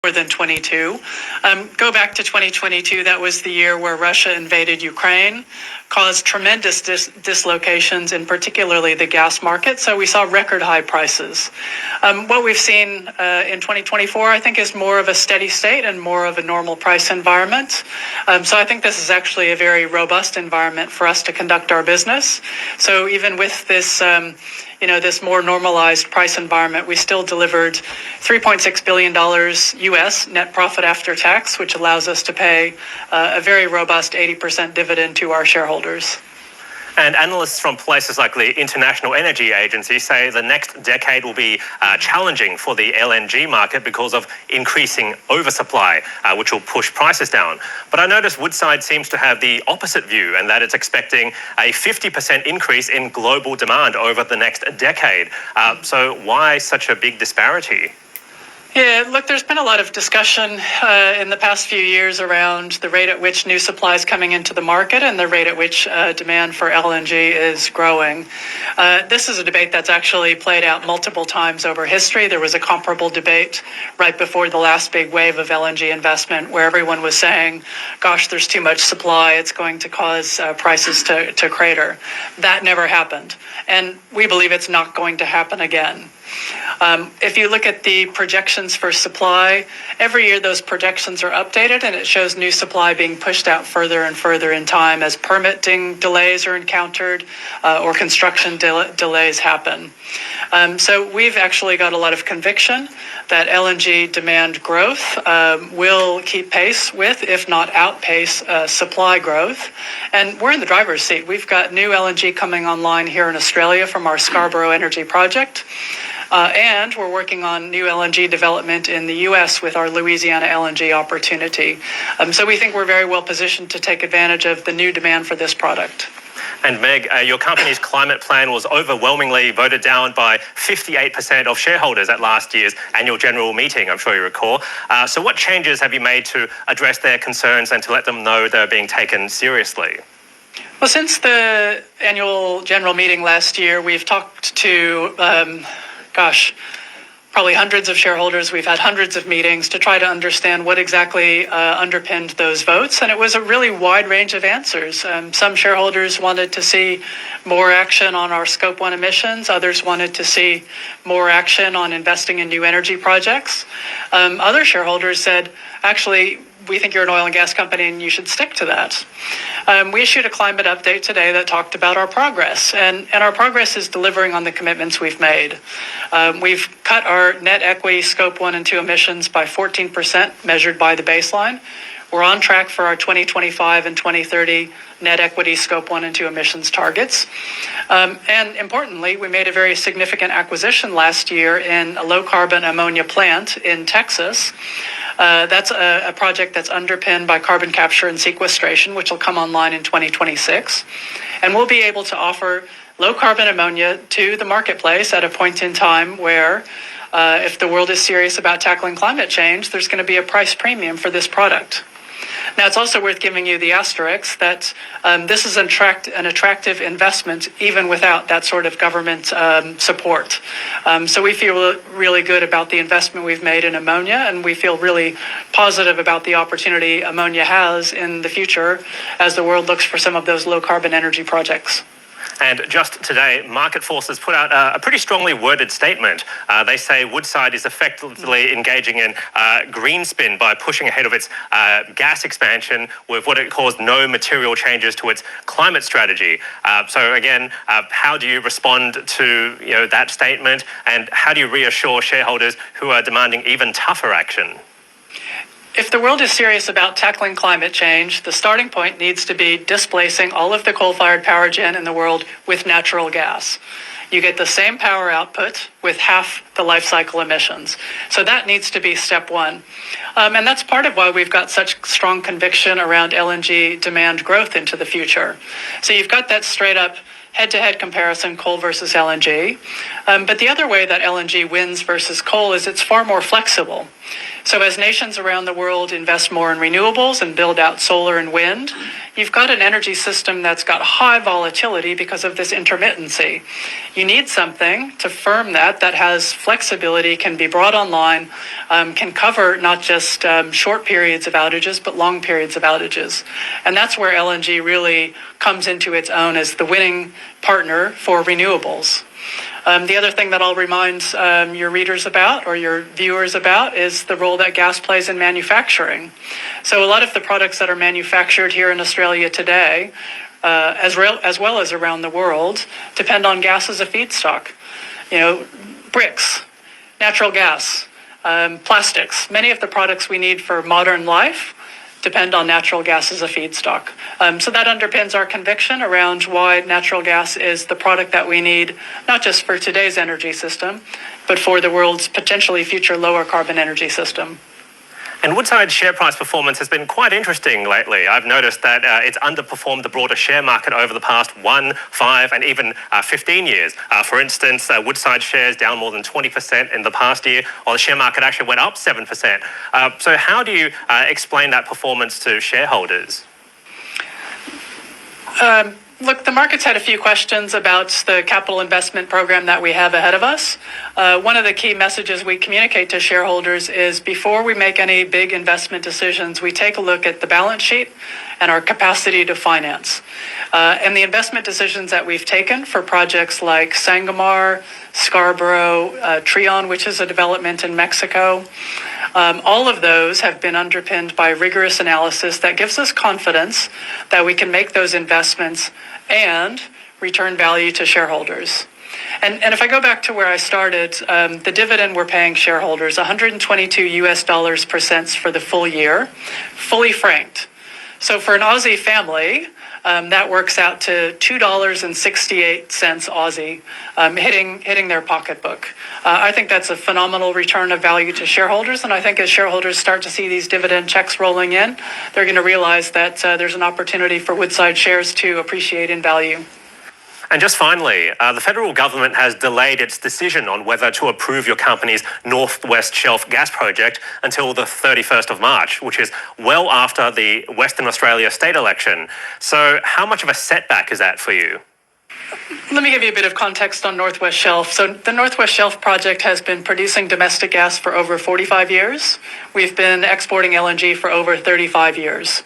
more than 22. Go back to 2022, that was the year where Russia invaded Ukraine, caused tremendous dislocations in particularly the gas market. So we saw record high prices. What we've seen in 2024, I think, is more of a steady state and more of a normal price environment. So I think this is actually a very robust environment for us to conduct our business. So even with this this more normalized price environment, we still delivered $3.6 billion US net profit after tax, which allows us to pay a very robust 80% dividend to our shareholders. And analysts from places like the International Energy Agency say the next decade will be challenging for the LNG market because of increasing oversupply, which will push prices down. But I notice Woodside seems to have the opposite view, and that it's expecting a 50% increase in global demand over the next decade. So why such a big disparity? Yeah, look, there's been a lot of discussion in the past few years around the rate at which new supply is coming into the market and the rate at which demand for LNG is growing. This is a debate that's actually played out multiple times over history. There was a comparable debate right before the last big wave of LNG investment where everyone was saying, gosh, there's too much supply, it's going to cause prices to crater. That never happened. And we believe it's not going to happen again. If you look at the projections for supply, every year those projections are updated and it shows new supply being pushed out further and further in time as permitting delays are encountered or construction delays happen. So we've actually got a lot of conviction that LNG demand growth will keep pace with, if not outpace, supply growth. And we're in the driver's seat. We've got new LNG coming online here in Australia from our Scarborough Energy project. And we're working on new LNG development in the U.S. with our Louisiana LNG opportunity. So we think we're very well positioned to take advantage of the new demand for this product. And Meg, your company's climate plan was overwhelmingly voted down by 58% of shareholders at last year's annual general meeting, I'm sure you recall. So what changes have you made to address their concerns and to let them know they're being taken seriously? Well, since the annual general meeting last year, we've talked to probably hundreds of shareholders. We've had hundreds of meetings to try to understand what exactly underpinned those votes. And it was a really wide range of answers. Some shareholders wanted to see more action on our Scope 1 emissions. Others wanted to see more action on investing in new energy projects. Other shareholders said, actually, we think you're an oil and gas company and you should stick to that. We issued a climate update today that talked about our progress, and our progress is delivering on the commitments we've made. We've cut our net equity Scope 1 and 2 emissions by 14% measured by the baseline. We're on track for our 2025 and 2030 net equity Scope 1 and 2 emissions targets. And importantly, we made a very significant acquisition last year in a low-carbon ammonia plant in Texas. That's a project that's underpinned by carbon capture and sequestration, which will come online in 2026. And we'll be able to offer low-carbon ammonia to the marketplace at a point in time where if the world is serious about tackling climate change, there's going to be a price premium for this product. Now, it's also worth giving you the asterisk that this is an attractive investment even without that sort of government support. So we feel really good about the investment we've made in ammonia, and we feel really positive about the opportunity ammonia has in the future as the world looks for some of those low-carbon energy projects. And just today, Market Forces put out a pretty strongly worded statement. They say Woodside is effectively engaging in green spin by pushing ahead of its gas expansion with what it calls no material changes to its climate strategy. So again, how do you respond to that statement, and how do you reassure shareholders who are demanding even tougher action? If the world is serious about tackling climate change, the starting point needs to be displacing all of the coal-fired power gen in the world with natural gas. You get the same power output with half the life cycle emissions. So that needs to be step one. And that's part of why we've got such strong conviction around LNG demand growth into the future. So you've got that straight up head-to-head comparison, coal versus LNG. But the other way that LNG wins versus coal is it's far more flexible. So as nations around the world invest more in renewables and build out solar and wind, you've got an energy system that's got high volatility because of this intermittency. You need something to firm that has flexibility, can be brought online, can cover not just short periods of outages, but long periods of outages. And that's where LNG really comes into its own as the winning partner for renewables. The other thing that I'll remind your readers about or your viewers about is the role that gas plays in manufacturing. So a lot of the products that are manufactured here in Australia today, as well as around the world, depend on gas as a feedstock. Bricks, natural gas, plastics. Many of the products we need for modern life depend on natural gas as a feedstock. So that underpins our conviction around why natural gas is the product that we need, not just for today's energy system, but for the world's potentially future lower carbon energy system. And Woodside's share price performance has been quite interesting lately. I've noticed that it's underperformed the broader share market over the past 1, 5, and even 15 years. For instance, Woodside shares down more than 20% in the past year, while the share market actually went up 7%. So how do you explain that performance to shareholders? Look, the market's had a few questions about the capital investment program that we have ahead of us. One of the key messages we communicate to shareholders is before we make any big investment decisions, we take a look at the balance sheet and our capacity to finance. And the investment decisions that we've taken for projects like Sangomar, Scarborough, Trion, which is a development in Mexico, all of those have been underpinned by rigorous analysis that gives us confidence that we can make those investments and return value to shareholders. And if I go back to where I started, the dividend we're paying shareholders, $122 for the full year, fully franked. So for an Aussie family, that works out to $2.68 Aussie, hitting their pocketbook. I think that's a phenomenal return of value to shareholders, and I think as shareholders start to see these dividend checks rolling in, they're going to realize that there's an opportunity for Woodside shares to appreciate in value. And just finally, the federal government has delayed its decision on whether to approve your company's North West Shelf gas project until the 31st of March, which is well after the Western Australia state election. So how much of a setback is that for you? Let me give you a bit of context on North West Shelf. So the North West Shelf project has been producing domestic gas for over 45 years. We've been exporting LNG for over 35 years.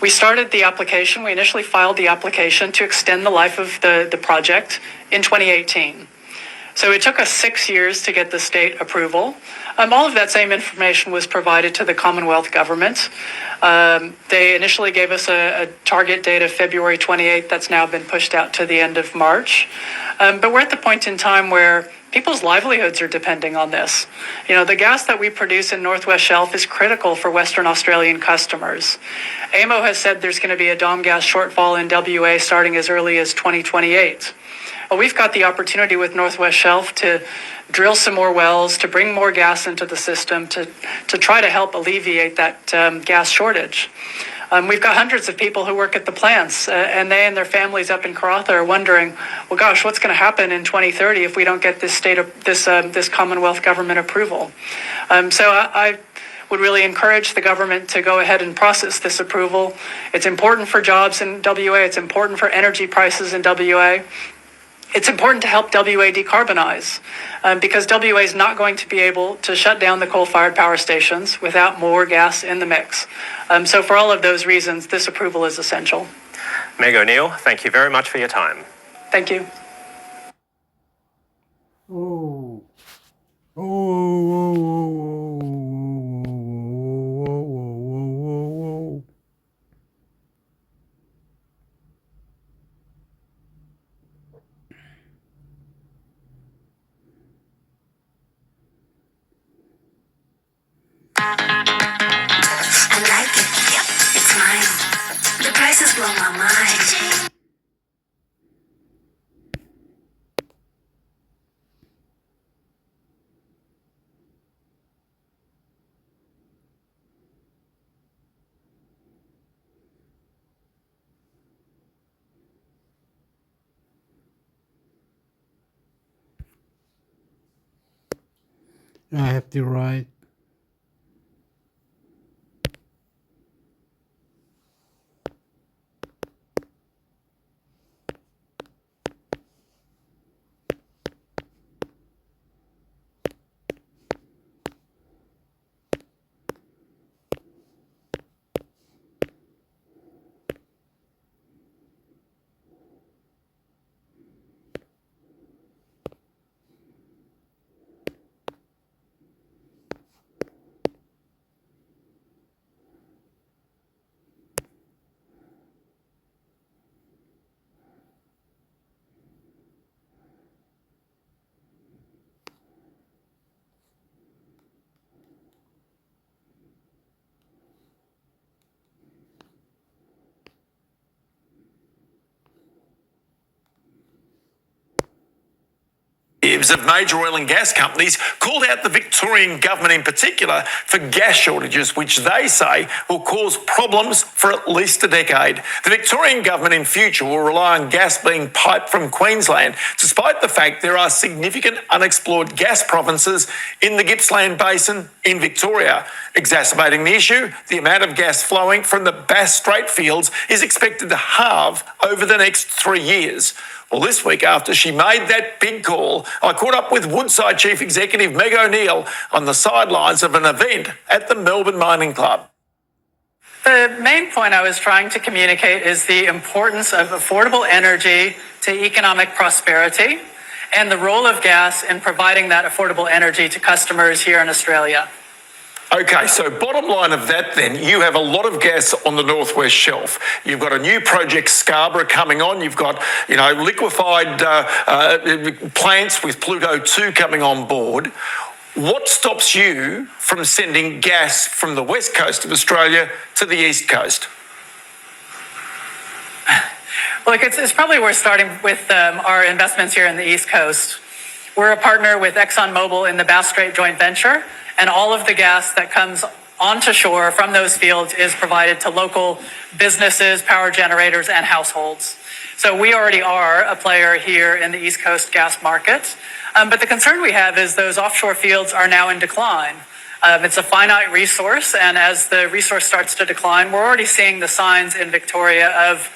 We started the application, we initially filed the application to extend the life of the project in 2018. So it took us 6 years to get the state approval. All of that same information was provided to the Commonwealth government. They initially gave us a target date of February 28th. That's now been pushed out to the end of March. But we're at the point in time where people's livelihoods are depending on this. The gas that we produce in North West Shelf is critical for Western Australian customers. AMO has said there's going to be a dom gas shortfall in WA starting as early as 2028. Well, we've got the opportunity with North West Shelf to drill some more wells, to bring more gas into the system, to try to help alleviate that gas shortage. We've got hundreds of people who work at the plants, and they and their families up in Karratha are wondering, well, gosh, what's going to happen in 2030 if we don't get this this Commonwealth government approval? So I would really encourage the government to go ahead and process this approval. It's important for jobs in WA. It's important for energy prices in WA. It's important to help WA decarbonize because WA is not going to be able to shut down the coal-fired power stations without more gas in the mix. So for all of those reasons, this approval is essential. Meg O'Neill, thank you very much for your time. Thank you. Oh. Oh. I like it. Yep, it's mine. The prices blow my mind. I have the right. Representatives of major oil and gas companies called out the Victorian government in particular for gas shortages, which they say will cause problems for at least a decade. The Victorian government in future will rely on gas being piped from Queensland, despite the fact there are significant unexplored gas provinces in the Gippsland Basin in Victoria. Exacerbating the issue, the amount of gas flowing from the Bass Strait fields is expected to halve over the next 3 years. Well, this week, after she made that big call, I caught up with Woodside Chief Executive Meg O'Neill on the sidelines of an event at the Melbourne Mining Club. The main point I was trying to communicate is the importance of affordable energy to economic prosperity and the role of gas in providing that affordable energy to customers here in Australia. Okay, so bottom line of that then, you have a lot of gas on the Northwest Shelf. You've got a new project, Scarborough, coming on. You've got, liquefied plants with Pluto 2 coming on board. What stops you from sending gas from the west coast of Australia to the east coast? Well, it's probably worth starting with our investments here in the East Coast. We're a partner with ExxonMobil in the Bass Strait joint venture, and all of the gas that comes onto shore from those fields is provided to local businesses, power generators, and households. So we already are a player here in the East Coast gas market. But the concern we have is those offshore fields are now in decline. It's a finite resource, and as the resource starts to decline, we're already seeing the signs in Victoria of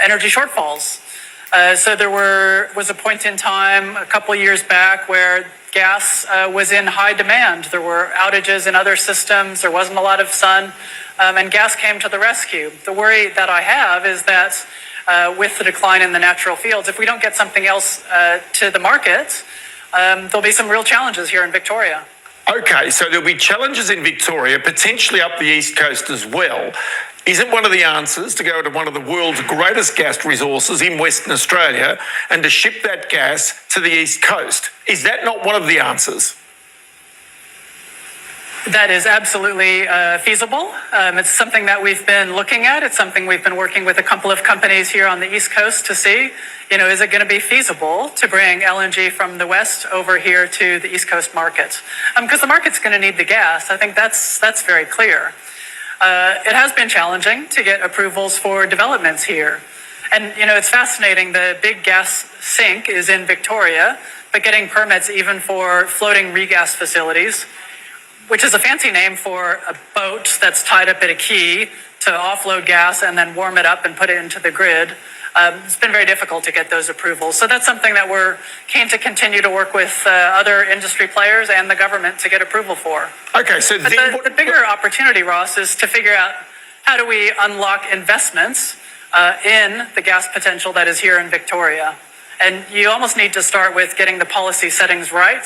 energy shortfalls. So there was a point in time a couple years back where gas was in high demand. There were outages in other systems. There wasn't a lot of sun, and gas came to the rescue. The worry that I have is that with the decline in the natural fields, if we don't get something else to the market, there'll be some real challenges here in Victoria. Okay, so there'll be challenges in Victoria, potentially up the east coast as well. Isn't one of the answers to go to one of the world's greatest gas resources in Western Australia and to ship that gas to the east coast? Is that not one of the answers? That is absolutely feasible. It's something that we've been looking at. It's something we've been working with a couple of companies here on the East Coast to see, is it going to be feasible to bring LNG from the West over here to the East Coast market? Because the market's going to need the gas. I think that's very clear. It has been challenging to get approvals for developments here. And, it's fascinating. The big gas sink is in Victoria, but getting permits even for floating regas facilities, which is a fancy name for a boat that's tied up at a quay to offload gas and then warm it up and put it into the grid. It's been very difficult to get those approvals. So that's something that we're keen to continue to work with other industry players and the government to get approval for. Okay, so but the bigger opportunity, Ross, is to figure out how do we unlock investments in the gas potential that is here in Victoria. And you almost need to start with getting the policy settings right,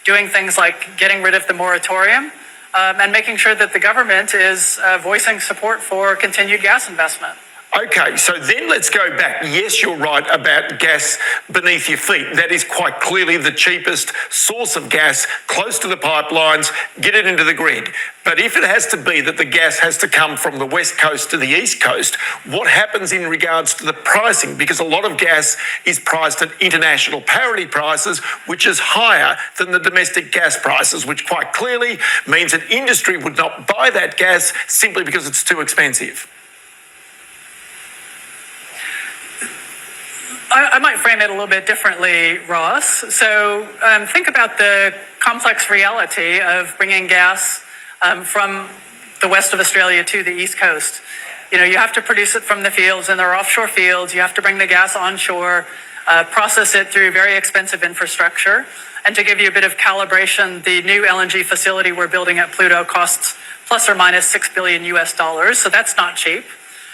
doing things like getting rid of the moratorium, and making sure that the government is voicing support for continued gas investment. Okay, so then let's go back. Yes, you're right about gas beneath your feet. That is quite clearly the cheapest source of gas, close to the pipelines, get it into the grid. But if it has to be that the gas has to come from the west coast to the east coast, what happens in regards to the pricing? Because a lot of gas is priced at international parity prices, which is higher than the domestic gas prices, which quite clearly means that industry would not buy that gas simply because it's too expensive. I might frame it a little bit differently, Ross. So think about the complex reality of bringing gas from the west of Australia to the east coast. You have to produce it from the fields, and there are offshore fields. You have to bring the gas onshore, process it through very expensive infrastructure. And to give you a bit of calibration, the new LNG facility we're building at Pluto costs plus or minus $6 billion US. So that's not cheap.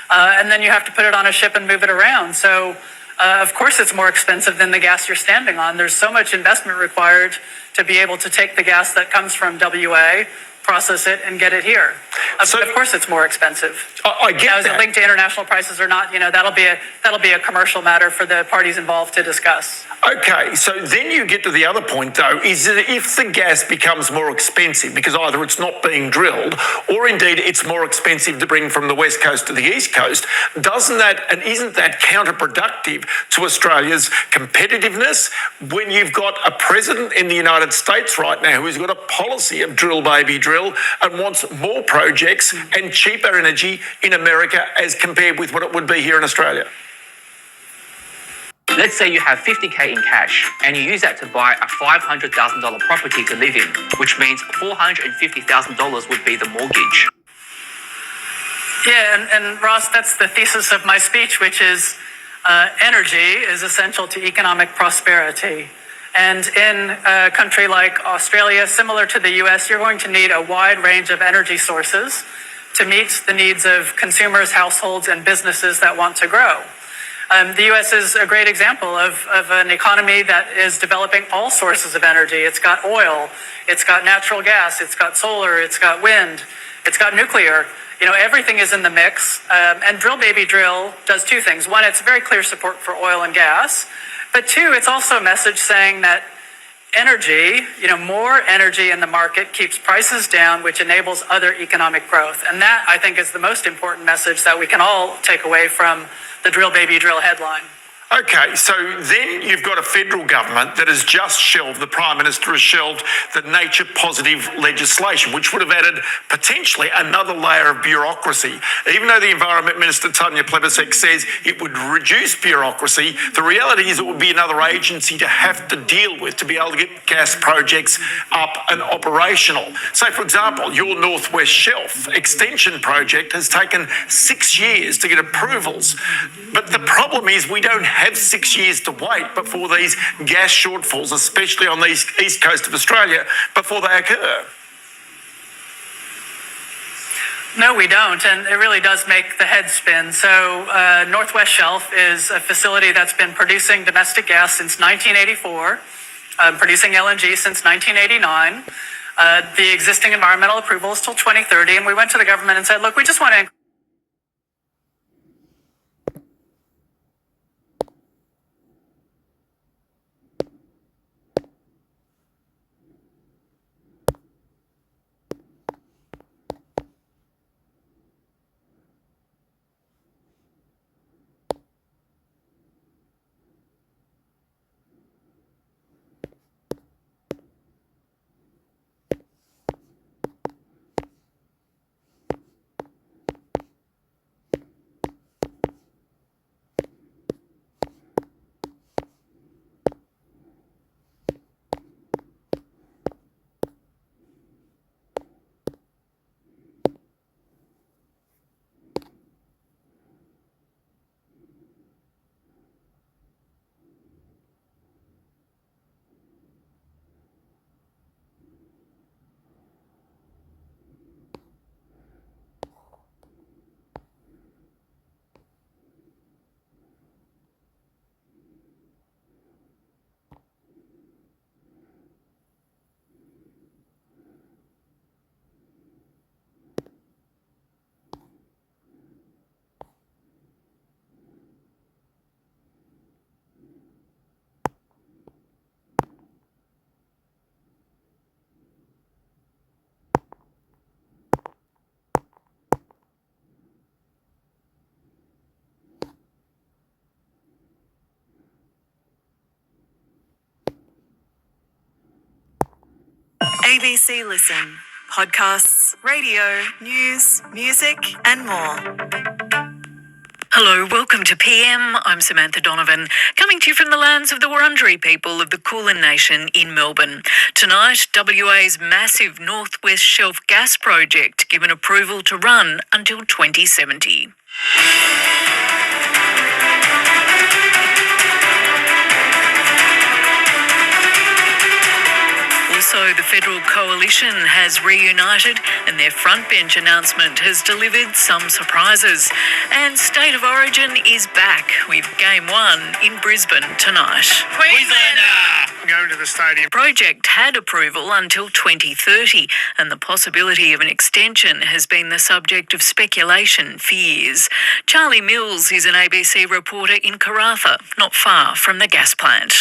And then you have to put it on a ship and move it around. So of course, it's more expensive than the gas you're standing on. There's so much investment required to be able to take the gas that comes from WA, process it and get it here. So- Of course, it's more expensive. I get Now, is it that. linked to international prices or not? That'll be a commercial matter for the parties involved to discuss. Okay, so then you get to the other point, though, is that if the gas becomes more expensive because either it's not being drilled or indeed it's more expensive to bring from the west coast to the east coast, isn't that counterproductive to Australia's competitiveness when you've got a president in the United States right now who's got a policy of drill, baby, drill and wants more projects and cheaper energy in America as compared with what it would be here in Australia? Let's say you have 50K in cash and you use that to buy a $500,000 property to live in, which means $450,000 would be the mortgage. Yeah, and Ross, that's the thesis of my speech, which is energy is essential to economic prosperity. And in a country like Australia, similar to the US, you're going to need a wide range of energy sources to meet the needs of consumers, households, and businesses that want to grow. The U.S. is a great example of an economy that is developing all sources of energy. It's got oil, it's got natural gas, it's got solar, it's got wind, it's got nuclear. Everything is in the mix. And Drill Baby Drill does two things. One, it's very clear support for oil and gas. But two, it's also a message saying that energy, more energy in the market keeps prices down, which enables other economic growth. And that, I think, is the most important message that we can all take away from the Drill Baby Drill headline. Okay, so then you've got a federal government that has just shelved, the Prime Minister has shelved the nature positive legislation, which would have added potentially another layer of bureaucracy. Even though the Environment Minister, Tanya Plibersek, says it would reduce bureaucracy, the reality is it would be another agency to have to deal with to be able to get gas projects up and operational. So, for example, your North West Shelf extension project has taken 6 years to get approvals. But the problem is we don't have 6 years to wait before these gas shortfalls, especially on the east coast of Australia, before they occur. No, we don't, and it really does make the head spin. So Northwest Shelf is a facility that's been producing domestic gas since 1984, producing LNG since 1989. The existing environmental approval is till 2030, and we went to the government and said, look, we just want to ABC Listen. Podcasts, radio, news, music, and more. Hello, welcome to PM. I'm Samantha Donovan, coming to you from the lands of the Wurundjeri people of the Kulin Nation in Melbourne. Tonight, WA's massive North West Shelf gas project given approval to run until 2070. Also, the Federal Coalition has reunited and their frontbench announcement has delivered some surprises. And State of Origin is back with Game 1 in Brisbane tonight. Queenslander! Going to the stadium. Project had approval until 2030, and the possibility of an extension has been the subject of speculation for years. Charlie Mills is an ABC reporter in Karratha, not far from the gas plant.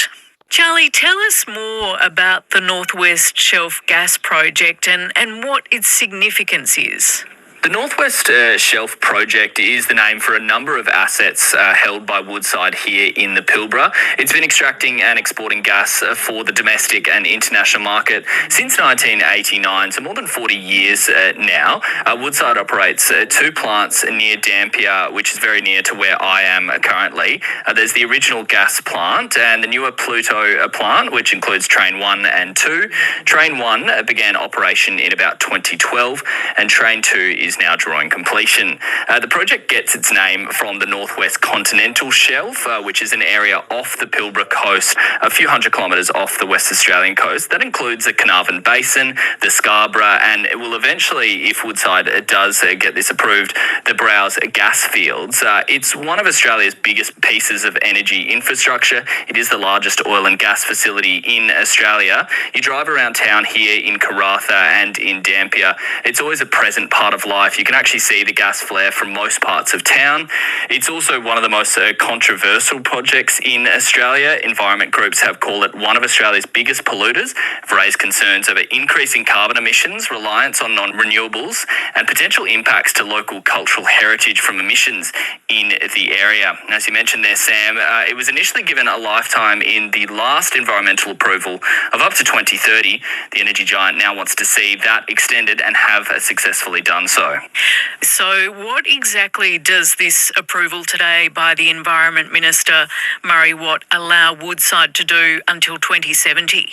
Charlie, tell us more about the North West Shelf Gas Project and what its significance is. The North West Shelf Project is the name for a number of assets held by Woodside here in the Pilbara. It's been extracting and exporting gas for the domestic and international market since 1989, so more than 40 years now. Woodside operates two plants near Dampier, which is very near to where I am currently. There's the original gas plant and the newer Pluto plant, which includes Train 1 and 2. Train 1 began operation in about 2012, and Train 2 is now drawing completion. The project gets its name from the Northwest Continental Shelf, which is an area off the Pilbara coast, a few hundred kilometres off the West Australian coast. That includes the Carnarvon Basin, the Scarborough, and it will eventually, if Woodside does get this approved, the Browse gas fields. It's one of Australia's biggest pieces of energy infrastructure. It is the largest oil and gas facility in Australia. You drive around town here in Karratha and in Dampier, it's always a present part of life. You can actually see the gas flare from most parts of town. It's also one of the most controversial projects in Australia. Environment groups have called it one of Australia's biggest polluters, have raised concerns over increasing carbon emissions, reliance on non-renewables, and potential impacts to local cultural heritage from emissions in the area. As you mentioned there, Sam, it was initially given a lifetime in the last environmental approval of up to 2030. The energy giant now wants to see that extended and have successfully done so. So what exactly does this approval today by the Environment Minister, Murray Watt, allow Woodside to do until 2070?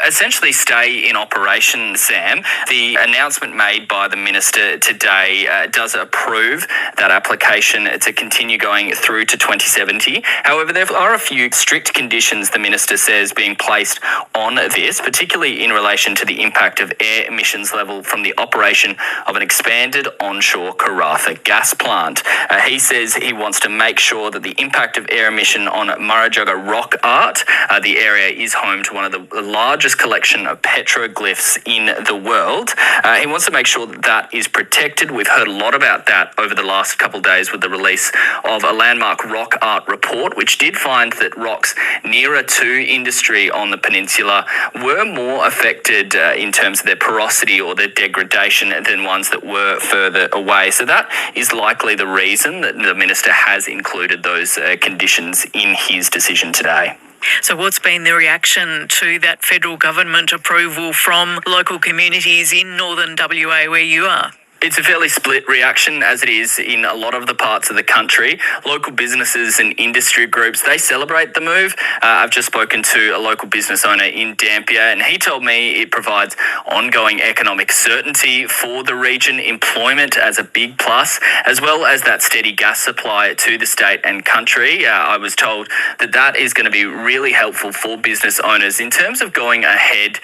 Essentially stay in operation, Sam. The announcement made by the Minister today does approve that application to continue going through to 2070. However, there are a few strict conditions, the Minister says, being placed on this, particularly in relation to the impact of air emissions level from the operation of an expanded onshore Karratha gas plant. He says he wants to make sure that the impact of air emission on Murrayjugga rock art, the area is home to one of the largest collection of petroglyphs in the world. He wants to make sure that that is protected. We've heard a lot about that over the last couple of days with the release of a landmark rock art report, which did find that rocks nearer to industry on the peninsula were more affected in terms of their porosity or their degradation than ones that were further away. So that is likely the reason that the Minister has included those conditions in his decision today. So what's been the reaction to that federal government approval from local communities in northern WA where you are? It's a fairly split reaction, as it is in a lot of the parts of the country. Local businesses and industry groups, they celebrate the move. I've just spoken to a local business owner in Dampier, and he told me it provides ongoing economic certainty for the region, employment as a big plus, as well as that steady gas supply to the state and country. I was told that that is going to be really helpful for business owners in terms of going ahead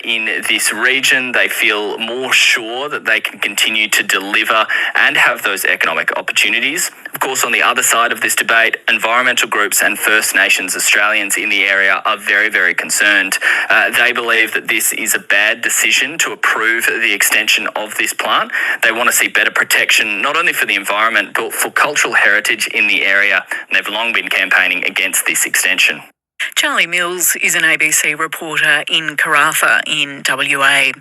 in this region. They feel more sure that they can continue to deliver and have those economic opportunities. Of course, on the other side of this debate, environmental groups and First Nations Australians in the area are very, very concerned. They believe that this is a bad decision to approve the extension of this plant. They want to see better protection, not only for the environment, but for cultural heritage in the area. And they've long been campaigning against this extension. Charlie Mills is an ABC reporter in Karratha in WA.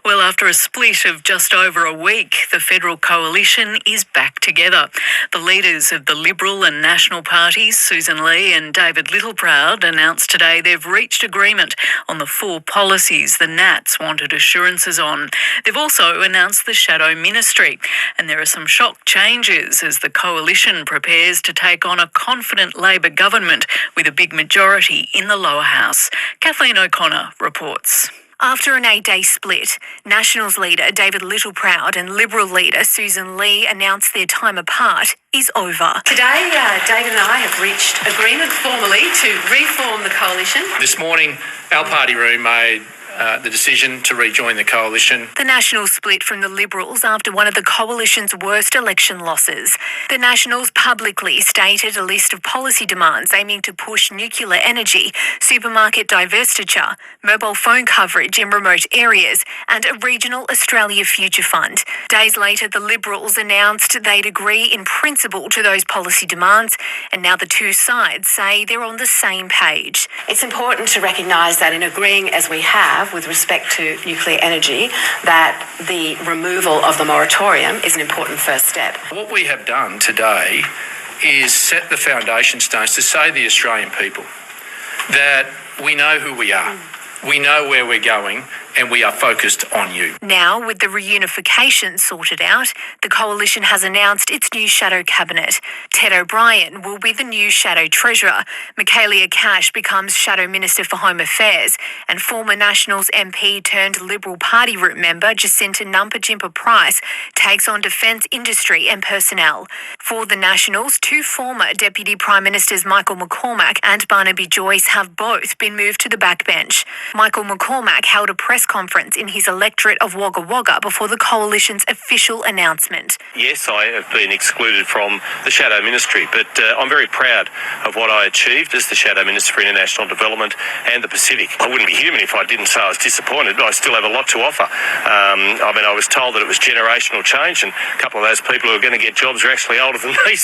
Well, after a split of just over a week, the federal coalition is back together. The leaders of the Liberal and National parties, Susan Lee and David Littleproud, announced today they've reached agreement on the 4 policies the Nats wanted assurances on. They've also announced the shadow ministry, and there are some shock changes as the coalition prepares to take on a confident Labor government with a big majority in the lower house. Kathleen O'Connor reports. After an 8-day split, Nationals leader David Littleproud and Liberal leader Susan Lee announced their time apart is over. Today, David and I have reached agreement formally to reform the coalition. This morning, our party room made the decision to rejoin the coalition. The Nationals split from the Liberals after one of the coalition's worst election losses. The Nationals publicly stated a list of policy demands aiming to push nuclear energy, supermarket divestiture, mobile phone coverage in remote areas, and a regional Australia Future Fund. Days later, the Liberals announced they'd agree in principle to those policy demands, and now the two sides say they're on the same page. It's important to recognise that in agreeing as we have with respect to nuclear energy, that the removal of the moratorium is an important first step. What we have done today is set the foundation stones to say to the Australian people that we know who we are, we know where we're going, and we are focused on you. Now, with the reunification sorted out, the coalition has announced its new shadow cabinet. Ted O'Brien will be the new shadow treasurer. Michaelia Cash becomes shadow minister for Home Affairs, and former Nationals MP turned Liberal Party Route member Jacinta Nampijinpa Price takes on defence industry and personnel. For the Nationals, two former Deputy Prime Ministers Michael McCormack and Barnaby Joyce have both been moved to the backbench. Michael McCormack held a press conference in his electorate of Wagga Wagga before the coalition's official announcement. Yes, I have been excluded from the Shadow Ministry, but I'm very proud of what I achieved as the Shadow Minister for International Development and the Pacific. I wouldn't be human if I didn't say I was disappointed, but I still have a lot to offer. I was told that it was generational change, and a couple of those people who are going to get jobs are actually older than me.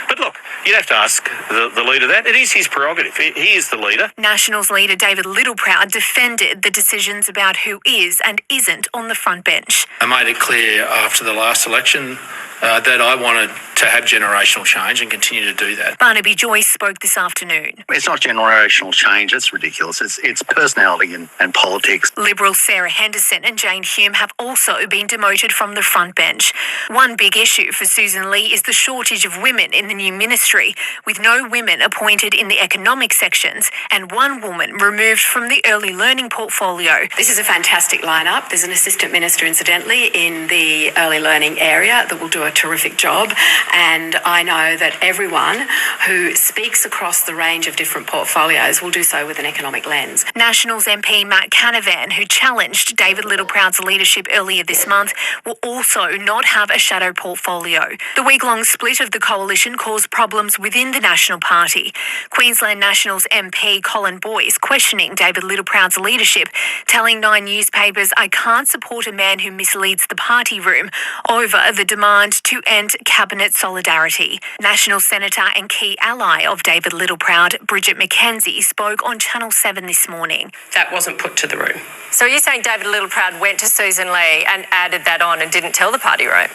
But look, you'd have to ask the leader that. It is his prerogative. He is the leader. Nationals leader David Littleproud defended the decisions about who is and isn't on the front bench. I made it clear after the last election that I wanted to have generational change and continue to do that. Barnaby Joyce spoke this afternoon. It's not generational change, it's ridiculous. It's personality and politics. Liberal Sarah Henderson and Jane Hume have also been demoted from the front bench. One big issue for Susan Lee is the shortage of women in the new ministry, with no women appointed in the economic sections and one woman removed from the early learning portfolio. This is a fantastic lineup. There's an assistant minister, incidentally, in the early learning area that will do a terrific job. And I know that everyone who speaks across the range of different portfolios will do so with an economic lens. Nationals MP Matt Canavan, who challenged David Littleproud's leadership earlier this month, will also not have a shadow portfolio. The week-long split of the coalition caused problems within the National Party. Queensland Nationals MP Colin Boyce questioning David Littleproud's leadership, telling 9 newspapers, "I can't support a man who misleads the party room," over the demand to end cabinet solidarity. National Senator and key ally of David Littleproud, Bridget McKenzie, spoke on Channel 7 this morning. That wasn't put to the room. So you're saying David Littleproud went to Susan Lee and added that on and didn't tell the party, right?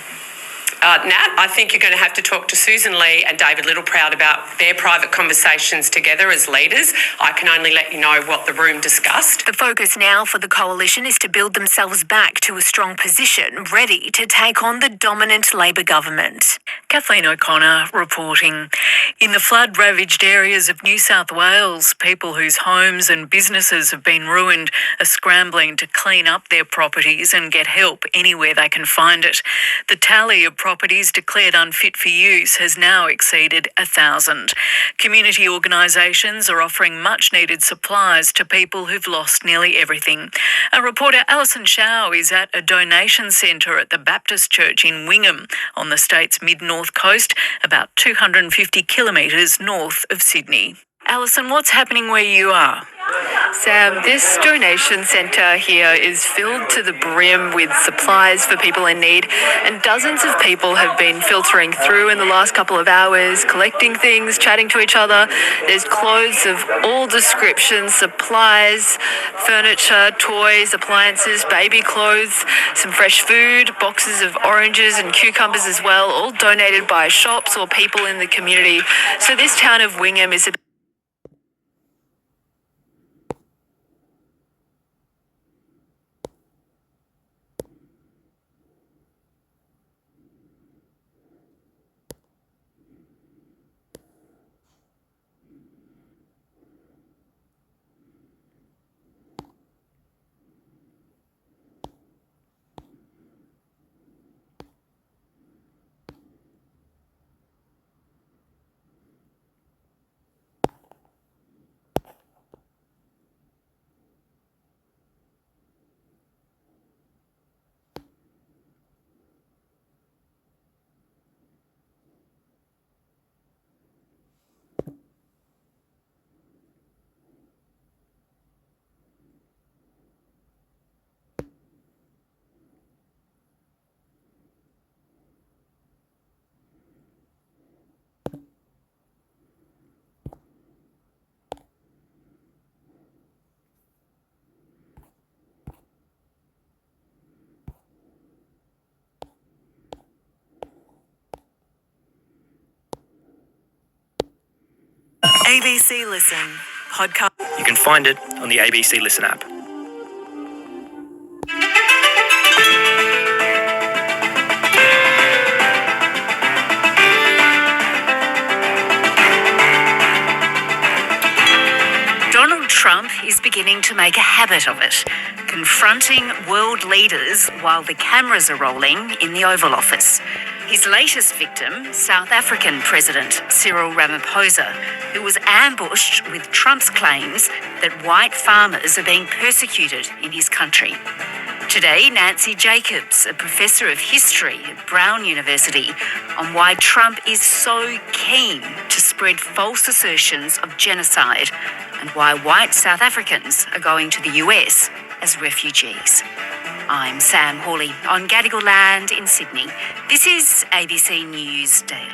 Nat, I think you're going to have to talk to Susan Lee and David Littleproud about their private conversations together as leaders. I can only let you know what the room discussed. The focus now for the coalition is to build themselves back to a strong position, ready to take on the dominant Labor government. Kathleen O'Connor reporting. In the flood-ravaged areas of New South Wales, people whose homes and businesses have been ruined are scrambling to clean up their properties and get help anywhere they can find it. The tally of properties declared unfit for use has now exceeded 1,000. Community organisations are offering much-needed supplies to people who've lost nearly everything. Our reporter Alison Shaw is at a donation centre at the Baptist Church in Wingham on the state's mid-north coast, about 250 kilometres north of Sydney. Alison, what's happening where you are? Sam, this donation centre here is filled to the brim with supplies for people in need, and dozens of people have been filtering through in the last couple of hours, collecting things, chatting to each other. There's clothes of all descriptions, supplies, furniture, toys, appliances, baby clothes, some fresh food, boxes of oranges and cucumbers as well, all donated by shops or people in the community. So this town of Wingham is a ABC Listen podcast. You can find it on the ABC Listen app. Donald Trump is beginning to make a habit of it, confronting world leaders while the cameras are rolling in the Oval Office. His latest victim, South African President Cyril Ramaphosa, who was ambushed with Trump's claims that white farmers are being persecuted in his country. Today, Nancy Jacobs, a professor of history at Brown University, on why Trump is so keen to spread false assertions of genocide and why white South Africans are going to the US as refugees. I'm Sam Hawley on Gadigal land in Sydney. This is ABC News Daily.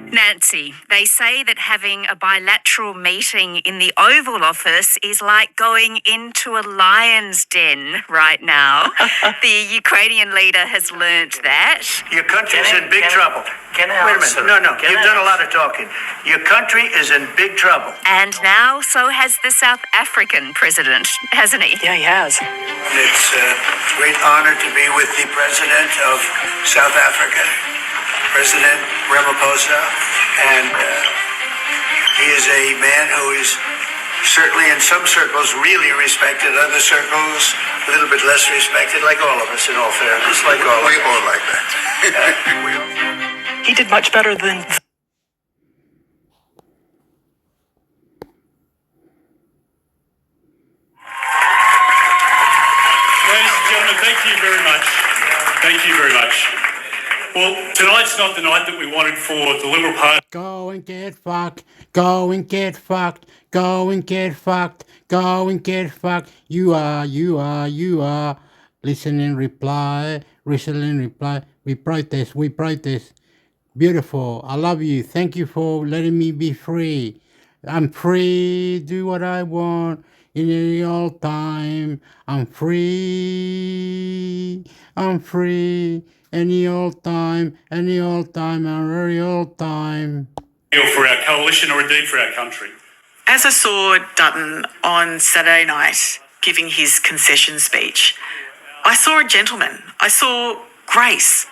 Nancy, they say that having a bilateral meeting in the Oval Office is like going into a lion's den right now. The Ukrainian leader has learnt that. Your country's in big trouble. Wait a minute. No. You've done a lot of talking. Your country is in big trouble. And now so has the South African president, hasn't he? Yeah, he has. It's a great honor to be with the president of South Africa, President Ramaphosa, and he is a man who is certainly in some circles really respected, other circles a little bit less respected, like all of us in all fairness, like all of us. We all like that. He did much better than... Ladies and gentlemen, thank you very much. Thank you very much. Well, tonight's not the night that we wanted for the Liberal Party. Go and get fucked. Go and get fucked. Go and get fucked. Go and get fucked. You are. Listen and reply. Listen and reply. We protest. Beautiful. I love you. Thank you for letting me be free. I'm free. Do what I want. In any old time. I'm free. Any old time, every old time. For our coalition or indeed for our country. As I saw Dutton on Saturday night giving his concession speech, I saw a gentleman. I saw grace.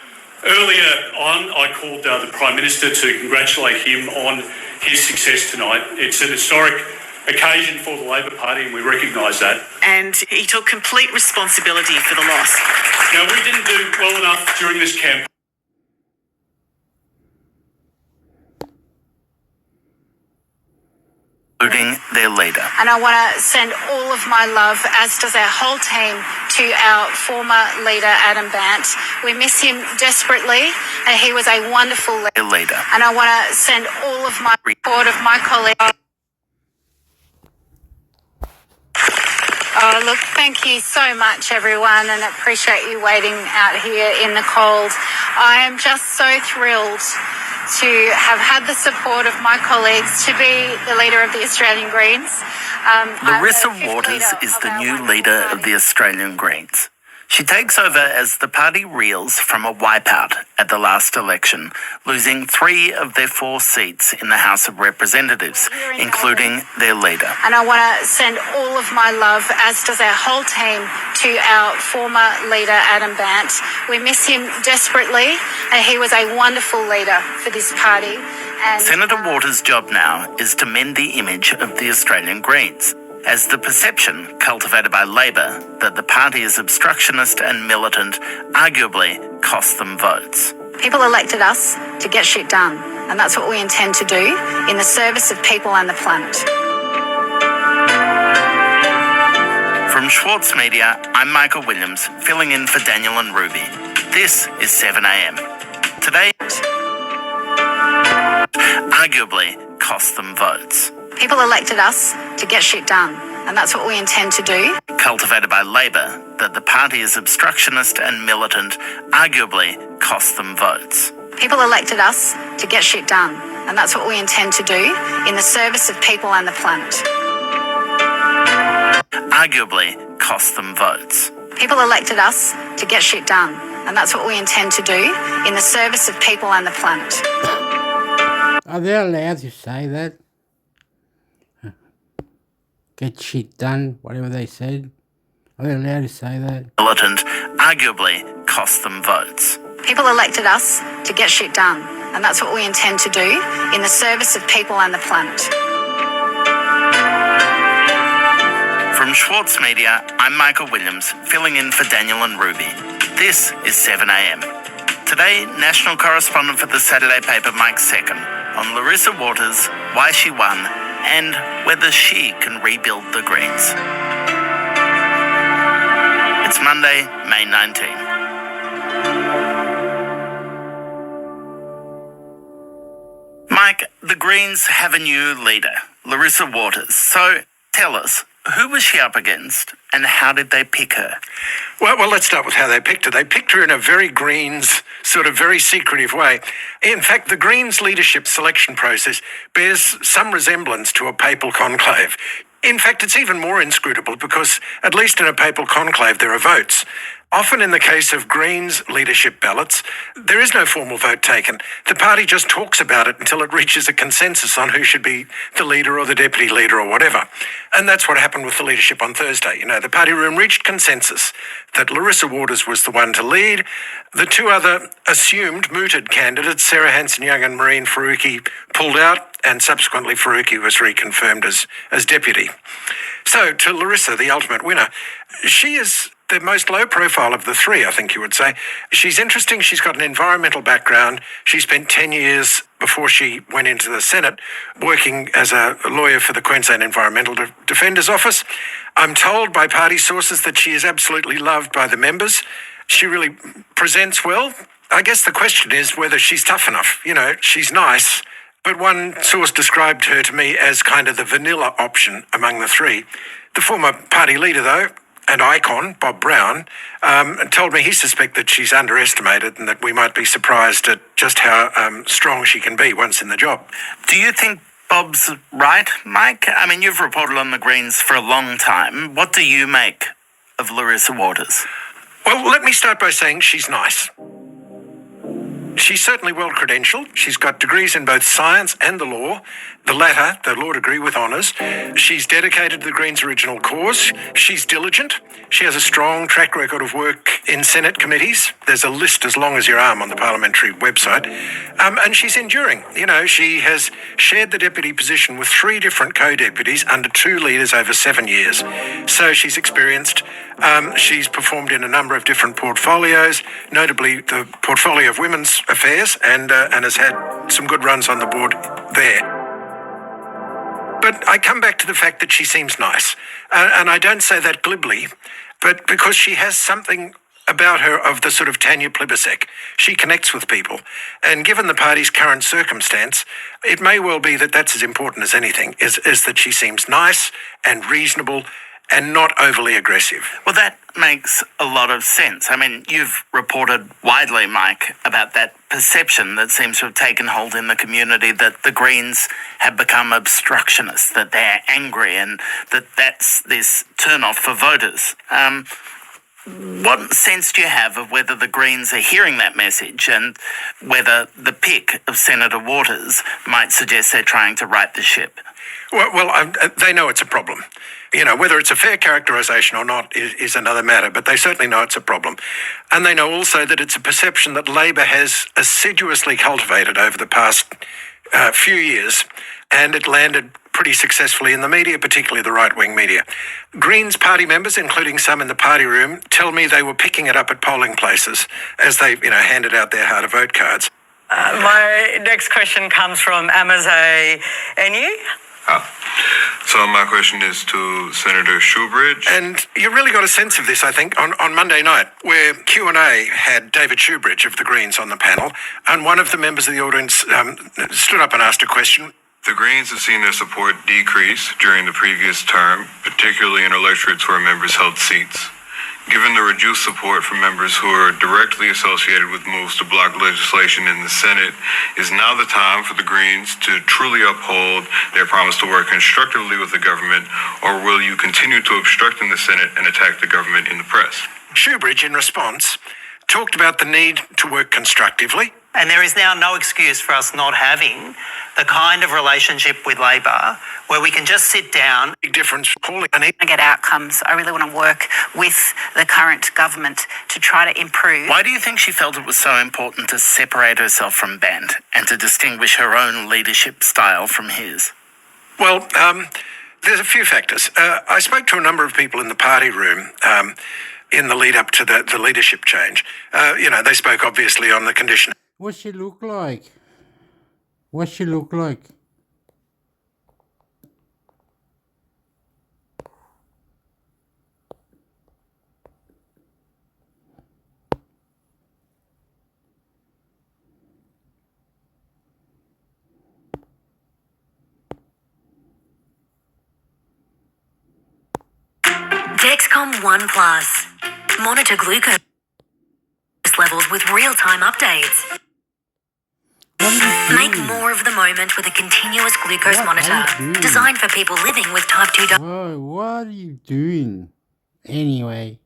Earlier on, I called the Prime Minister to congratulate him on his success tonight. It's an historic occasion for the Labor Party, and we recognise that. And he took complete responsibility for the loss. Now, we didn't do well enough during this campaign. Including their leader. And I want to send all of my love, as does our whole team, to our former leader, Adam Bant. We miss him desperately, and he was a wonderful leader. And I want to send all of my support of my colleagues. Oh, look, thank you so much, everyone, and I appreciate you waiting out here in the cold. I am just so thrilled to have had the support of my colleagues to be the leader of the Australian Greens. Larissa Waters is the new leader of the Australian Greens. She takes over as the party reels from a wipeout at the last election, losing 3 of their 4 seats in the House of Representatives, including their leader. And I want to send all of my love, as does our whole team, to our former leader, Adam Bant. We miss him desperately, and he was a wonderful leader for this party. And Senator Waters' job now is to mend the image of the Australian Greens, as the perception cultivated by Labor that the party is obstructionist and militant arguably cost them votes. People elected us to get shit done, and that's what we intend to do in the service of people and the planet. From Schwartz Media, I'm Michael Williams, filling in for Daniel and Ruby. This is 7am. Today, arguably cost them votes. People elected us to get shit done, and that's what we intend to do. Cultivated by Labor that the party is obstructionist and militant arguably cost them votes. People elected us to get shit done, and that's what we intend to do in the service of people and the planet. Arguably cost them votes. People elected us to get shit done, and that's what we intend to do in the service of people and the planet. Are they allowed to say that? Get shit done, whatever they said. Are they allowed to say that? Militant arguably cost them votes. People elected us to get shit done, and that's what we intend to do in the service of people and the planet. From Schwartz Media, I'm Michael Williams, filling in for Daniel and Ruby. This is 7am. Today, national correspondent for the Saturday paper Mike Second on Larissa Waters, why she won, and whether she can rebuild the Greens. It's Monday, May 19. Mike, the Greens have a new leader, Larissa Waters. So tell us, who was she up against and how did they pick her? Well, let's start with how they picked her. They picked her in a very Greens, sort of very secretive way. In fact, the Greens leadership selection process bears some resemblance to a papal conclave. In fact, it's even more inscrutable because, at least in a papal conclave, there are votes. Often in the case of Greens leadership ballots, there is no formal vote taken. The party just talks about it until it reaches a consensus on who should be the leader or the deputy leader or whatever. And that's what happened with the leadership on Thursday. You know, the party room reached consensus that Larissa Waters was the one to lead. The two other assumed mooted candidates, Sarah Hanson-Young and Maureen Faruqi, pulled out, and subsequently Faruqi was reconfirmed as deputy. So to Larissa, the ultimate winner, she is the most low profile of the three, I think you would say. She's interesting. She's got an environmental background. She spent 10 years before she went into the Senate working as a lawyer for the Queensland Environmental Defender's Office. I'm told by party sources that she is absolutely loved by the members. She really presents well. I guess the question is whether she's tough enough. You know, she's nice, but one source described her to me as kind of the vanilla option among the three. The former party leader, though, and icon, Bob Brown, told me he suspects that she's underestimated and that we might be surprised at just how strong she can be once in the job. Do you think Bob's right, Mike? I mean, you've reported on the Greens for a long time. What do you make of Larissa Waters? Well, let me start by saying she's nice. She's certainly well-credentialed. She's got degrees in both science and the law. The latter, the law degree, with honours. She's dedicated to the Greens' original cause. She's diligent. She has a strong track record of work in Senate committees. There's a list as long as your arm on the parliamentary website. And she's enduring. You know, she has shared the deputy position with three different co-deputies under two leaders over 7 years. So she's experienced. She's performed in a number of different portfolios, notably the portfolio of women's affairs, and has had some good runs on the board there. But I come back to the fact that she seems nice. And I don't say that glibly, but because she has something about her of the sort of Tanya Plibersek. She connects with people. And given the party's current circumstance, it may well be that that's as important as anything, is that she seems nice and reasonable and not overly aggressive. Well, that makes a lot of sense. I mean, you've reported widely, Mike, about that perception that seems to have taken hold in the community that the Greens have become obstructionists, that they're angry, and that's this turn-off for voters. What sense do you have of whether the Greens are hearing that message and whether the pick of Senator Waters might suggest they're trying to right the ship? Well, they know it's a problem. You know, whether it's a fair characterisation or not is another matter, but they certainly know it's a problem. And they know also that it's a perception that Labor has assiduously cultivated over the past few years, and it landed pretty successfully in the media, particularly the right-wing media. Greens party members, including some in the party room, tell me they were picking it up at polling places as they, handed out their how-to-vote cards. My next question comes from Amaze Enyu. So my question is to Senator Shoebridge. And you really got a sense of this, I think, on Monday night, where Q&A had David Shoebridge of the Greens on the panel, and one of the members of the audience stood up and asked a question. The Greens have seen their support decrease during the previous term, particularly in electorates where members held seats. Given the reduced support from members who are directly associated with moves to block legislation in the Senate, is now the time for the Greens to truly uphold their promise to work constructively with the government, or will you continue to obstruct in the Senate and attack the government in the press? Shoebridge, in response, talked about the need to work constructively. And there is now no excuse for us not having the kind of relationship with Labor where we can just sit down. Big difference calling. I get outcomes. I really want to work with the current government to try to improve. Why do you think she felt it was so important to separate herself from Bent and to distinguish her own leadership style from his? Well, there's a few factors. I spoke to a number of people in the party room in the lead up to the leadership change. They spoke obviously on the condition. What she look like? What she look like? Dexcom One Plus. Monitor glucose levels with real-time updates. Make more of the moment with a continuous glucose monitor designed for people living with type 2 diabetes. Whoa, what are you doing? Anyway.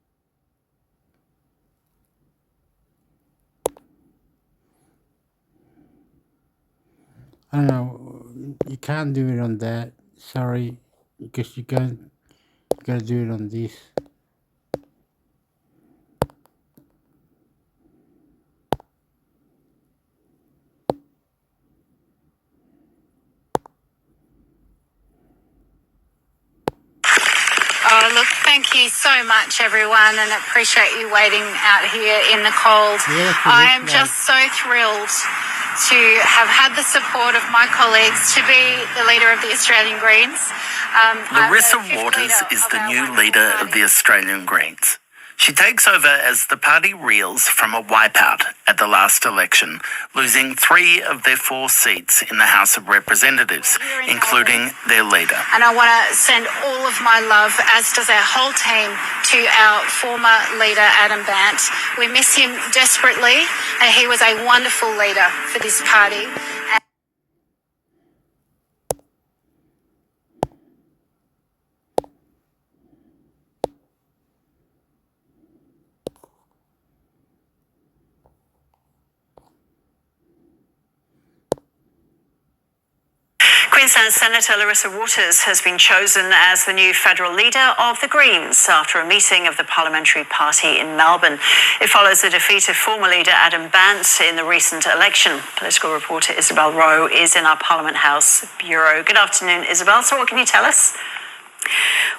I don't know. You can't do it on that. Sorry. Because you gotta do it on this. Oh, look, thank you so much, everyone, and appreciate you waiting out here in the cold. I am just so thrilled to have had the support of my colleagues to be the leader of the Australian Greens. Larissa Waters is the new leader of the Australian Greens. She takes over as the party reels from a wipeout at the last election, losing 3 of their 4 seats in the House of Representatives, including their leader. And I want to send all of my love, as does our whole team, to our former leader, Adam Bant. We miss him desperately, and he was a wonderful leader for this party. Queensland Senator Larissa Waters has been chosen as the new federal leader of the Greens after a meeting of the parliamentary party in Melbourne. It follows the defeat of former leader Adam Bant in the recent election. Political reporter Isabel Rowe is in our Parliament House bureau. Good afternoon, Isabel. So what can you tell us?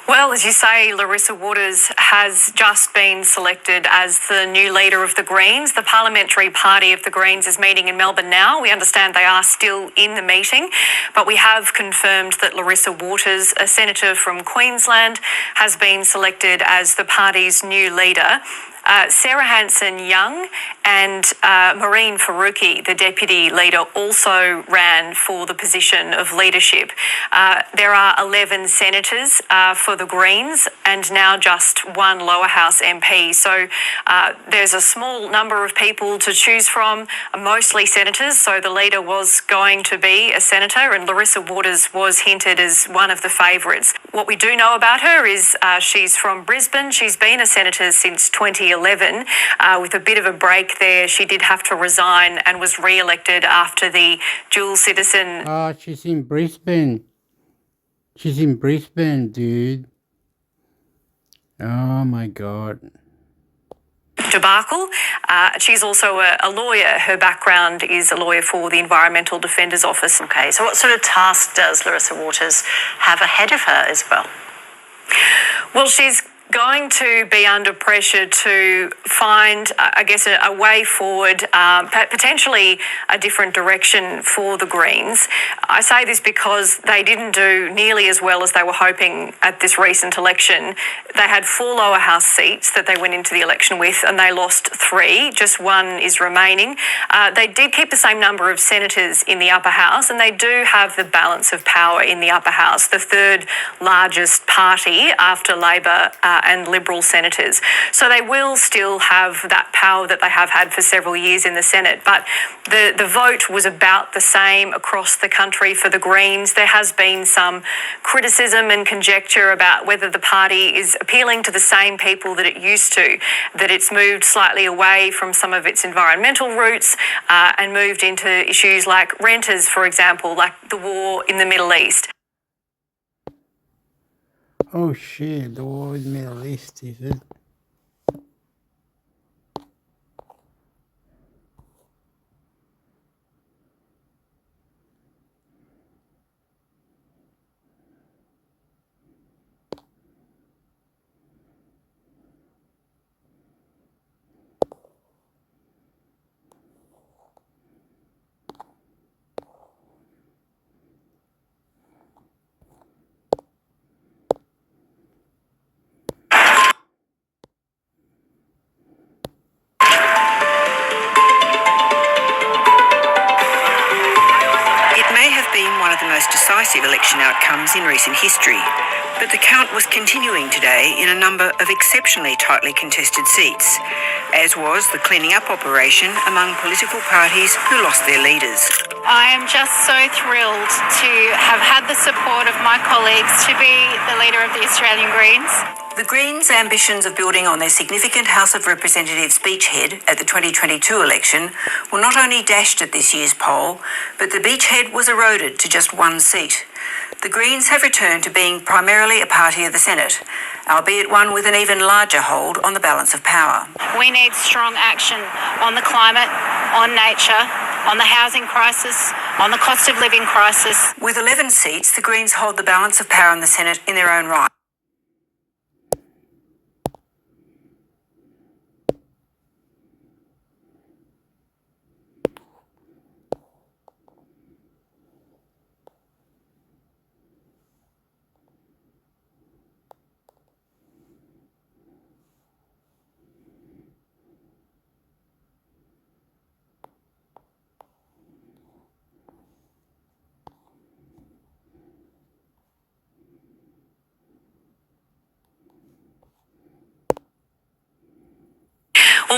Well, as you say, Larissa Waters has just been selected as the new leader of the Greens. The parliamentary party of the Greens is meeting in Melbourne now. We understand they are still in the meeting, but we have confirmed that Larissa Waters, a senator from Queensland, has been selected as the party's new leader. Sarah Hanson-Young and Maureen Faruqi, the deputy leader, also ran for the position of leadership. There are 11 senators for the Greens and now just 1 lower house MP. So there's a small number of people to choose from, mostly senators. So the leader was going to be a senator, and Larissa Waters was hinted as one of the favourites. What we do know about her is she's from Brisbane. She's been a senator since 2011. With a bit of a break there, she did have to resign and was re-elected after the dual citizen. Oh, she's in Brisbane. She's in Brisbane, dude. Oh my God. Debacle. She's also a lawyer. Her background is a lawyer for the Environmental Defenders Office. Okay, so what sort of task does Larissa Waters have ahead of her, Isabel? Well, she's going to be under pressure to find, I guess, a way forward, potentially a different direction for the Greens. I say this because they didn't do nearly as well as they were hoping at this recent election. They had 4 lower house seats that they went into the election with, and they lost 3. Just 1 is remaining. They did keep the same number of senators in the upper house, and they do have the balance of power in the upper house, the 3rd largest party after Labor and Liberal senators. So they will still have that power that they have had for several years in the Senate. But the vote was about the same across the country for the Greens. There has been some criticism and conjecture about whether the party is appealing to the same people that it used to, that it's moved slightly away from some of its environmental roots and moved into issues like renters, for example, like the war in the Middle East. Oh shit, the war in the Middle East, is it? One of the most decisive election outcomes in recent history, but the count was continuing today in a number of exceptionally tightly contested seats, as was the cleaning up operation among political parties who lost their leaders. I am just so thrilled to have had the support of my colleagues to be the leader of the Australian Greens. The Greens' ambitions of building on their significant House of Representatives beachhead at the 2022 election were not only dashed at this year's poll, but the beachhead was eroded to just one seat. The Greens have returned to being primarily a party of the Senate, albeit one with an even larger hold on the balance of power. We need strong action on the climate, on nature, on the housing crisis, on the cost of living crisis. With 11 seats, the Greens hold the balance of power in the Senate in their own right.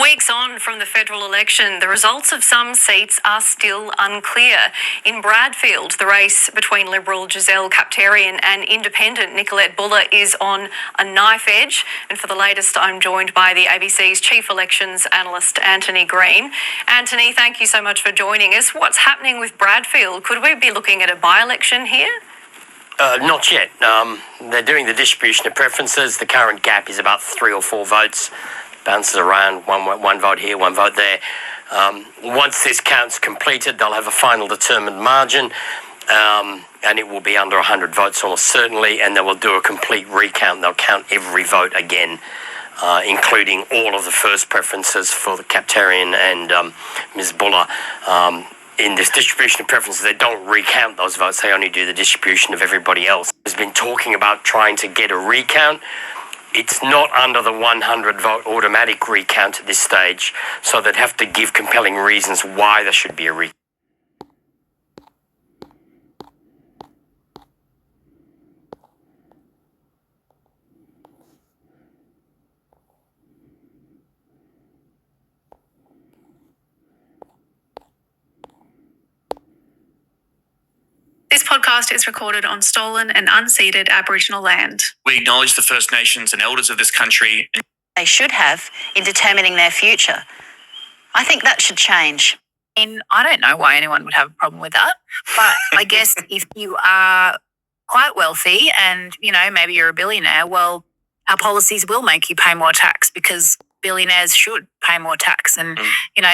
Weeks on from the federal election, the results of some seats are still unclear. In Bradfield, the race between Liberal Giselle Kaptarian and Independent Nicolette Buller is on a knife edge. And for the latest, I'm joined by the ABC's Chief Elections Analyst, Anthony Green. Anthony, thank you so much for joining us. What's happening with Bradfield? Could we be looking at a by-election here? Not yet. They're doing the distribution of preferences. The current gap is about 3 or 4 votes. Bounces around, one vote here, one vote there. Once this count's completed, they'll have a final determined margin, and it will be under 100 votes almost certainly, and they will do a complete recount. They'll count every vote again, including all of the first preferences for the Kaptarian and Ms. Buller. In this distribution of preferences, they don't recount those votes. They only do the distribution of everybody else. There's been talking about trying to get a recount. It's not under the 100 vote automatic recount at this stage, so they'd have to give compelling reasons why there should be a recount. This podcast is recorded on stolen and unceded Aboriginal land. We acknowledge the First Nations and elders of this country. They should have in determining their future. I think that should change. And I don't know why anyone would have a problem with that. But I guess if you are quite wealthy and, maybe you're a billionaire, well, our policies will make you pay more tax because billionaires should pay more tax. And,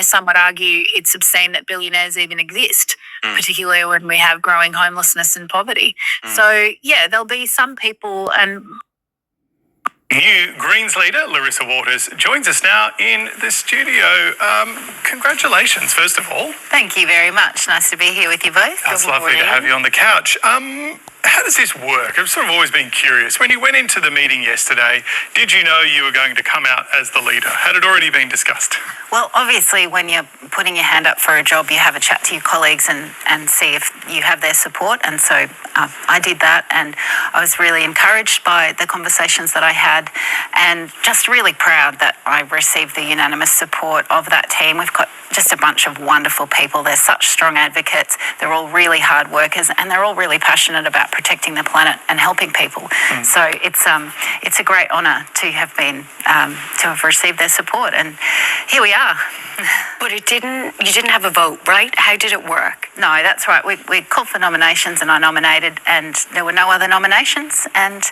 some would argue it's obscene that billionaires even exist, particularly when we have growing homelessness and poverty. So, there'll be some people and... New Greens leader Larissa Waters joins us now in the studio. Congratulations, first of all. Thank you very much. Nice to be here with you both. It's lovely to have you on the couch. how does this work? I've sort of always been curious. When you went into the meeting yesterday, did you know you were going to come out as the leader? Had it already been discussed? Well, obviously, when you're putting your hand up for a job, you have a chat to your colleagues and see if you have their support. And so I did that, and I was really encouraged by the conversations that I had, and just really proud that I received the unanimous support of that team. We've got just a bunch of wonderful people. They're such strong advocates. They're all really hard workers, and they're all really passionate about protecting the planet and helping people. So it's a great honour to have received their support, and here we are. But you didn't have a vote, right? How did it work? No, that's right. We called for nominations, and I nominated, and there were no other nominations, and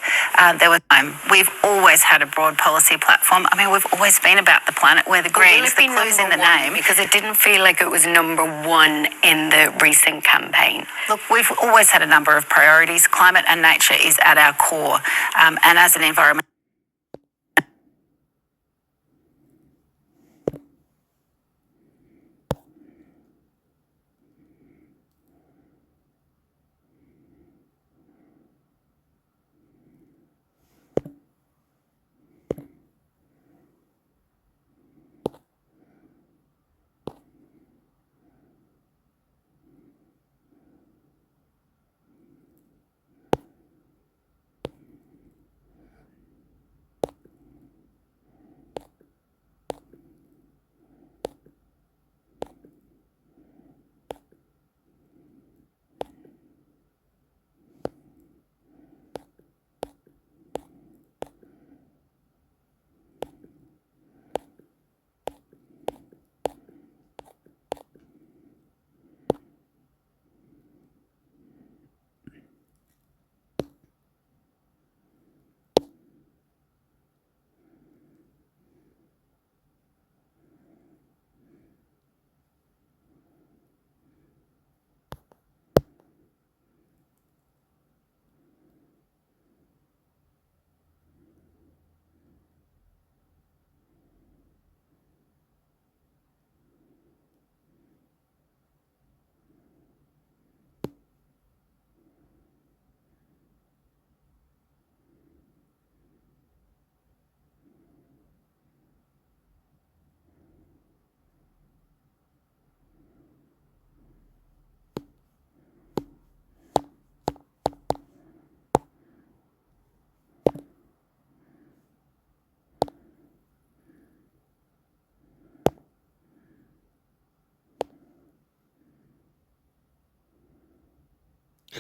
there was time. We've always had a broad policy platform. I mean, we've always been about the planet. We're the Greens. The clue's in the name. Because it didn't feel like it was number one in the recent campaign. Look, we've always had a number of priorities. Climate and nature is at our core, and as an environment.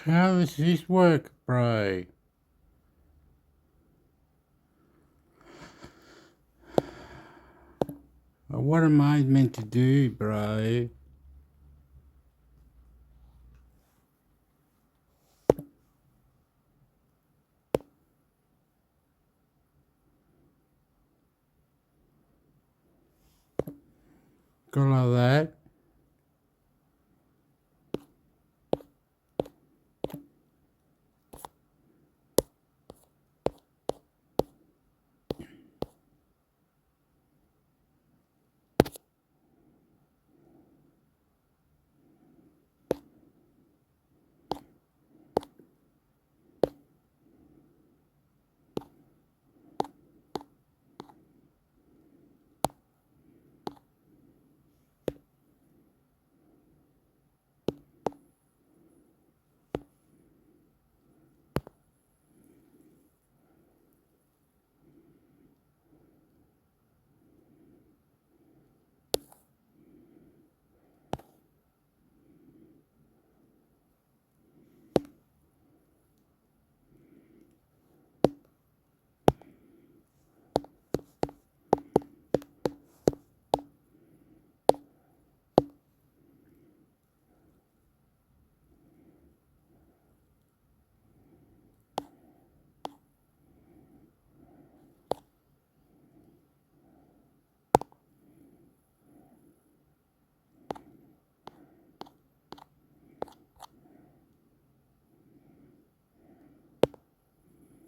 How does this work, bro? What am I meant to do, bro? Go like that.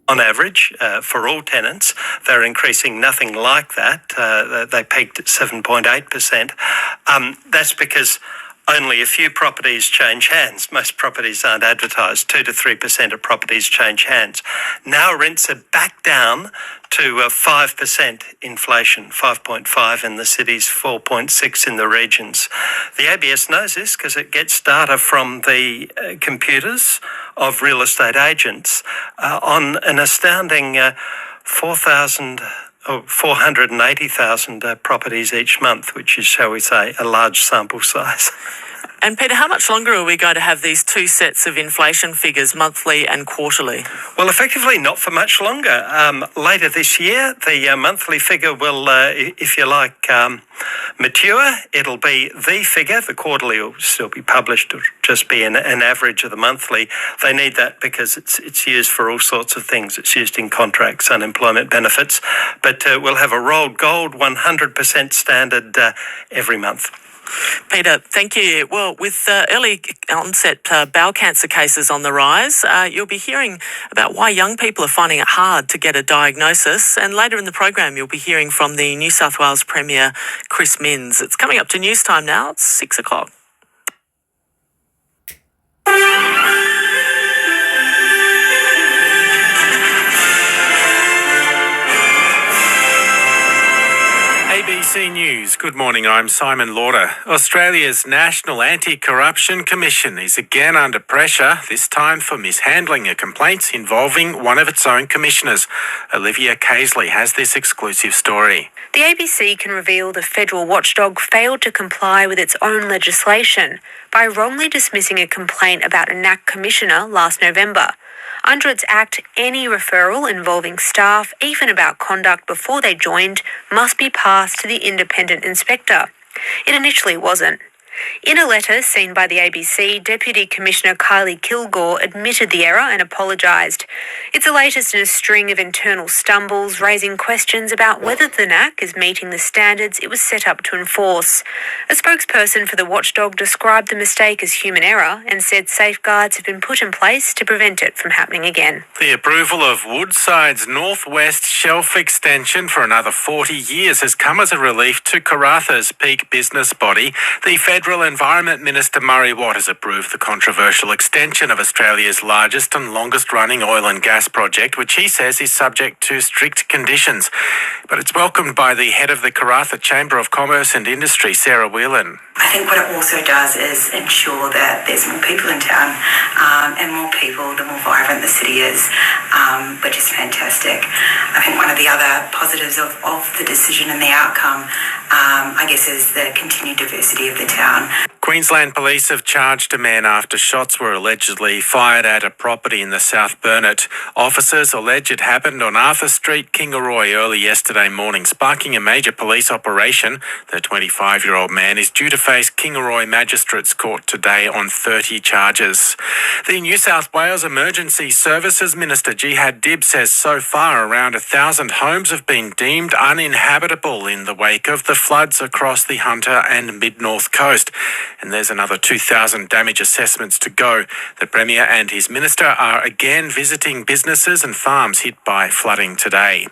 On average, for all tenants, they're increasing nothing like that. They peaked at 7.8%. That's because only a few properties change hands. Most properties aren't advertised. 2 to 3% of properties change hands. Now rents are back down to 5% inflation, 5.5 in the cities, 4.6 in the regions. The ABS knows this because it gets data from the computers of real estate agents on an astounding 480,000 properties each month, which is, shall we say, a large sample size. And Peter, how much longer are we going to have these two sets of inflation figures, monthly and quarterly? Well, effectively not for much longer. Later this year, the monthly figure will, if you like, mature. It'll be the figure. The quarterly will still be published. It'll just be an average of the monthly. They need that because it's used for all sorts of things. It's used in contracts, unemployment benefits. But we'll have a rolled gold 100% standard every month. Peter, thank you. Well, with early onset bowel cancer cases on the rise, you'll be hearing about why young people are finding it hard to get a diagnosis. And later in the program, you'll be hearing from the New South Wales Premier, Chris Minns. It's coming up to news time now. It's 6 o'clock. ABC News. Good morning, I'm Simon Lauder. Australia's National Anti-Corruption Commission is again under pressure, this time for mishandling a complaint involving one of its own commissioners. Olivia Casely has this exclusive story. The ABC can reveal the federal watchdog failed to comply with its own legislation by wrongly dismissing a complaint about a NAC commissioner last November. Under its act, any referral involving staff, even about conduct before they joined, must be passed to the independent inspector. It initially wasn't. In a letter seen by the ABC, Deputy Commissioner Kylie Kilgore admitted the error and apologised. It's the latest in a string of internal stumbles, raising questions about whether the NAC is meeting the standards it was set up to enforce. A spokesperson for the watchdog described the mistake as human error and said safeguards have been put in place to prevent it from happening again. The approval of Woodside's northwest shelf extension for another 40 years has come as a relief to Karatha's peak business body. The Federal Environment Minister Murray Watt has approved the controversial extension of Australia's largest and longest-running oil and gas project, which he says is subject to strict conditions. But it's welcomed by the head of the Karatha Chamber of Commerce and Industry, Sarah Whelan. I think what it also does is ensure that there's more people in town, and more people, the more vibrant the city is, which is fantastic. I think one of the other positives of the decision and the outcome, I guess, is the continued diversity of the town. Queensland Police have charged a man after shots were allegedly fired at a property in the South Burnett. Officers allege it happened on Arthur Street, Kingaroy, early yesterday morning, sparking a major police operation. The 25-year-old man is due to face Kingaroy Magistrates Court today on 30 charges. The New South Wales Emergency Services Minister, Jihad Dib, says so far around 1,000 homes have been deemed uninhabitable in the wake of the floods across the Hunter and Mid-North Coast. And there's another 2,000 damage assessments to go. The Premier and his minister are again visiting businesses and farms hit by flooding today.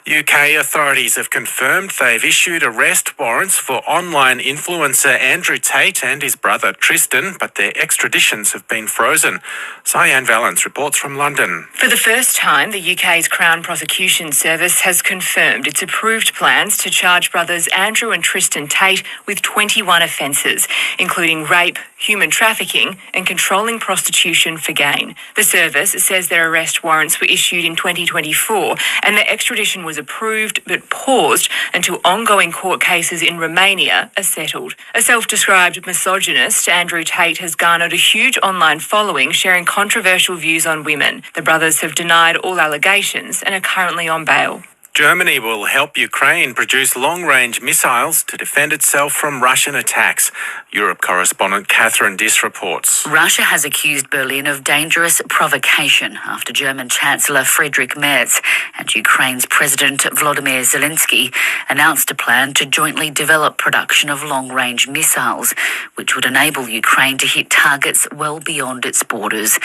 UK authorities have confirmed they've issued arrest warrants for online influencer Andrew Tate and his brother Tristan, but their extraditions have been frozen. Cyanne Valance reports from London. For the first time, the UK's Crown Prosecution Service has confirmed its approved plans to charge brothers Andrew and Tristan Tate with 21 offences, including rape, human trafficking and controlling prostitution for gain. The service says their arrest warrants were issued in 2024 and their extradition was approved but paused until ongoing court cases in Romania are settled. A self-described misogynist, Andrew Tate has garnered a huge online following sharing controversial views on women. The brothers have denied all allegations and are currently on bail. Germany will help Ukraine produce long-range missiles to defend itself from Russian attacks. Europe correspondent Catherine Diss reports. Russia has accused Berlin of dangerous provocation after German Chancellor Friedrich Merz and Ukraine's President Volodymyr Zelensky announced a plan to jointly develop production of long-range missiles, which would enable Ukraine to hit targets well beyond its borders.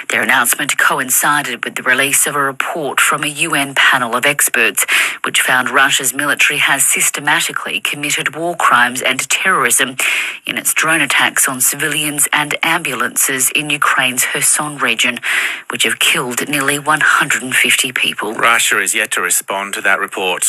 Their announcement coincided with the release of a report from a UN panel of experts reports, which found Russia's military has systematically committed war crimes and terrorism in its drone attacks on civilians and ambulances in Ukraine's Kherson region, which have killed nearly 150 people. Russia is yet to respond to that report.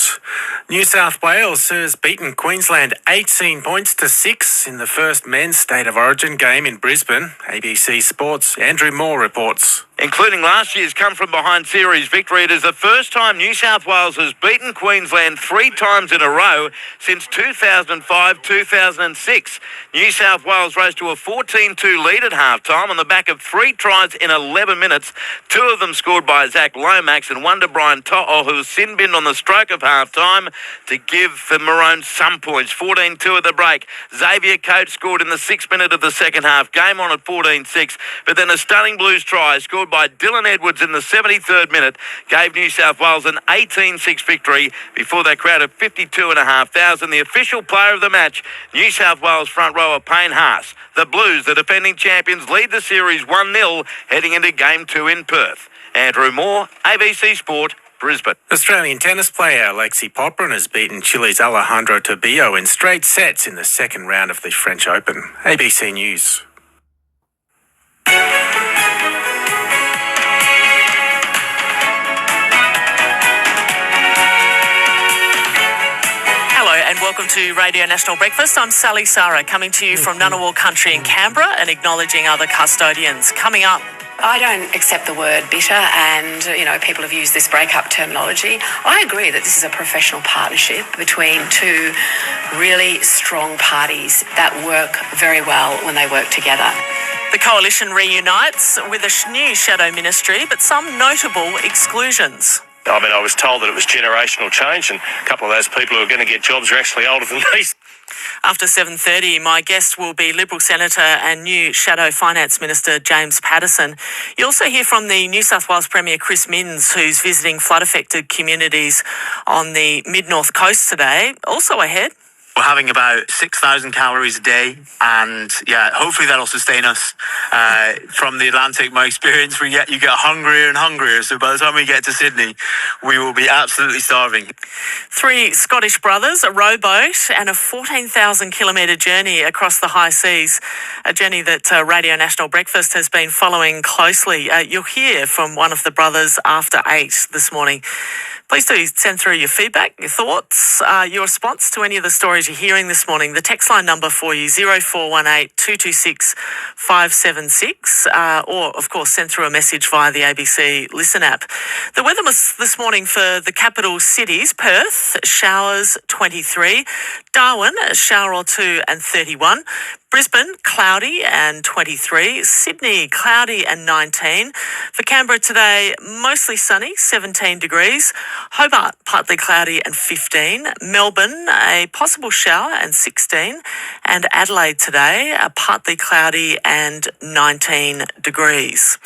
New South Wales has beaten Queensland 18 points to 6 in the first men's State of Origin game in Brisbane. ABC Sports' Andrew Moore reports. Including last year's come-from-behind series victory, it is the first time New South Wales has beaten Queensland 3 times in a row since 2005-2006. New South Wales rose to a 14-2 lead at half-time on the back of 3 tries in 11 minutes, 2 of them scored by Zach Lomax and one to Brian To'o, who was sin-binned on the stroke of half-time to give the Maroons some points. 14-2 at the break. Xavier Coates scored in the 6th minute of the second half. Game on at 14-6, but then a stunning Blues try scored by Dylan Edwards in the 73rd minute gave New South Wales an 18-6 victory before that crowd of 52,500. The official player of the match, New South Wales front rower Payne Haas. The Blues, the defending champions, lead the series 1-0 heading into Game 2 in Perth. Andrew Moore, ABC Sport, Brisbane. Australian tennis player Lexi Poprin has beaten Chile's Alejandro Tobio in straight sets in the second round of the French Open. ABC News. And welcome to Radio National Breakfast. I'm Sally Sarah, coming to you from Ngunnawal Country in Canberra and acknowledging other custodians. Coming up. I don't accept the word bitter and, people have used this breakup terminology. I agree that this is a professional partnership between 2 really strong parties that work very well when they work together. The coalition reunites with a new shadow ministry, but some notable exclusions. I mean, I was told that it was generational change, and a couple of those people who are going to get jobs are actually older than me. After 7:30, my guest will be Liberal Senator and new Shadow Finance Minister James Patterson. You'll also hear from the New South Wales Premier Chris Minns, who's visiting flood-affected communities on the mid-north coast today. Also ahead. We're having about 6,000 calories a day, and hopefully that'll sustain us. From the Atlantic, my experience, you get hungrier and hungrier. So by the time we get to Sydney, we will be absolutely starving. 3 Scottish brothers, a rowboat, and a 14,000-kilometre journey across the high seas. A journey that Radio National Breakfast has been following closely. You'll hear from one of the brothers after 8 this morning. Please do send through your feedback, your thoughts, your response to any of the stories you're hearing this morning. The text line number for you, 0418 226 576, or, of course, send through a message via the ABC Listen app. The weather was this morning for the capital cities: Perth, showers 23, Darwin, a shower or 2 and 31, Brisbane, cloudy and 23. Sydney, cloudy and 19. For Canberra today, mostly sunny, 17 degrees. Hobart, partly cloudy and 15. Melbourne, a possible shower and 16. And Adelaide today, partly cloudy and 19 degrees.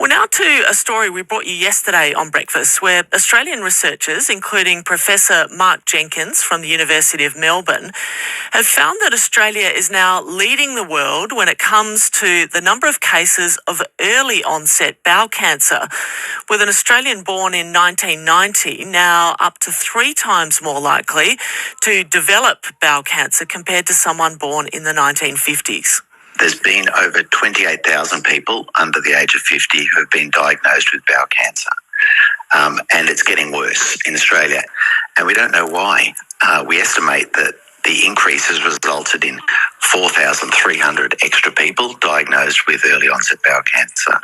Well, now to a story we brought you yesterday on Breakfast, where Australian researchers, including Professor Mark Jenkins from the University of Melbourne, have found that Australia is now leading the world when it comes to the number of cases of early onset bowel cancer, with an Australian born in 1990 now up to 3 times more likely to develop bowel cancer compared to someone born in the 1950s. There's been over 28,000 people under the age of 50 who have been diagnosed with bowel cancer. And it's getting worse in Australia. And we don't know why. We estimate that the increase has resulted in 4,300 extra people diagnosed with early onset bowel cancer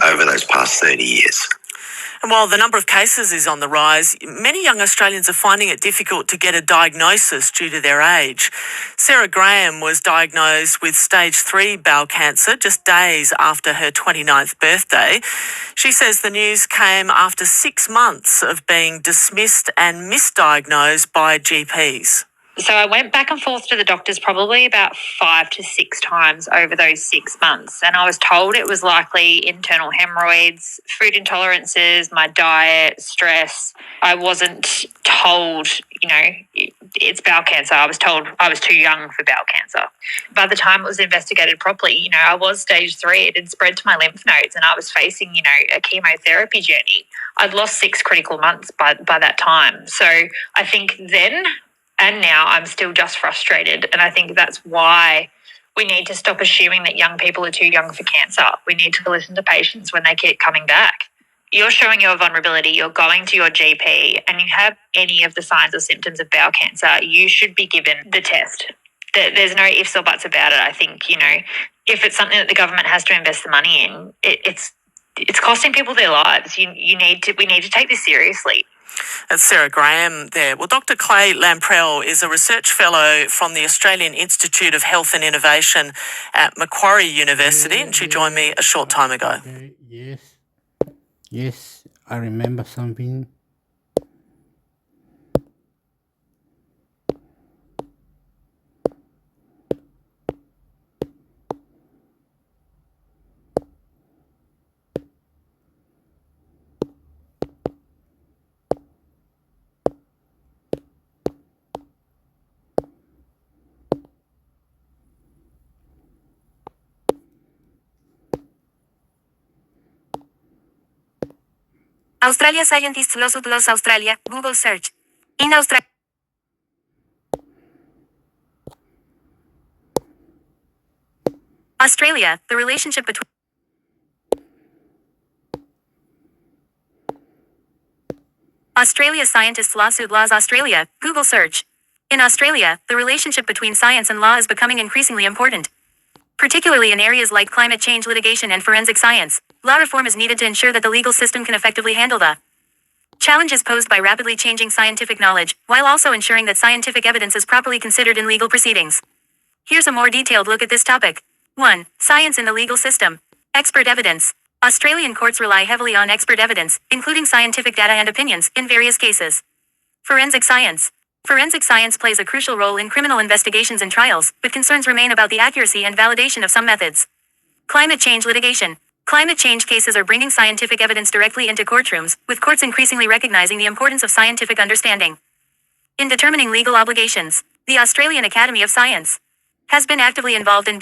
over those past 30 years. And while the number of cases is on the rise, many young Australians are finding it difficult to get a diagnosis due to their age. Sarah Graham was diagnosed with stage 3 bowel cancer just days after her 29th birthday. She says the news came after 6 months of being dismissed and misdiagnosed by GPs. So I went back and forth to the doctors probably about 5 to 6 times over those 6 months. And I was told it was likely internal hemorrhoids, food intolerances, my diet, stress. I wasn't told, it's bowel cancer. I was told I was too young for bowel cancer. By the time it was investigated properly, I was stage 3. It had spread to my lymph nodes and I was facing, a chemotherapy journey. I'd lost 6 critical months by that time. So I think then and now I'm still just frustrated. And I think that's why we need to stop assuming that young people are too young for cancer. We need to listen to patients when they keep coming back. You're showing your vulnerability, you're going to your GP, and you have any of the signs or symptoms of bowel cancer, you should be given the test. There's no ifs or buts about it. I think, if it's something that the government has to invest the money in, it's costing people their lives. We need to take this seriously. That's Sarah Graham there. Well, Dr. Clay Lamprell is a research fellow from the Australian Institute of Health and Innovation at Macquarie University, and she joined me a short time ago. Yes, I remember something. Australia scientists lawsuit loss Australia, Google search. In Australia. Australia, the relationship between Australia scientists lawsuit laws Australia, Google search. In Australia, the relationship between science and law is becoming increasingly important. Particularly in areas like climate change litigation and forensic science, law reform is needed to ensure that the legal system can effectively handle the challenges posed by rapidly changing scientific knowledge, while also ensuring that scientific evidence is properly considered in legal proceedings. Here's a more detailed look at this topic. 1. Science in the legal system. Expert evidence. Australian courts rely heavily on expert evidence, including scientific data and opinions, in various cases. Forensic science. Forensic science plays a crucial role in criminal investigations and trials, but concerns remain about the accuracy and validation of some methods. Climate change litigation. Climate change cases are bringing scientific evidence directly into courtrooms, with courts increasingly recognizing the importance of scientific understanding. In determining legal obligations, the Australian Academy of Science has been actively involved in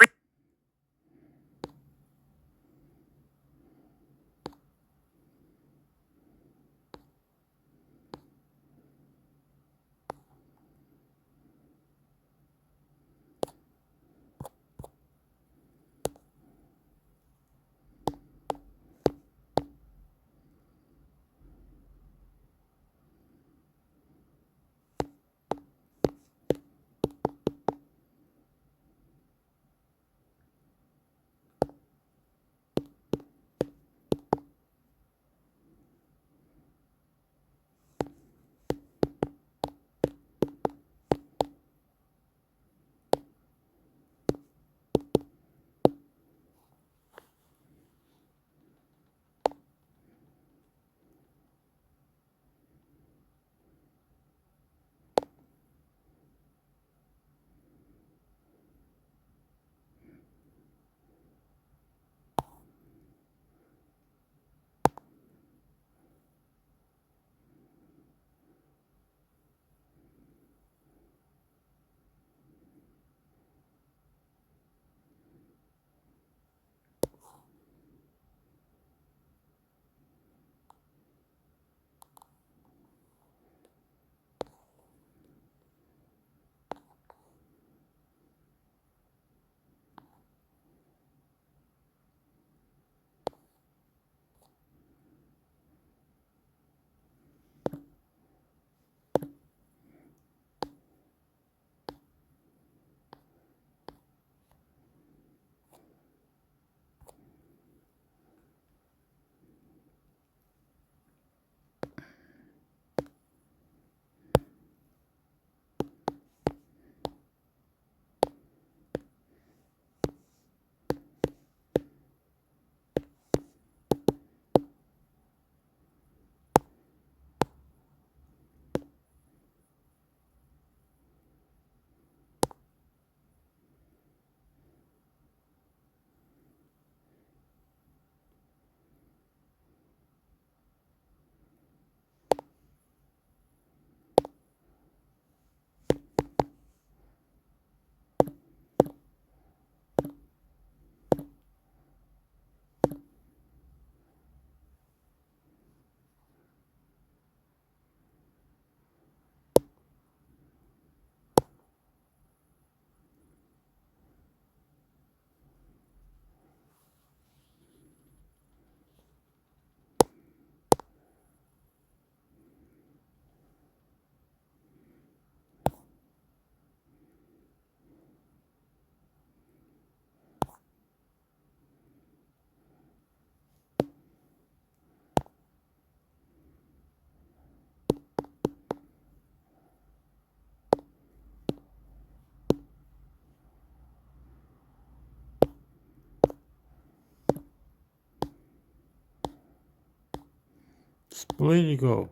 Political.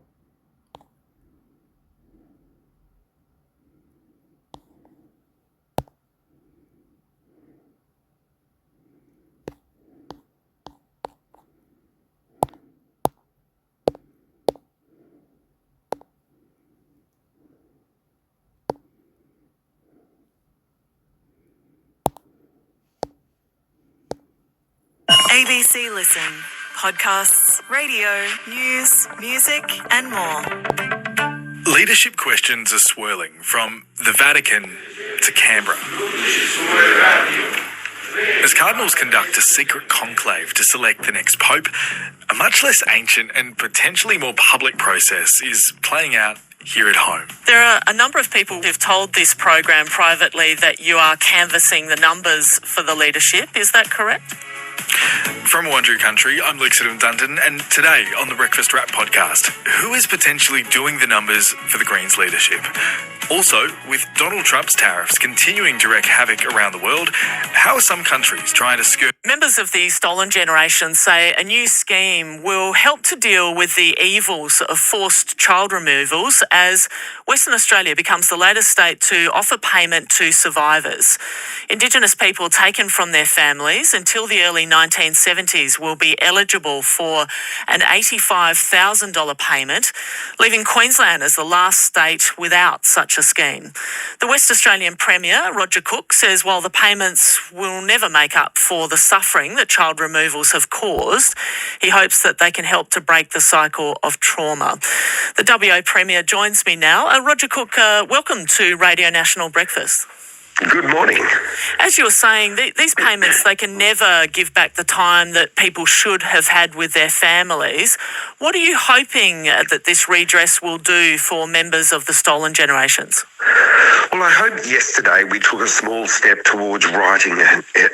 ABC Listen. Podcasts, radio, news, music, and more. Leadership questions are swirling from the Vatican to Canberra. As cardinals conduct a secret conclave to select the next pope, a much less ancient and potentially more public process is playing out here at home. There are a number of people who've told this program privately that you are canvassing the numbers for the leadership. Is that correct? From Wandoo Country, I'm Luke Dundon, and today on the Breakfast Wrap podcast, who is potentially doing the numbers for the Greens leadership? Also, with Donald Trump's tariffs continuing to wreak havoc around the world, how are some countries trying to skirt? Members of the Stolen Generation say a new scheme will help to deal with the evils of forced child removals as Western Australia becomes the latest state to offer payment to survivors. Indigenous people taken from their families until the early 1970s will be eligible for an $85,000 payment, leaving Queensland as the last state without such a scheme. The West Australian Premier, Roger Cook, says while the payments will never make up for the suffering that child removals have caused, he hopes that they can help to break the cycle of trauma. The WA Premier joins me now. Roger Cook, welcome to Radio National Breakfast. Good morning. As you were saying, these payments, they can never give back the time that people should have had with their families. What are you hoping that this redress will do for members of the Stolen Generations? Well, I hope yesterday we took a small step towards righting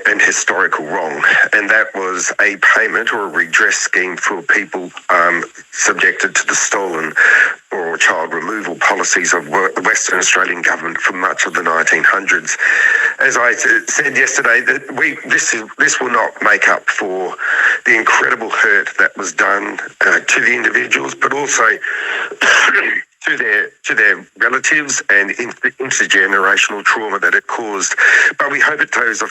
an historical wrong, and that was a payment or a redress scheme for people subjected to the stolen or child removal policies of the Western Australian government for much of the 1900s. As I said yesterday, that this will not make up for the incredible hurt that was done to the individuals, but also to their relatives and intergenerational trauma that it caused. But we hope it goes a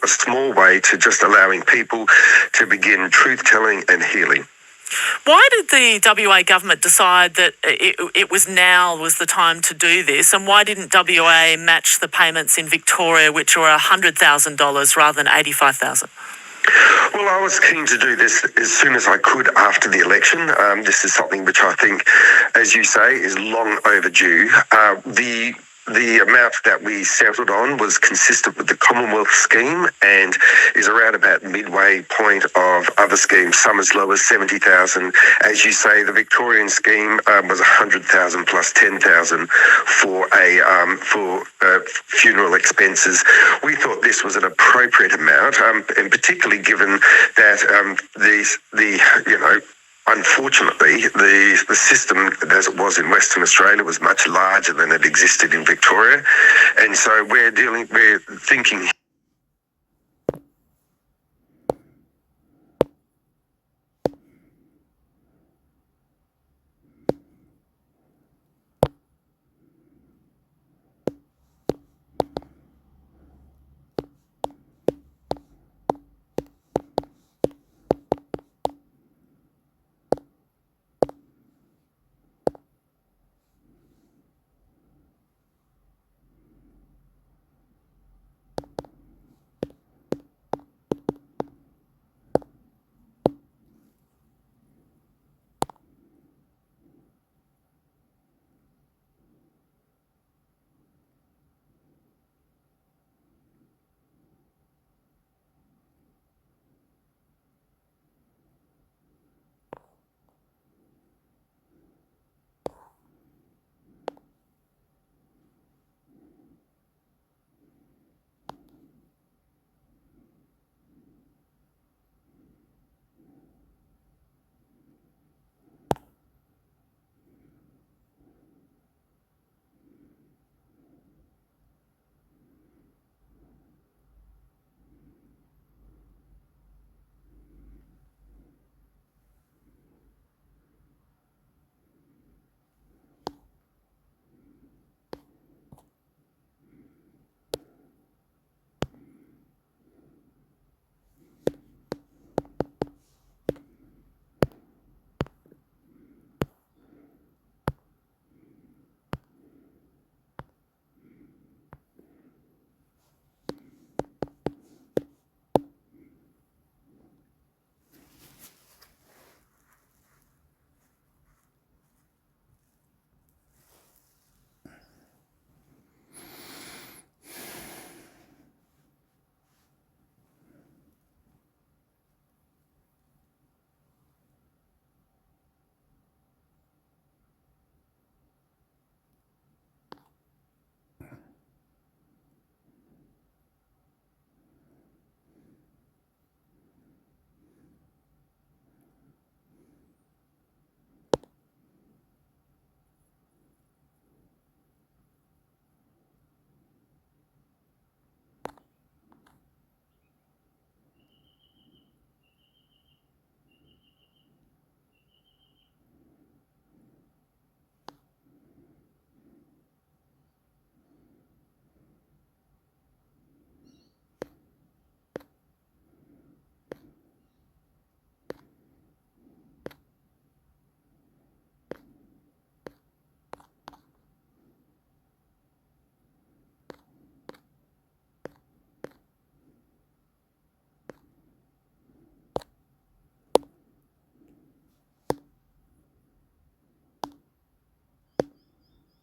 small way to just allowing people to begin truth-telling and healing. Why did the WA government decide that it was the time to do this, and why didn't WA match the payments in Victoria, which were $100,000 rather than $85,000? Well, I was keen to do this as soon as I could after the election. This is something which I think, as you say, is long overdue. The amount that we settled on was consistent with the Commonwealth scheme and is around about midway point of other schemes, some as low as 70,000. As you say, the Victorian scheme was 100,000 plus 10,000 for funeral expenses. We thought this was an appropriate amount, and particularly given that unfortunately, the system as it was in Western Australia was much larger than it existed in Victoria. And so we're thinking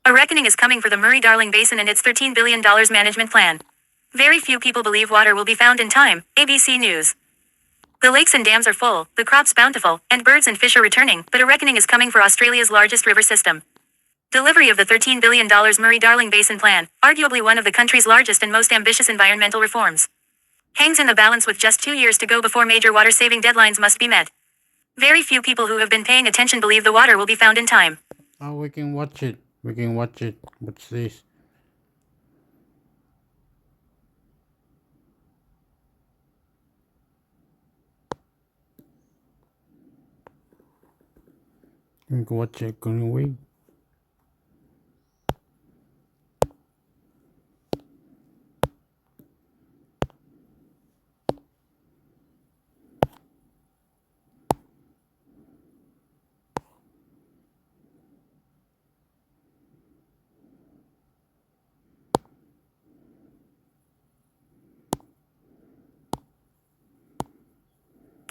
A reckoning is coming for the Murray-Darling Basin and its $13 billion management plan. Very few people believe water will be found in time. ABC News. The lakes and dams are full, the crops bountiful, and birds and fish are returning, but a reckoning is coming for Australia's largest river system. Delivery of the $13 billion Murray-Darling Basin plan, arguably one of the country's largest and most ambitious environmental reforms, hangs in the balance with just 2 years to go before major water-saving deadlines must be met. Very few people who have been paying attention believe the water will be found in time. Oh, we can watch it. We can watch it. What's this? We can watch it, couldn't we?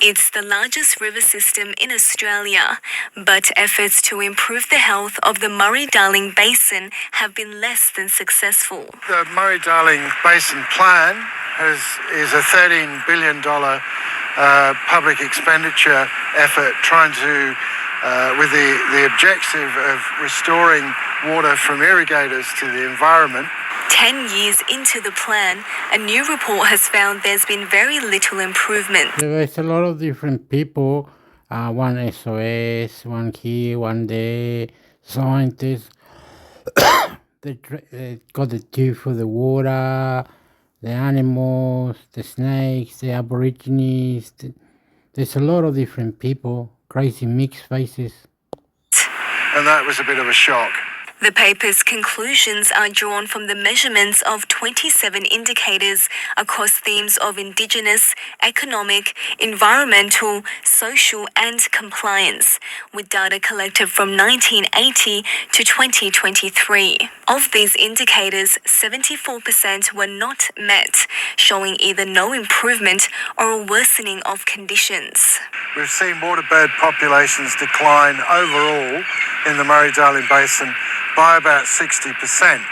It's the largest river system in Australia, but efforts to improve the health of the Murray-Darling Basin have been less than successful. The Murray-Darling Basin Plan is a $13 billion public expenditure effort trying to, with the objective of restoring water from irrigators to the environment. 10 years into the plan, a new report has found there's been very little improvement. There's a lot of different people. One SOS, one here, one there. Scientists. They got the tube for the water, the animals, the snakes, the aborigines. There's a lot of different people. Crazy mixed faces. And that was a bit of a shock. The paper's conclusions are drawn from the measurements of 27 indicators across themes of Indigenous, economic, environmental, social and compliance, with data collected from 1980 to 2023. Of these indicators, 74% were not met, showing either no improvement or a worsening of conditions. We've seen waterbird populations decline overall in the Murray-Darling Basin by about 60%.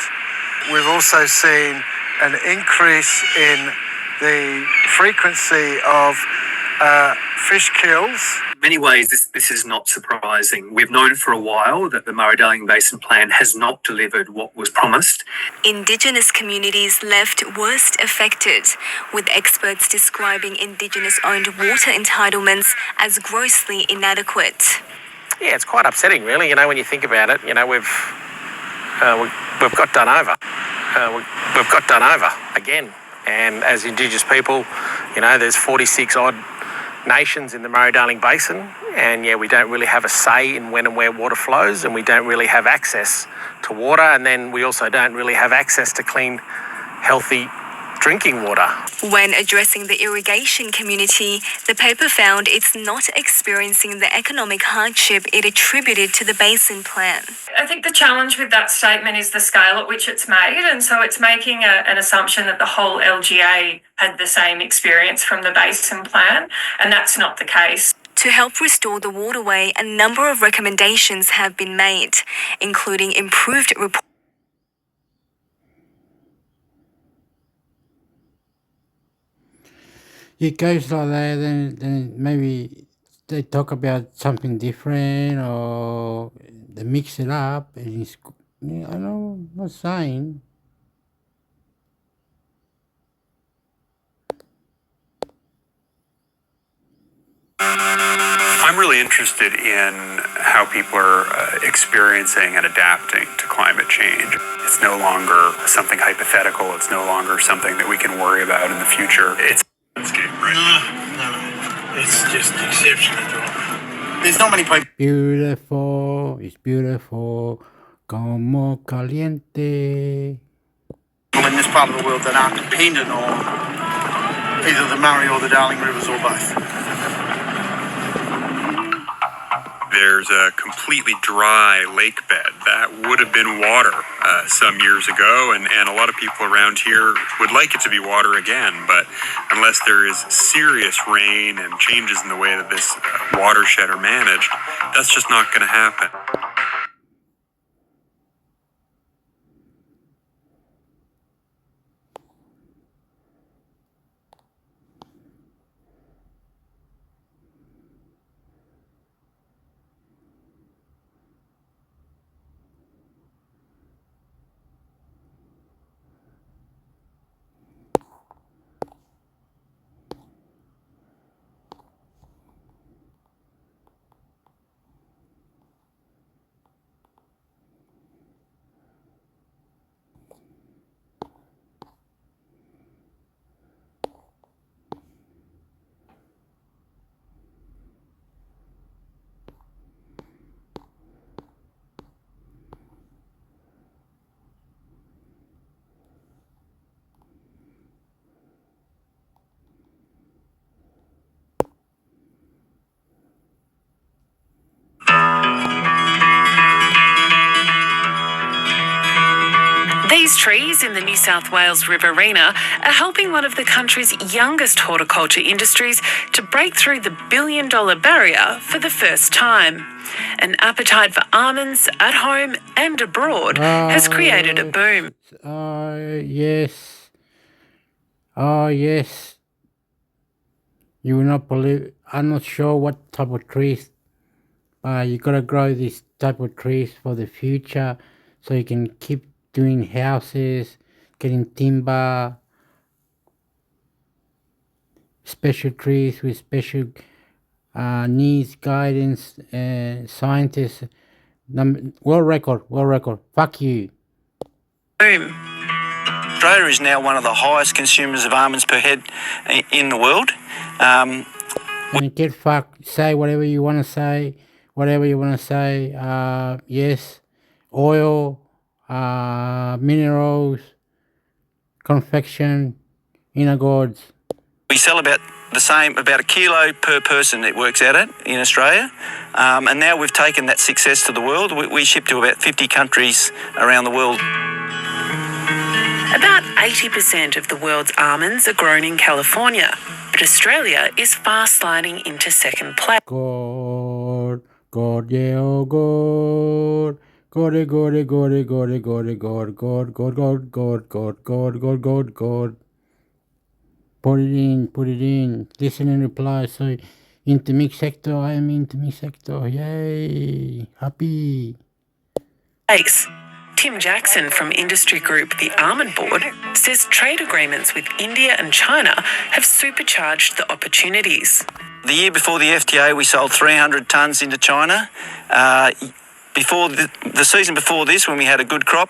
We've also seen an increase in the frequency of fish kills. In many ways, this is not surprising. We've known for a while that the Murray-Darling Basin Plan has not delivered what was promised. Indigenous communities left worst affected, with experts describing Indigenous-owned water entitlements as grossly inadequate. Yeah, it's quite upsetting, really. You know, when you think about it, you know, we've got done over. We've got done over again. And as Indigenous people, you know, there's 46 odd nations in the Murray-Darling Basin, and yeah, we don't really have a say in when and where water flows, and we don't really have access to water, and then we also don't really have access to clean, healthy drinking water. When addressing the irrigation community, the paper found it's not experiencing the economic hardship it attributed to the basin plan. I think the challenge with that statement is the scale at which it's made, and so it's making an assumption that the whole LGA had the same experience from the basin plan, and that's not the case. To help restore the waterway, a number of recommendations have been made, including improved reporting. It goes like that, then maybe they talk about something different or they mix it up. And it's, I know, I'm not saying. I'm really interested in how people are experiencing and adapting to climate change. It's no longer something hypothetical. It's no longer something that we can worry about in the future. It's landscape, right? No. It's just exceptional. There's not many people. Beautiful, it's beautiful, como caliente. In this part of the world that aren't dependent on either the Murray or the Darling rivers or both. There's a completely dry lake bed that would have been water some years ago, and a lot of people around here would like it to be water again, but unless there is serious rain and changes in the way that this watershed are managed, that's just not going to happen. These trees in the New South Wales Riverina are helping one of the country's youngest horticulture industries to break through the billion-dollar barrier for the first time. An appetite for almonds at home and abroad has created a boom. Yes. Oh, yes. You will not believe. I'm not sure what type of trees. You gotta grow this type of trees for the future, so you can keep doing houses, getting timber, special trees with special needs, guidance, scientists. World record. Fuck you. Boom. Australia is now one of the highest consumers of almonds per head in the world. And get fucked. Say whatever you want to say. Yes. Oil, minerals, confection, inner gourds. We sell about a kilo per person it works out at in Australia. And now we've taken that success to the world. We ship to about 50 countries around the world. About 80% of the world's almonds are grown in California, but Australia is fast sliding into second place. God, yeah, oh God. God. Put it in. Listen and reply. So, intermix sector, I am intermix sector. Yay. Happy. Thanks. Tim Jackson from industry group The Almond Board says trade agreements with India and China have supercharged the opportunities. The year before the FTA, we sold 300 tonnes into China. Before the season before this, when we had a good crop,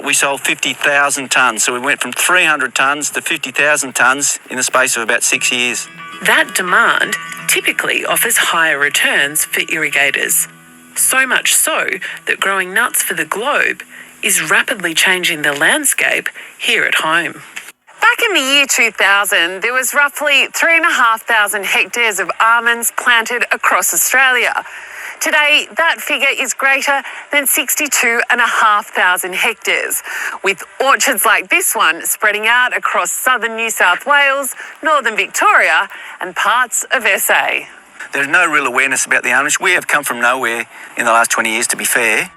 we sold 50,000 tonnes. So we went from 300 tonnes to 50,000 tonnes in the space of about 6 years. That demand typically offers higher returns for irrigators. So much so that growing nuts for the globe is rapidly changing the landscape here at home. Back in the year 2000, there was roughly 3,500 hectares of almonds planted across Australia. Today, that figure is greater than 62,500 hectares, with orchards like this one spreading out across southern New South Wales, northern Victoria, and parts of SA. There's no real awareness about the almonds. We have come from nowhere in the last 20 years, to be fair.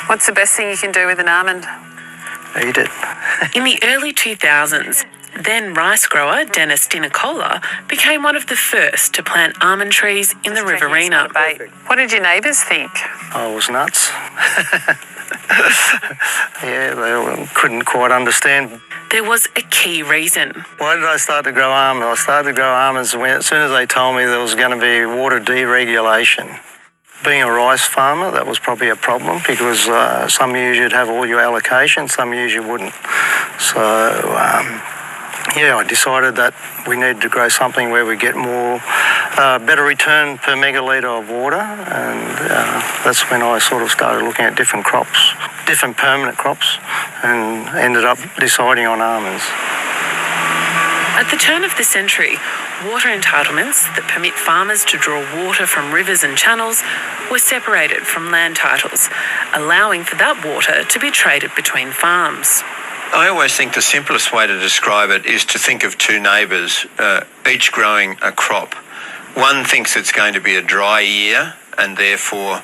What's the best thing you can do with an almond? Eat it. In the early 2000s, then rice grower Dennis Dinacola became one of the first to plant almond trees in the Riverina. What did your neighbours think? I was nuts. Yeah, they couldn't quite understand. There was a key reason. Why did I start to grow almonds? I started to grow almonds as soon as they told me there was going to be water deregulation. Being a rice farmer, that was probably a problem because some years you'd have all your allocation, some years you wouldn't. So, I decided that we needed to grow something where we get more, better return per megalitre of water, and that's when I sort of started looking at different crops, different permanent crops, and ended up deciding on almonds. At the turn of the century, water entitlements that permit farmers to draw water from rivers and channels were separated from land titles, allowing for that water to be traded between farms. I always think the simplest way to describe it is to think of two neighbours, each growing a crop. One thinks it's going to be a dry year and therefore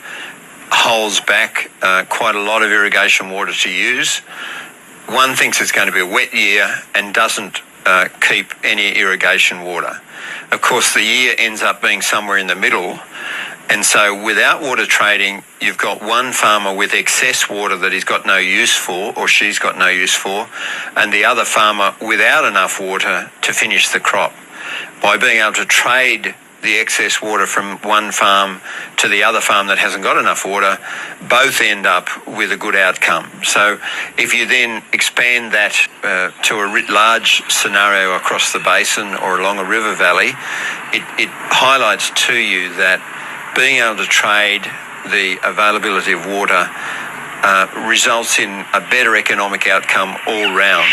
holds back quite a lot of irrigation water to use. One thinks it's going to be a wet year and doesn't keep any irrigation water. Of course, the year ends up being somewhere in the middle. And so without water trading, you've got one farmer with excess water that he's got no use for, or she's got no use for, and the other farmer without enough water to finish the crop. By being able to trade the excess water from one farm to the other farm that hasn't got enough water, both end up with a good outcome. So if you then expand that to a writ large scenario across the basin or along a river valley, it highlights to you that being able to trade the availability of water results in a better economic outcome all round.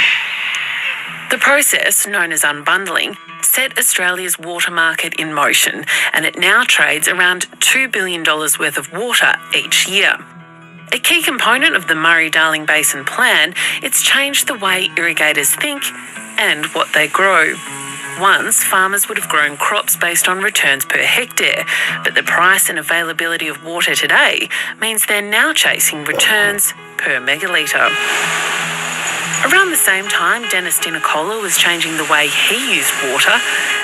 The process, known as unbundling, set Australia's water market in motion, and it now trades around $2 billion worth of water each year. A key component of the Murray-Darling Basin Plan, it's changed the way irrigators think and what they grow. Once, farmers would have grown crops based on returns per hectare, but the price and availability of water today means they're now chasing returns per megalitre. Around the same time Dennis Dinacola was changing the way he used water,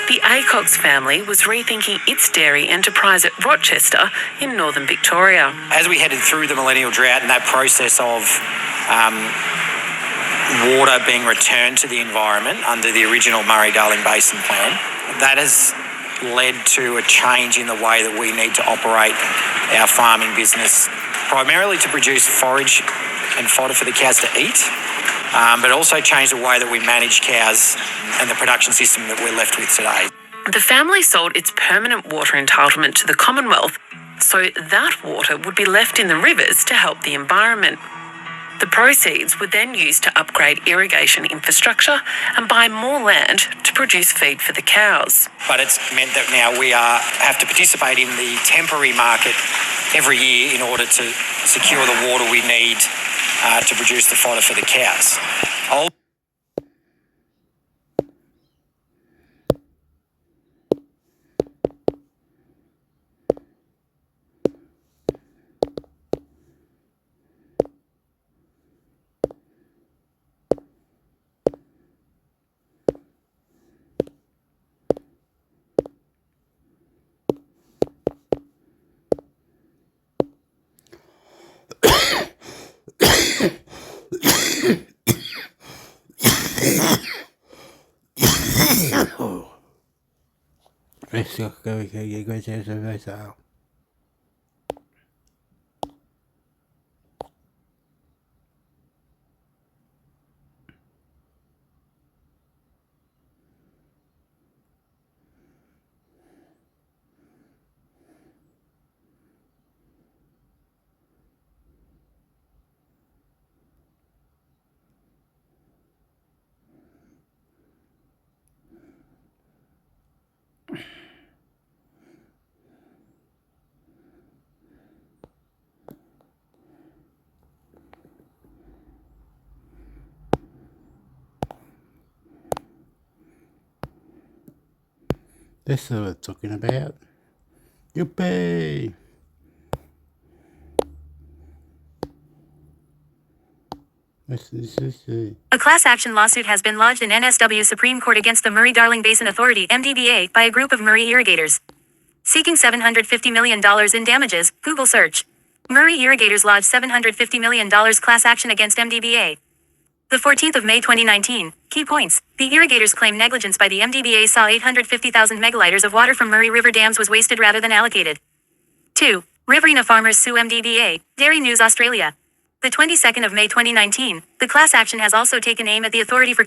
the Acox family was rethinking its dairy enterprise at Rochester in northern Victoria. As we headed through the millennial drought and that process of water being returned to the environment under the original Murray-Darling Basin Plan, that has led to a change in the way that we need to operate our farming business, primarily to produce forage and fodder for the cows to eat, but also change the way that we manage cows and the production system that we're left with today. The family sold its permanent water entitlement to the Commonwealth, so that water would be left in the rivers to help the environment. The proceeds were then used to upgrade irrigation infrastructure and buy more land to produce feed for the cows. But it's meant that now we have to participate in the temporary market every year in order to secure the water we need to produce the fodder for the cows. That's what we're talking about. Yippee! A class action lawsuit has been lodged in NSW Supreme Court against the Murray-Darling Basin Authority (MDBA) by a group of Murray irrigators, seeking $750 million in damages. Google search. Murray irrigators lodged $750 million class action against MDBA. The 14th of May 2019. Key points. The irrigators claim negligence by the MDBA saw 850,000 megaliters of water from Murray River dams was wasted rather than allocated. 2. Riverina farmers sue MDBA. Dairy News Australia. The 22nd of May 2019. The class action has also taken aim at the authority for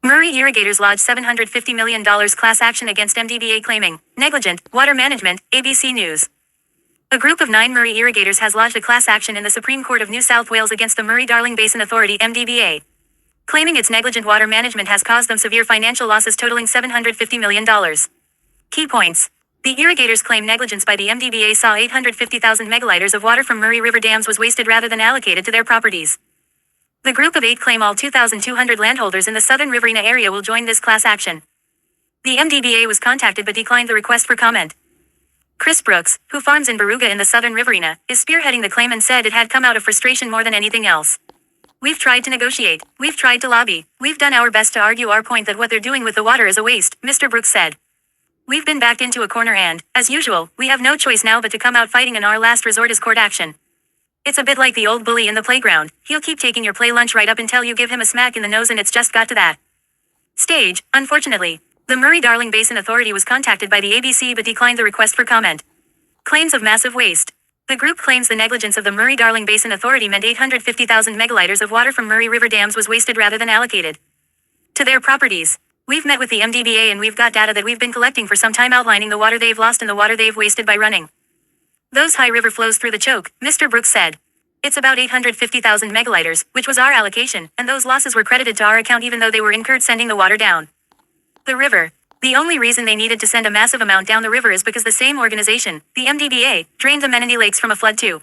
Murray irrigators lodged $750 million class action against MDBA claiming negligent water management. ABC News. A group of 9 Murray irrigators has lodged a class action in the Supreme Court of New South Wales against the Murray-Darling Basin Authority (MDBA), claiming its negligent water management has caused them severe financial losses totaling $750 million. Key points. The irrigators claim negligence by the MDBA saw 850,000 megaliters of water from Murray River dams was wasted rather than allocated to their properties. The group of 8 claim all 2,200 landholders in the southern Riverina area will join this class action. The MDBA was contacted but declined the request for comment. Chris Brooks, who farms in Baruga in the southern Riverina, is spearheading the claim and said it had come out of frustration more than anything else. We've tried to negotiate. We've tried to lobby. We've done our best to argue our point that what they're doing with the water is a waste, Mr. Brooks said. We've been backed into a corner and, as usual, we have no choice now but to come out fighting, and our last resort is court action. It's a bit like the old bully in the playground. He'll keep taking your play lunch right up until you give him a smack in the nose, and it's just got to that stage, unfortunately. The Murray-Darling Basin Authority was contacted by the ABC but declined the request for comment. Claims of massive waste. The group claims the negligence of the Murray-Darling Basin Authority meant 850,000 megaliters of water from Murray River dams was wasted rather than allocated to their properties. We've met with the MDBA and we've got data that we've been collecting for some time outlining the water they've lost and the water they've wasted by running Those high river flows through the choke, Mr. Brooks said. It's about 850,000 megaliters, which was our allocation, and those losses were credited to our account even though they were incurred sending the water down the river. The only reason they needed to send a massive amount down the river is because the same organization, the MDBA, drained the Menindee Lakes from a flood 2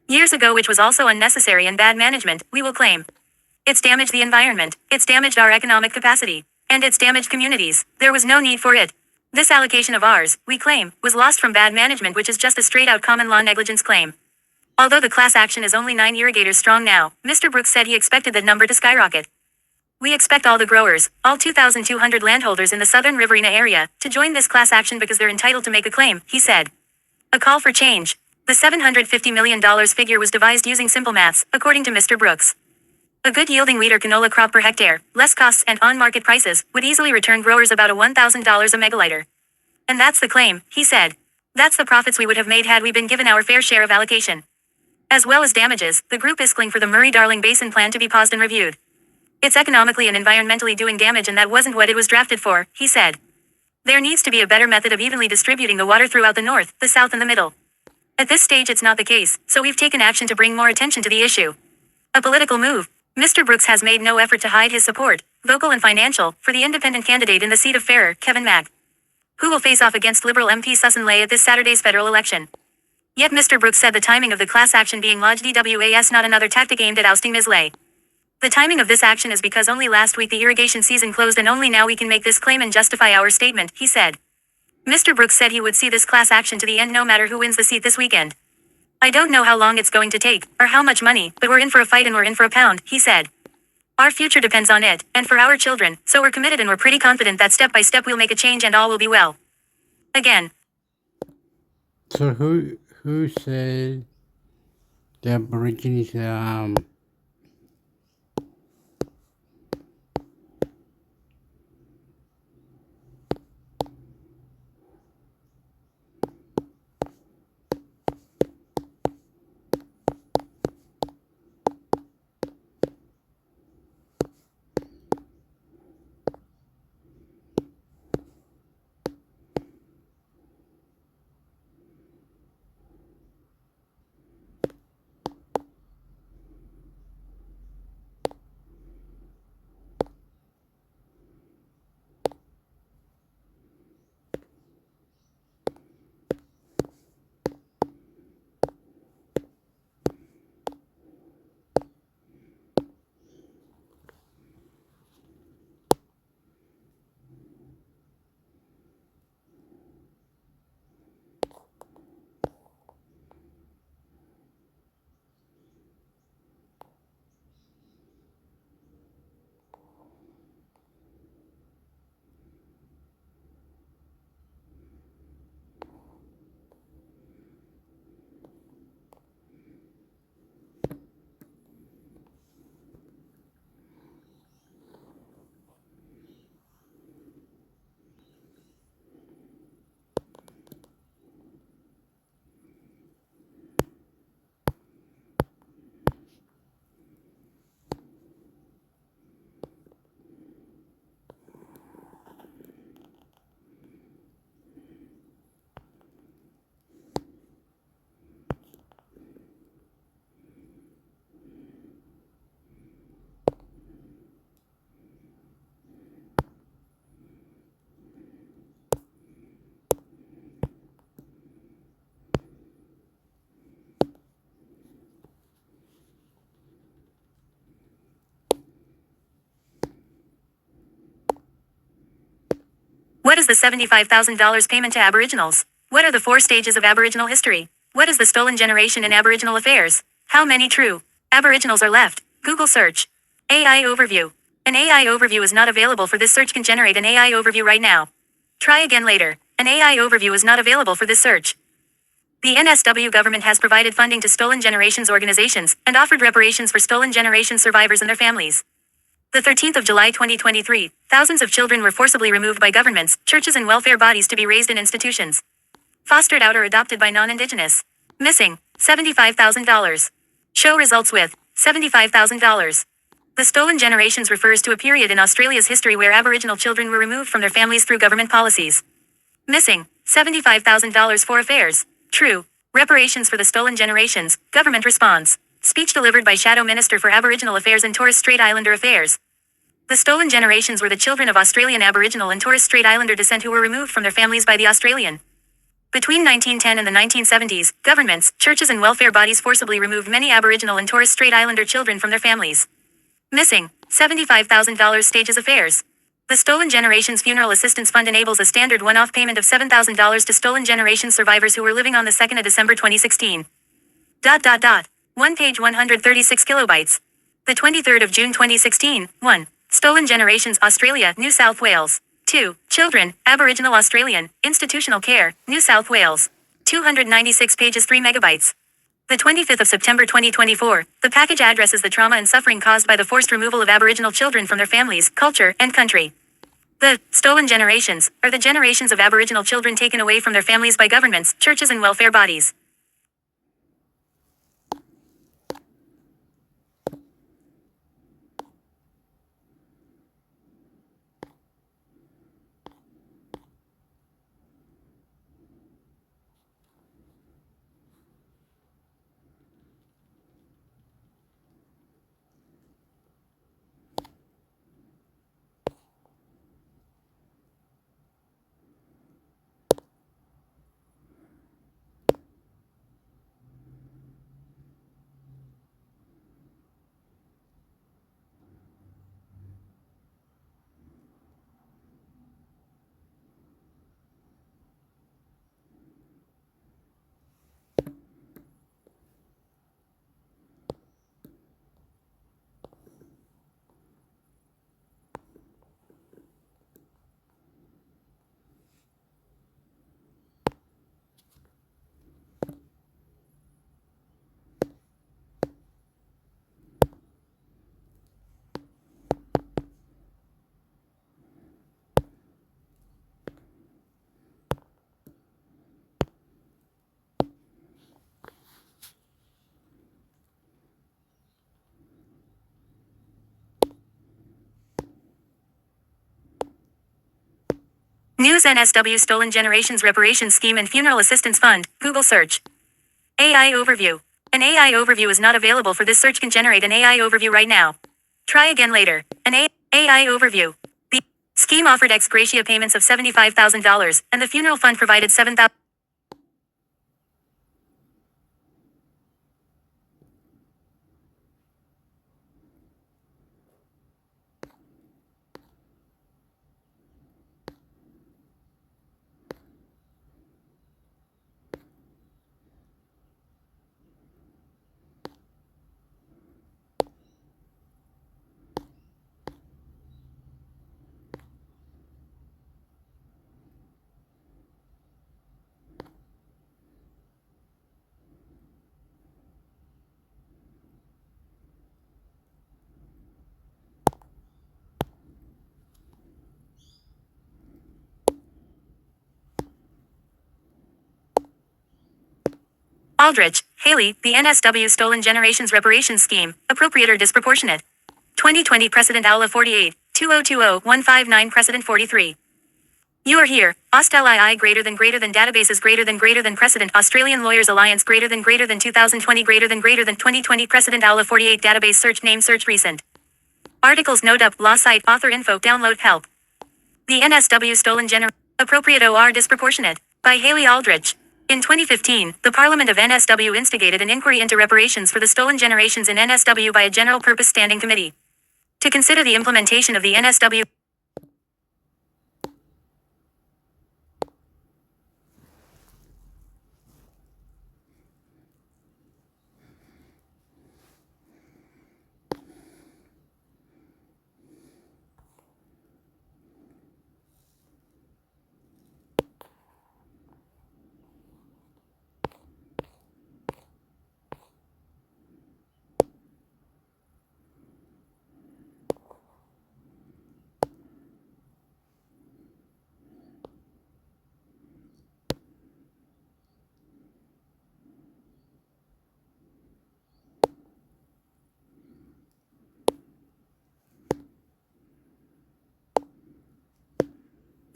years ago, which was also unnecessary and bad management, we will claim. It's damaged the environment, it's damaged our economic capacity, and it's damaged communities. There was no need for it. This allocation of ours, we claim, was lost from bad management, which is just a straight-out common law negligence claim. Although the class action is only 9 irrigators strong now, Mr. Brooks said he expected that number to skyrocket. We expect all the growers, all 2,200 landholders in the southern Riverina area, to join this class action because they're entitled to make a claim, he said. A call for change. The $750 million figure was devised using simple maths, according to Mr. Brooks. A good yielding wheat or canola crop per hectare, less costs and on-market prices, would easily return growers about $1,000 a megaliter. And that's the claim, he said. That's the profits we would have made had we been given our fair share of allocation. As well as damages, the group is calling for the Murray-Darling Basin Plan to be paused and reviewed. It's economically and environmentally doing damage, and that wasn't what it was drafted for, he said. There needs to be a better method of evenly distributing the water throughout the north, the south and the middle. At this stage it's not the case, so we've taken action to bring more attention to the issue. A political move. Mr. Brooks has made no effort to hide his support, vocal and financial, for the independent candidate in the seat of Ferrer, Kevin Mack, who will face off against Liberal MP Susan Ley at this Saturday's federal election. Yet Mr. Brooks said the timing of the class action being lodged DWAS not another tactic aimed at ousting Ms. Ley. The timing of this action is because only last week the irrigation season closed and only now we can make this claim and justify our statement, he said. Mr. Brooks said he would see this class action to the end no matter who wins the seat this weekend. I don't know how long it's going to take, or how much money, but we're in for a fight and we're in for a pound, he said. Our future depends on it, and for our children, so we're committed and we're pretty confident that step by step we'll make a change and all will be well. Again. So who said the Aborigines What is the $75,000 payment to Aboriginals? What are the 4 stages of Aboriginal history? What is the stolen generation in Aboriginal affairs? How many true Aboriginals are left? Google search. AI overview. An AI overview is not available for this search. Can generate an AI overview right now. Try again later. An AI overview is not available for this search. The NSW government has provided funding to Stolen Generations organizations and offered reparations for stolen generation survivors and their families. The 13th of July 2023, thousands of children were forcibly removed by governments, churches and welfare bodies to be raised in institutions. Fostered out or adopted by non-Indigenous. Missing, $75,000. Show results with $75,000. The Stolen Generations refers to a period in Australia's history where Aboriginal children were removed from their families through government policies. Missing, $75,000 for affairs. True. Reparations for the Stolen Generations, Government Response. Speech delivered by Shadow Minister for Aboriginal Affairs and Torres Strait Islander Affairs. The stolen generations were the children of Australian Aboriginal and Torres Strait Islander descent who were removed from their families by the Australian. Between 1910 and the 1970s, governments, churches and welfare bodies forcibly removed many Aboriginal and Torres Strait Islander children from their families. Missing, $75,000 stages affairs. The Stolen Generations Funeral Assistance Fund enables a standard one-off payment of $7,000 to Stolen Generations survivors who were living on the 2nd of December 2016. 1 page 136 kilobytes. The 23rd of June 2016, 1. Stolen Generations Australia, New South Wales. 2. Children, Aboriginal Australian, Institutional Care, New South Wales. 296 pages 3 megabytes. The 25th of September 2024, the package addresses the trauma and suffering caused by the forced removal of Aboriginal children from their families, culture, and country. The stolen generations are the generations of Aboriginal children taken away from their families by governments, churches and welfare bodies. News NSW Stolen Generations Reparations Scheme and Funeral Assistance Fund, Google search. AI Overview. An AI overview is not available for this search. Can generate an AI overview right now. Try again later. An AI overview. The scheme offered ex gratia payments of $75,000, and the funeral fund provided $7,000. Aldrich, Haley, the NSW Stolen Generations Reparations Scheme, appropriate or disproportionate. 2020 Precedent Aula 48, 2020-159 Precedent 43. You are here, Australi greater than databases greater than precedent Australian Lawyers Alliance greater than 2020 greater than 2020 Precedent Aula 48 database search name search recent. Articles note up law site author info download help. The NSW Stolen appropriate or disproportionate by Haley Aldrich. In 2015, the Parliament of NSW instigated an inquiry into reparations for the stolen generations in NSW by a general purpose standing committee. To consider the implementation of the NSW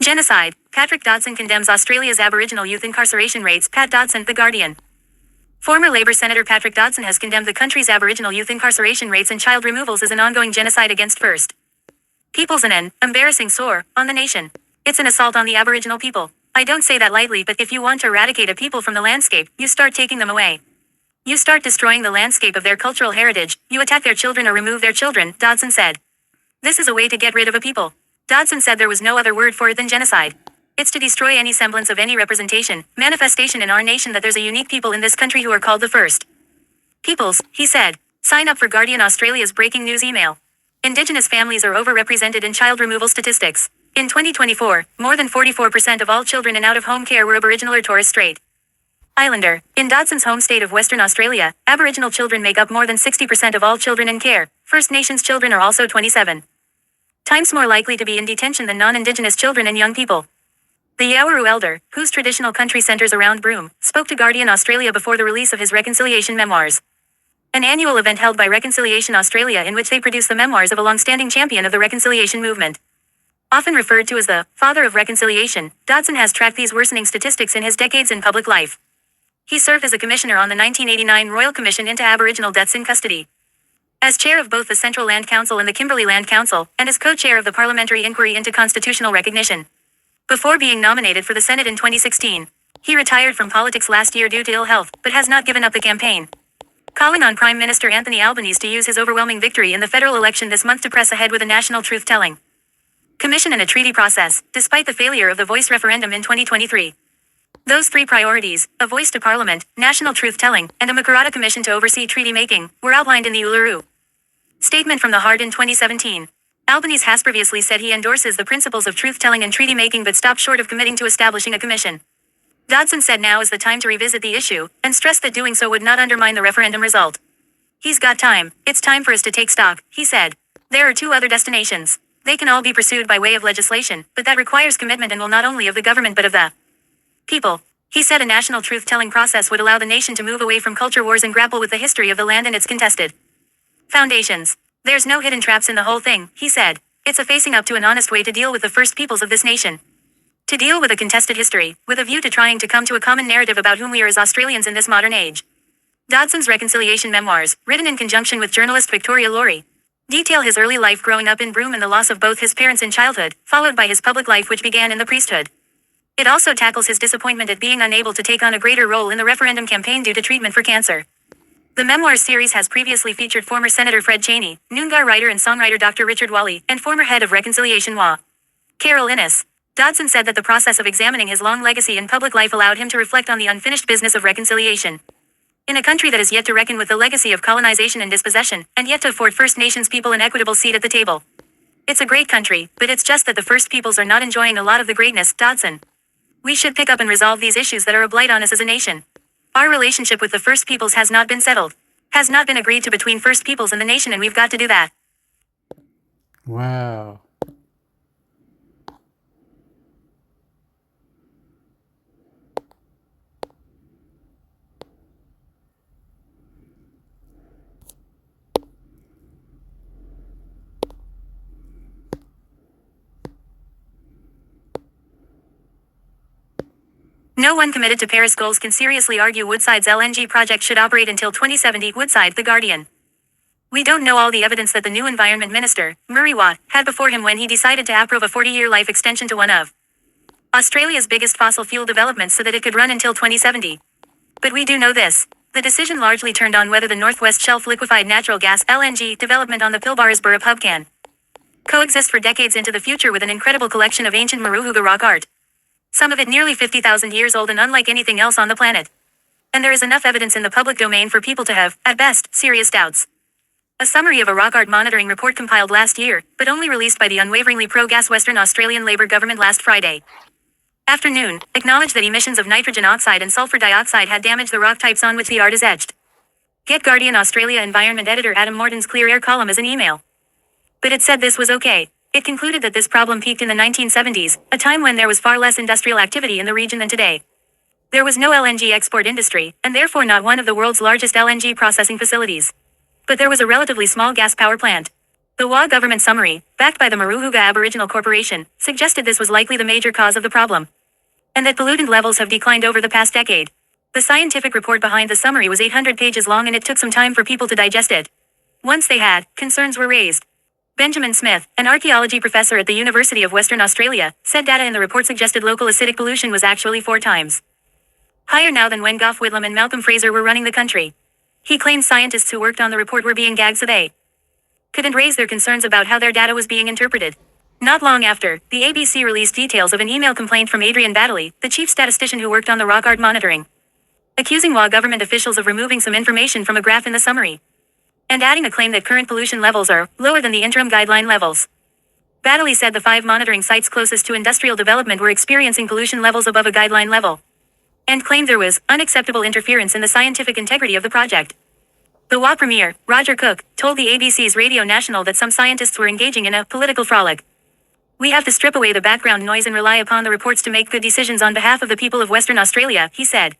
Genocide. Patrick Dodson condemns Australia's Aboriginal youth incarceration rates. Pat Dodson, The Guardian. Former Labour Senator Patrick Dodson has condemned the country's Aboriginal youth incarceration rates and child removals as an ongoing genocide against First Peoples and an embarrassing sore on the nation. It's an assault on the Aboriginal people. I don't say that lightly, but if you want to eradicate a people from the landscape, you start taking them away. You start destroying the landscape of their cultural heritage, you attack their children or remove their children, Dodson said. This is a way to get rid of a people. Dodson said there was no other word for it than genocide. It's to destroy any semblance of any representation, manifestation in our nation that there's a unique people in this country who are called the First Peoples, he said. Sign up for Guardian Australia's breaking news email. Indigenous families are overrepresented in child removal statistics. In 2024, more than 44% of all children in out-of-home care were Aboriginal or Torres Strait Islander. In Dodson's home state of Western Australia, Aboriginal children make up more than 60% of all children in care. First Nations children are also 27 times more likely to be in detention than non-Indigenous children and young people. The Yawaru elder, whose traditional country centres around Broome, spoke to Guardian Australia before the release of his Reconciliation Memoirs, an annual event held by Reconciliation Australia in which they produce the memoirs of a long-standing champion of the reconciliation movement. Often referred to as the father of reconciliation, Dodson has tracked these worsening statistics in his decades in public life. He served as a commissioner on the 1989 Royal Commission into Aboriginal Deaths in Custody, as chair of both the Central Land Council and the Kimberley Land Council, and as co-chair of the Parliamentary Inquiry into Constitutional Recognition. Before being nominated for the Senate in 2016, he retired from politics last year due to ill health, but has not given up the campaign, calling on Prime Minister Anthony Albanese to use his overwhelming victory in the federal election this month to press ahead with a national truth-telling commission and a treaty process, despite the failure of the voice referendum in 2023. Those three priorities, a voice to Parliament, national truth-telling, and a Makarrata Commission to oversee treaty-making, were outlined in the Uluru Statement from the Heart in 2017. Albanese has previously said he endorses the principles of truth-telling and treaty-making but stopped short of committing to establishing a commission. Dodson said now is the time to revisit the issue, and stressed that doing so would not undermine the referendum result. He's got time. It's time for us to take stock, he said. There are two other destinations. They can all be pursued by way of legislation, but that requires commitment and will not only of the government but of the people. He said a national truth-telling process would allow the nation to move away from culture wars and grapple with the history of the land and its contested foundations. There's no hidden traps in the whole thing, he said. It's a facing up to an honest way to deal with the first peoples of this nation. To deal with a contested history, with a view to trying to come to a common narrative about whom we are as Australians in this modern age. Dodson's Reconciliation Memoirs, written in conjunction with journalist Victoria Laurie, detail his early life growing up in Broome and the loss of both his parents in childhood, followed by his public life which began in the priesthood. It also tackles his disappointment at being unable to take on a greater role in the referendum campaign due to treatment for cancer. The memoirs series has previously featured former Senator Fred Chaney, Noongar writer and songwriter Dr. Richard Wally, and former head of Reconciliation WA, Carol Innes. Dodson said that the process of examining his long legacy in public life allowed him to reflect on the unfinished business of reconciliation. In a country that is yet to reckon with the legacy of colonization and dispossession, and yet to afford First Nations people an equitable seat at the table. It's a great country, but it's just that the First Peoples are not enjoying a lot of the greatness, Dodson. We should pick up and resolve these issues that are a blight on us as a nation. Our relationship with the First Peoples has not been settled. Has not been agreed to between First Peoples and the nation, and we've got to do that. Wow. No one committed to Paris goals can seriously argue Woodside's LNG project should operate until 2070, Woodside, The Guardian. We don't know all the evidence that the new Environment Minister, Murray Watt, had before him when he decided to approve a 40-year life extension to one of Australia's biggest fossil fuel developments so that it could run until 2070. But we do know this. The decision largely turned on whether the Northwest Shelf liquefied natural gas (LNG) development on the Pilbara hub can coexist for decades into the future with an incredible collection of ancient Maruhuga rock art. Some of it nearly 50,000 years old and unlike anything else on the planet. And there is enough evidence in the public domain for people to have, at best, serious doubts. A summary of a rock art monitoring report compiled last year, but only released by the unwaveringly pro-gas Western Australian Labor government last Friday afternoon, acknowledged that emissions of nitrogen oxide and sulfur dioxide had damaged the rock types on which the art is etched. Get Guardian Australia Environment editor Adam Morton's Clear Air column as an email. But it said this was okay. It concluded that this problem peaked in the 1970s, a time when there was far less industrial activity in the region than today. There was no LNG export industry, and therefore not one of the world's largest LNG processing facilities. But there was a relatively small gas power plant. The WA government summary, backed by the Maruhuga Aboriginal Corporation, suggested this was likely the major cause of the problem, and that pollutant levels have declined over the past decade. The scientific report behind the summary was 800 pages long and it took some time for people to digest it. Once they had, concerns were raised. Benjamin Smith, an archaeology professor at the University of Western Australia, said data in the report suggested local acidic pollution was actually 4 times higher now than when Gough Whitlam and Malcolm Fraser were running the country. He claimed scientists who worked on the report were being gagged so they couldn't raise their concerns about how their data was being interpreted. Not long after, the ABC released details of an email complaint from Adrian Baddeley, the chief statistician who worked on the rock art monitoring, accusing WA government officials of removing some information from a graph in the summary, and adding a claim that current pollution levels are lower than the interim guideline levels. Baddeley said the 5 monitoring sites closest to industrial development were experiencing pollution levels above a guideline level, and claimed there was unacceptable interference in the scientific integrity of the project. The WA Premier, Roger Cook, told the ABC's Radio National that some scientists were engaging in a political frolic. We have to strip away the background noise and rely upon the reports to make good decisions on behalf of the people of Western Australia, he said.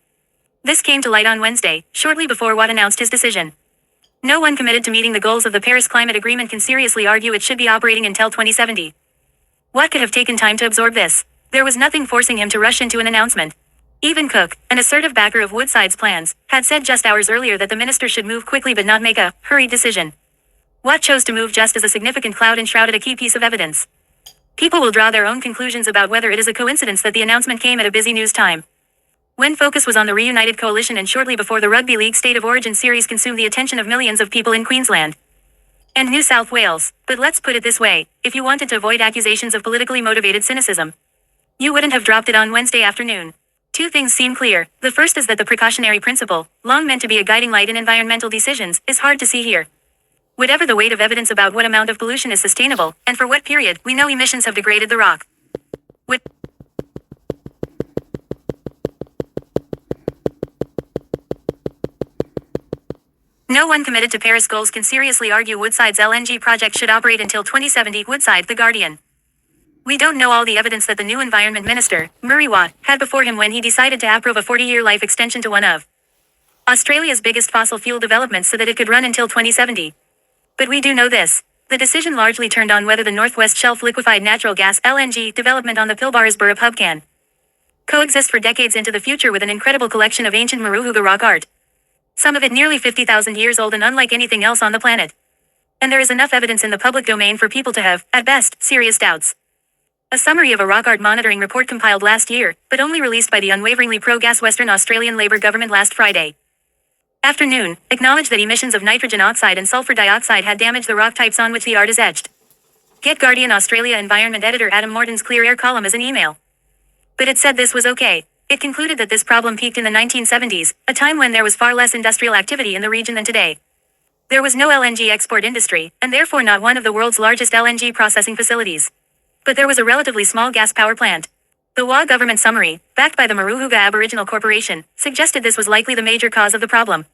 This came to light on Wednesday, shortly before Watt announced his decision. No one committed to meeting the goals of the Paris Climate Agreement can seriously argue it should be operating until 2070. Watt could have taken time to absorb this. There was nothing forcing him to rush into an announcement. Even Cook, an assertive backer of Woodside's plans, had said just hours earlier that the minister should move quickly but not make a hurried decision. Watt chose to move just as a significant cloud enshrouded a key piece of evidence. People will draw their own conclusions about whether it is a coincidence that the announcement came at a busy news time, when focus was on the reunited coalition and shortly before the Rugby League State of Origin series consumed the attention of millions of people in Queensland and New South Wales. But let's put it this way, if you wanted to avoid accusations of politically motivated cynicism, you wouldn't have dropped it on Wednesday afternoon. 2 things seem clear. The first is that the precautionary principle, long meant to be a guiding light in environmental decisions, is hard to see here. Whatever the weight of evidence about what amount of pollution is sustainable, and for what period, we know emissions have degraded the rock. No one committed to Paris goals can seriously argue Woodside's LNG project should operate until 2070, Woodside, The Guardian. We don't know all the evidence that the new Environment Minister, Murray Watt, had before him when he decided to approve a 40-year life extension to one of Australia's biggest fossil fuel developments so that it could run until 2070. But we do know this. The decision largely turned on whether the Northwest Shelf liquefied natural gas (LNG) development on the Pilbara's Burrup hub can coexist for decades into the future with an incredible collection of ancient Maruhuga rock art, some of it nearly 50,000 years old and unlike anything else on the planet. And there is enough evidence in the public domain for people to have, at best, serious doubts. A summary of a rock art monitoring report compiled last year, but only released by the unwaveringly pro-gas Western Australian Labor government last Friday afternoon, acknowledged that emissions of nitrogen oxide and sulfur dioxide had damaged the rock types on which the art is etched. Get Guardian Australia Environment editor Adam Morton's Clear Air column as an email. But it said this was okay. It concluded that this problem peaked in the 1970s, a time when there was far less industrial activity in the region than today. There was no LNG export industry, and therefore not one of the world's largest LNG processing facilities. But there was a relatively small gas power plant. The WA government summary, backed by the Maruhuga Aboriginal Corporation, suggested this was likely the major cause of the problem,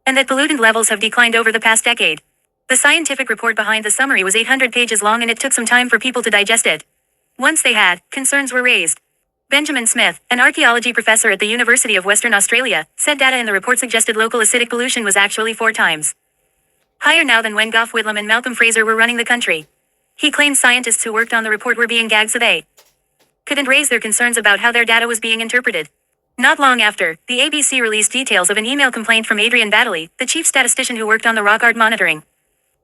and that pollutant levels have declined over the past decade. The scientific report behind the summary was 800 pages long and it took some time for people to digest it. Once they had, concerns were raised. Benjamin Smith, an archaeology professor at the University of Western Australia, said data in the report suggested local acidic pollution was actually 4 times higher now than when Gough Whitlam and Malcolm Fraser were running the country. He claimed scientists who worked on the report were being gagged so they couldn't raise their concerns about how their data was being interpreted. Not long after, the ABC released details of an email complaint from Adrian Baddeley, the chief statistician who worked on the rock art monitoring,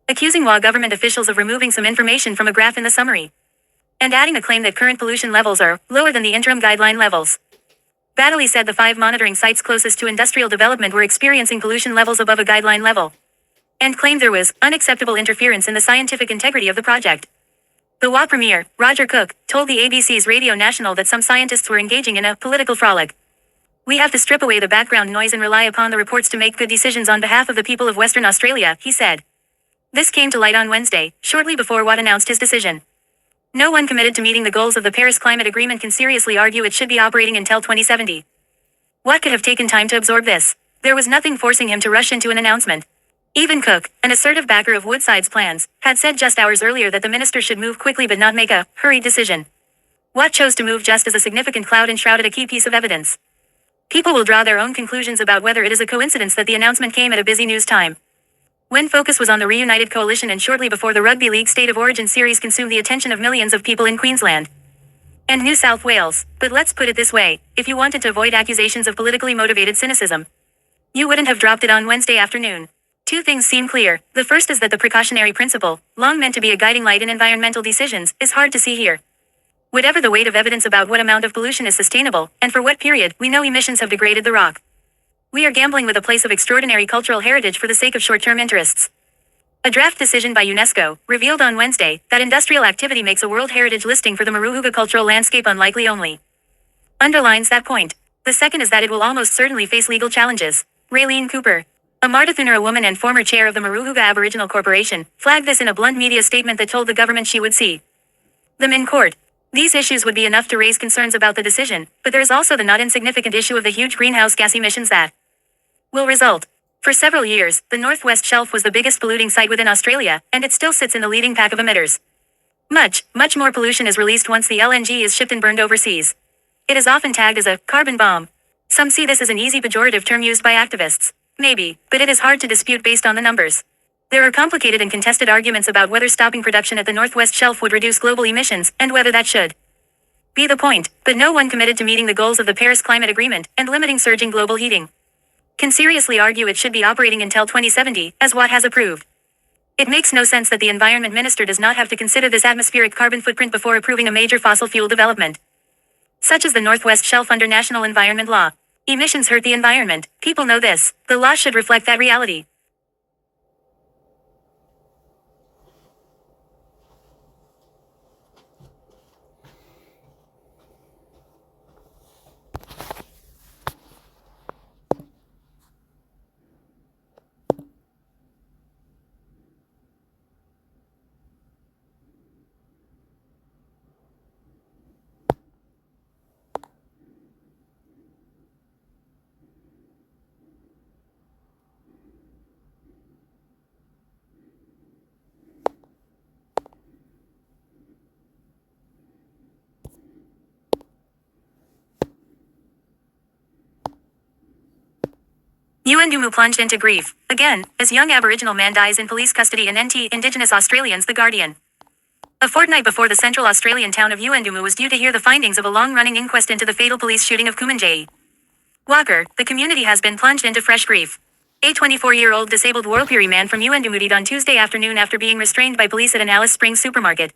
accusing WA government officials of removing some information from a graph in the summary, and adding a claim that current pollution levels are lower than the interim guideline levels. Baddeley said the 5 monitoring sites closest to industrial development were experiencing pollution levels above a guideline level, and claimed there was unacceptable interference in the scientific integrity of the project. The WA Premier, Roger Cook, told the ABC's Radio National that some scientists were engaging in a political frolic. We have to strip away the background noise and rely upon the reports to make good decisions on behalf of the people of Western Australia, he said. This came to light on Wednesday, shortly before Watt announced his decision. No one committed to meeting the goals of the Paris Climate Agreement can seriously argue it should be operating until 2070. Watt could have taken time to absorb this. There was nothing forcing him to rush into an announcement. Even Cook, an assertive backer of Woodside's plans, had said just hours earlier that the minister should move quickly but not make a hurried decision. Watt chose to move just as a significant cloud enshrouded a key piece of evidence. People will draw their own conclusions about whether it is a coincidence that the announcement came at a busy news time, when focus was on the reunited coalition and shortly before the Rugby League State of Origin series consumed the attention of millions of people in Queensland and New South Wales. But let's put it this way, if you wanted to avoid accusations of politically motivated cynicism, you wouldn't have dropped it on Wednesday afternoon. Two things seem clear. The first is that the precautionary principle, long meant to be a guiding light in environmental decisions, is hard to see here. Whatever the weight of evidence about what amount of pollution is sustainable, and for what period, we know emissions have degraded the rock. We are gambling with a place of extraordinary cultural heritage for the sake of short-term interests. A draft decision by UNESCO revealed on Wednesday that industrial activity makes a World Heritage listing for the Maruhuga cultural landscape unlikely only. Underlines that point. The second is that it will almost certainly face legal challenges. Raylene Cooper, a Martathuner, a woman and former chair of the Maruhuga Aboriginal Corporation, flagged this in a blunt media statement that told the government she would see them in court. These issues would be enough to raise concerns about the decision, but there is also the not insignificant issue of the huge greenhouse gas emissions that will result. For several years, the Northwest Shelf was the biggest polluting site within Australia, and it still sits in the leading pack of emitters. Much more pollution is released once the LNG is shipped and burned overseas. It is often tagged as a carbon bomb. Some see this as an easy pejorative term used by activists. Maybe, but it is hard to dispute based on the numbers. There are complicated and contested arguments about whether stopping production at the Northwest Shelf would reduce global emissions, and whether that should be the point, but no one committed to meeting the goals of the Paris Climate Agreement and limiting surging global heating can seriously argue it should be operating until 2070, as Watt has approved. It makes no sense that the Environment Minister does not have to consider this atmospheric carbon footprint before approving a major fossil fuel development, such as the Northwest Shelf under national environment law. Emissions hurt the environment. People know this. The law should reflect that reality. Yuendumu plunged into grief, again, as young Aboriginal man dies in police custody in NT Indigenous Australians The Guardian. A fortnight before the Central Australian town of Yuendumu was due to hear the findings of a long-running inquest into the fatal police shooting of Kumanjayi Walker, the community has been plunged into fresh grief. A 24-year-old disabled Warlpiri man from Yuendumu died on Tuesday afternoon after being restrained by police at an Alice Springs supermarket.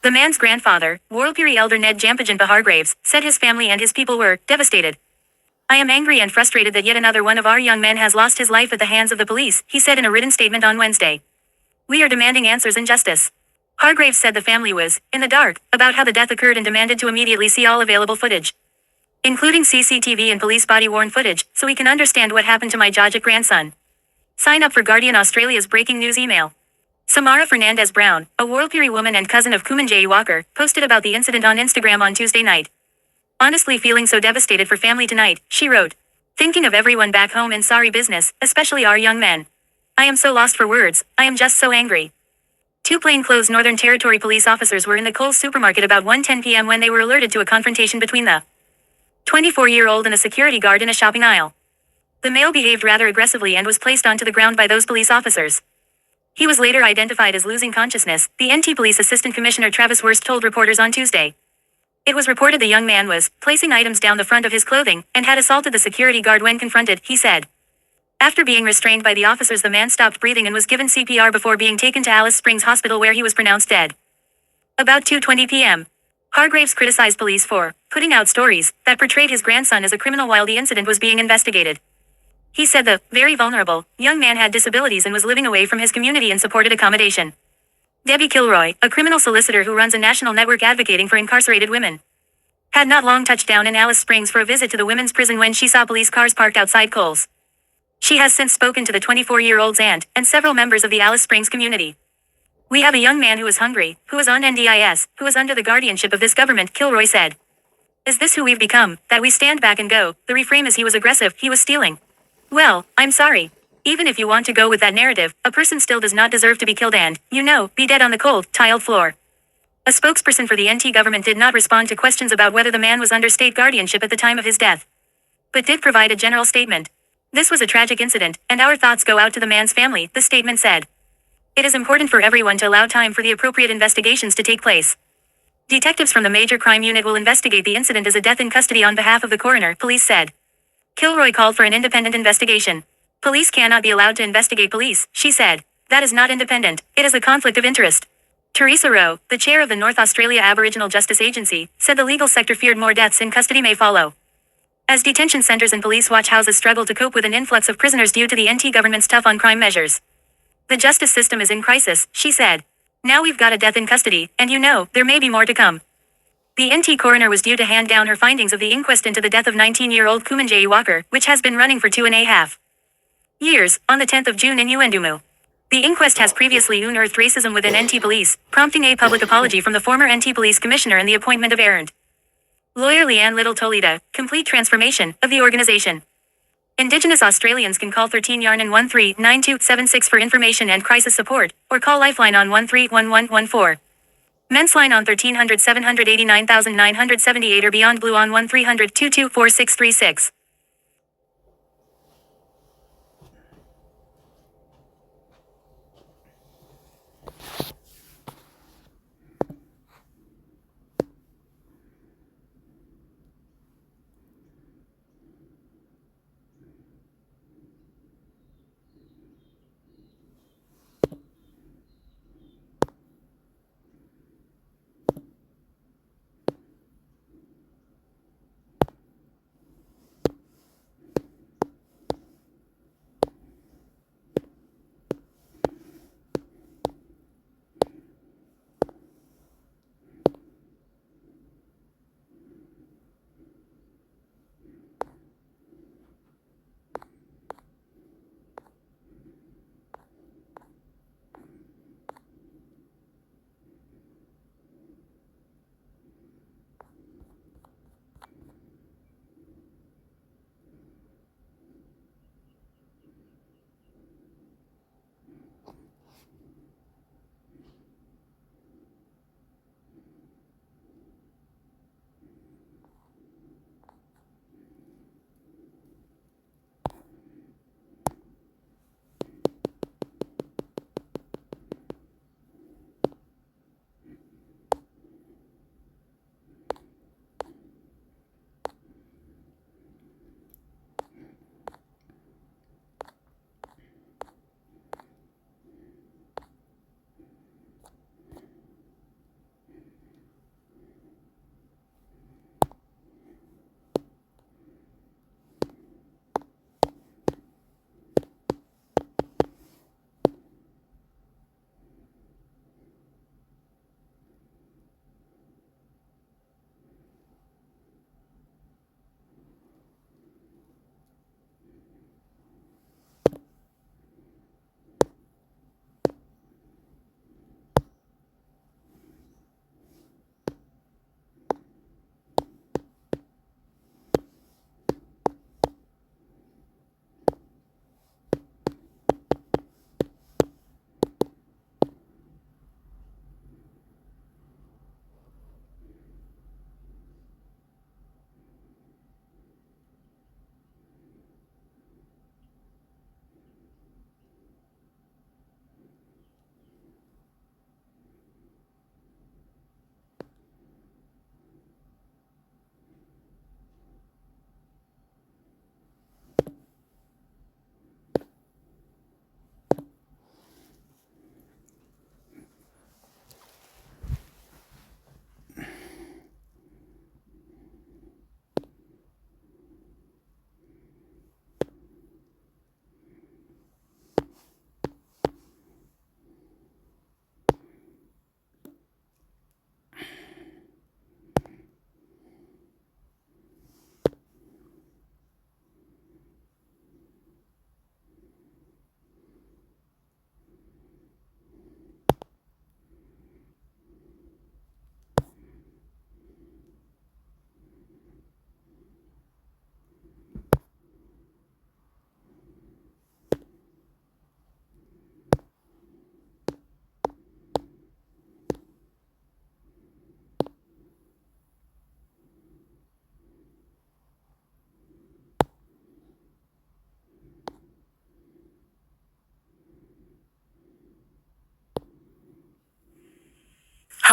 The man's grandfather, Warlpiri elder Ned Jampajan Bahargraves, said his family and his people were devastated. I am angry and frustrated that yet another one of our young men has lost his life at the hands of the police, he said in a written statement on Wednesday. We are demanding answers and justice. Hargraves said the family was, in the dark, about how the death occurred and demanded to immediately see all available footage, including CCTV and police body-worn footage, so we can understand what happened to my Jajak grandson. Sign up for Guardian Australia's breaking news email. Samara Fernandez-Brown, a Warlpiri woman and cousin of Kumanjayi Walker, posted about the incident on Instagram on Tuesday night. Honestly feeling so devastated for family tonight, she wrote. Thinking of everyone back home in sorry business, especially our young men. I am so lost for words, I am just so angry. Two plainclothes Northern Territory police officers were in the Coles supermarket about 1:10 p.m. when they were alerted to a confrontation between the 24-year-old and a security guard in a shopping aisle. The male behaved rather aggressively and was placed onto the ground by those police officers. He was later identified as losing consciousness, the NT Police Assistant Commissioner Travis Wurst told reporters on Tuesday. It was reported the young man was placing items down the front of his clothing and had assaulted the security guard when confronted, he said. After being restrained by the officers, the man stopped breathing and was given CPR before being taken to Alice Springs Hospital where he was pronounced dead. About 2:20 p.m. Hargraves criticized police for putting out stories that portrayed his grandson as a criminal while the incident was being investigated. He said the very vulnerable young man had disabilities and was living away from his community in supported accommodation. Debbie Kilroy, a criminal solicitor who runs a national network advocating for incarcerated women, had not long touched down in Alice Springs for a visit to the women's prison when she saw police cars parked outside Coles. She has since spoken to the 24-year-old's aunt and several members of the Alice Springs community. We have a young man who is hungry, who is on NDIS, who is under the guardianship of this government, Kilroy said. Is this who we've become, that we stand back and go, the reframe is he was aggressive, he was stealing? Well, I'm sorry. Even if you want to go with that narrative, a person still does not deserve to be killed and, be dead on the cold, tiled floor. A spokesperson for the NT government did not respond to questions about whether the man was under state guardianship at the time of his death, but did provide a general statement. This was a tragic incident, and our thoughts go out to the man's family, the statement said. It is important for everyone to allow time for the appropriate investigations to take place. Detectives from the Major Crime Unit will investigate the incident as a death in custody on behalf of the coroner, police said. Kilroy called for an independent investigation. Police cannot be allowed to investigate police, she said. That is not independent, it is a conflict of interest. Teresa Rowe, the chair of the North Australia Aboriginal Justice Agency, said the legal sector feared more deaths in custody may follow. As detention centres and police watch houses struggle to cope with an influx of prisoners due to the NT government's tough on crime measures. The justice system is in crisis, she said. Now we've got a death in custody, and there may be more to come. The NT coroner was due to hand down her findings of the inquest into the death of 19-year-old Kumanjayi Walker, which has been running for 2.5 years, on the 10th of June in Yuendumu. The inquest has previously unearthed racism within NT Police, prompting a public apology from the former NT Police Commissioner and the appointment of errant lawyer Leanne Little Tolida, complete transformation of the organization. Indigenous Australians can call 13 Yarn and 139276 for information and crisis support, or call Lifeline on 131114. Men's Line on 1300 789,978 or Beyond Blue on 1300 224636.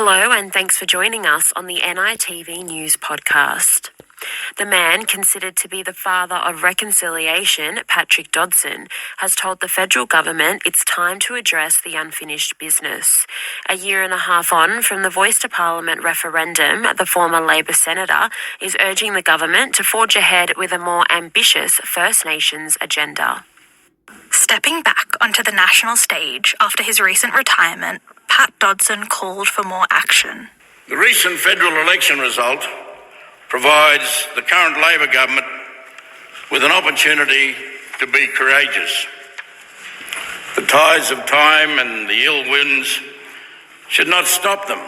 Hello and thanks for joining us on the NITV News podcast. The man considered to be the father of reconciliation, Patrick Dodson, has told the federal government it's time to address the unfinished business. A year and a half on from the Voice to Parliament referendum, the former Labor senator is urging the government to forge ahead with a more ambitious First Nations agenda. Stepping back onto the national stage after his recent retirement, Pat Dodson called for more action. The recent federal election result provides the current Labor government with an opportunity to be courageous. The tides of time and the ill winds should not stop them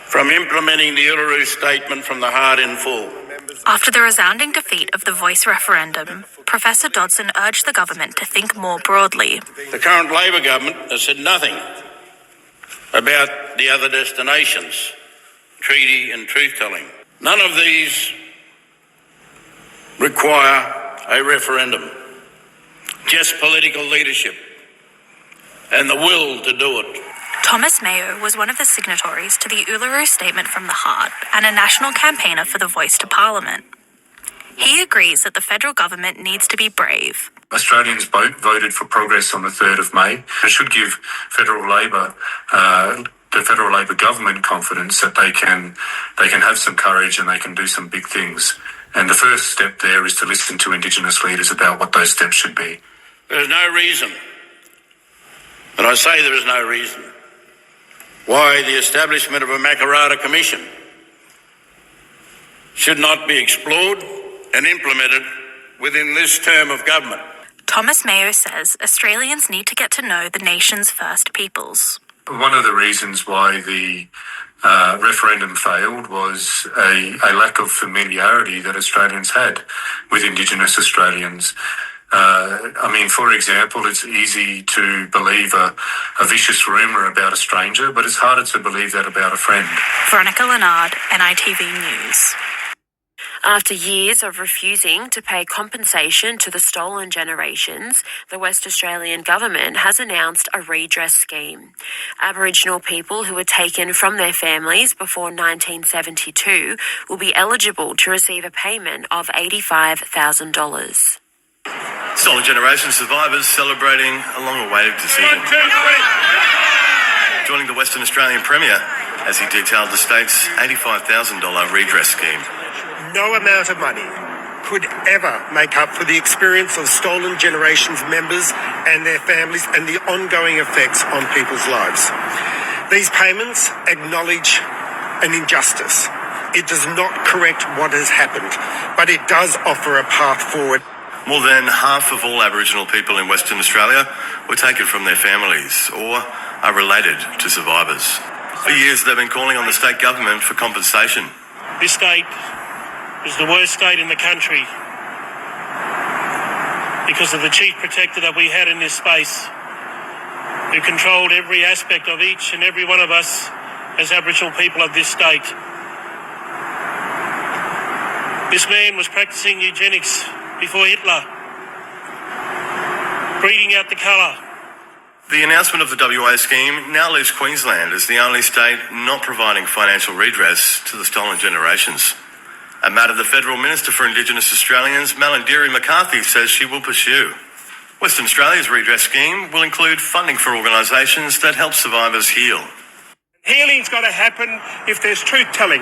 from implementing the Uluru Statement from the heart in full. After the resounding defeat of the Voice referendum, Professor Dodson urged the government to think more broadly. The current Labor government has said nothing about the other destinations, treaty and truth-telling. None of these require a referendum, just political leadership and the will to do it. Thomas Mayo was one of the signatories to the Uluru Statement from the Heart and a national campaigner for the Voice to Parliament. He agrees that the federal government needs to be brave. Australians voted for progress on the 3rd of May. It should give the federal Labor government confidence that they can have some courage and they can do some big things. And the first step there is to listen to Indigenous leaders about what those steps should be. There is no reason, and I say there is no reason, why the establishment of a Makarrata Commission should not be explored and implemented within this term of government. Thomas Mayo says Australians need to get to know the nation's First Peoples. One of the reasons why the referendum failed was a lack of familiarity that Australians had with Indigenous Australians. For example, it's easy to believe a vicious rumour about a stranger, but it's harder to believe that about a friend. Veronica Lennard, NITV News. After years of refusing to pay compensation to the stolen generations, the West Australian government has announced a redress scheme. Aboriginal people who were taken from their families before 1972 will be eligible to receive a payment of $85,000. Stolen Generation survivors celebrating a long-awaited decision. Joining the Western Australian Premier as he detailed the state's $85,000 redress scheme. No amount of money could ever make up for the experience of Stolen Generations members and their families and the ongoing effects on people's lives. These payments acknowledge an injustice. It does not correct what has happened, but it does offer a path forward. More than half of all Aboriginal people in Western Australia were taken from their families or are related to survivors. For years, they've been calling on the state government for compensation. This state is the worst state in the country because of the chief protector that we had in this space, who controlled every aspect of each and every one of us as Aboriginal people of this state. This man was practicing eugenics before Hitler, breeding out the colour. The announcement of the WA scheme now leaves Queensland as the only state not providing financial redress to the stolen generations. A matter the Federal Minister for Indigenous Australians, Malandiri McCarthy, says she will pursue. Western Australia's redress scheme will include funding for organisations that help survivors heal. Healing's got to happen if there's truth-telling.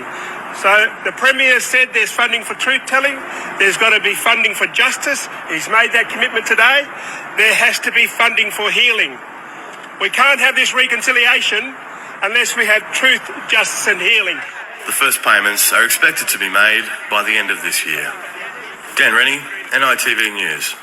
So the Premier said there's funding for truth-telling. There's got to be funding for justice. He's made that commitment today. There has to be funding for healing. We can't have this reconciliation unless we have truth, justice and healing. The first payments are expected to be made by the end of this year. Dan Rennie, NITV News.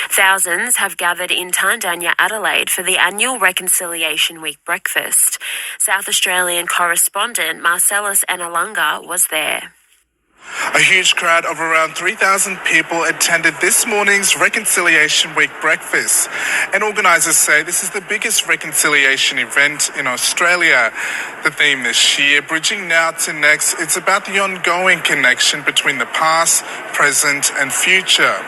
Thousands have gathered in Tandanya, Adelaide for the annual Reconciliation Week breakfast. South Australian correspondent Marcellus Enalunga was there. A huge crowd of around 3,000 people attended this morning's Reconciliation Week breakfast, and organisers say this is the biggest reconciliation event in Australia. The theme this year, Bridging Now to Next, it's about the ongoing connection between the past, present and future.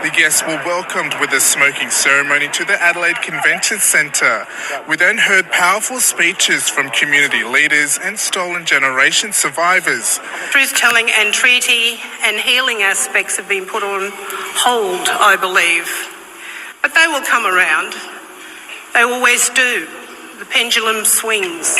The guests were welcomed with a smoking ceremony to the Adelaide Convention Centre. We then heard powerful speeches from community leaders and stolen generation survivors. Truth-telling and treaty and healing aspects have been put on hold, I believe. But they will come around. They always do. The pendulum swings.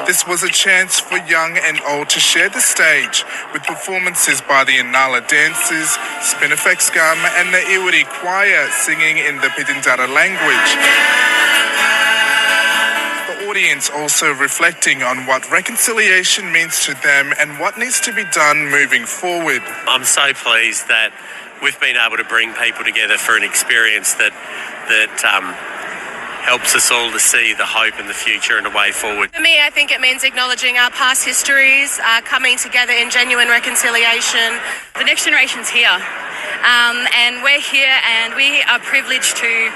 This was a chance for young and old to share the stage with performances by the Inala dancers, Spinifex Gum and the Iwiri Choir singing in the Pidindara language. The audience also reflecting on what reconciliation means to them and what needs to be done moving forward. I'm so pleased that we've been able to bring people together for an experience that helps us all to see the hope and the future and a way forward. For me, I think it means acknowledging our past histories, coming together in genuine reconciliation. The next generation's here, and we're here, and we are privileged to,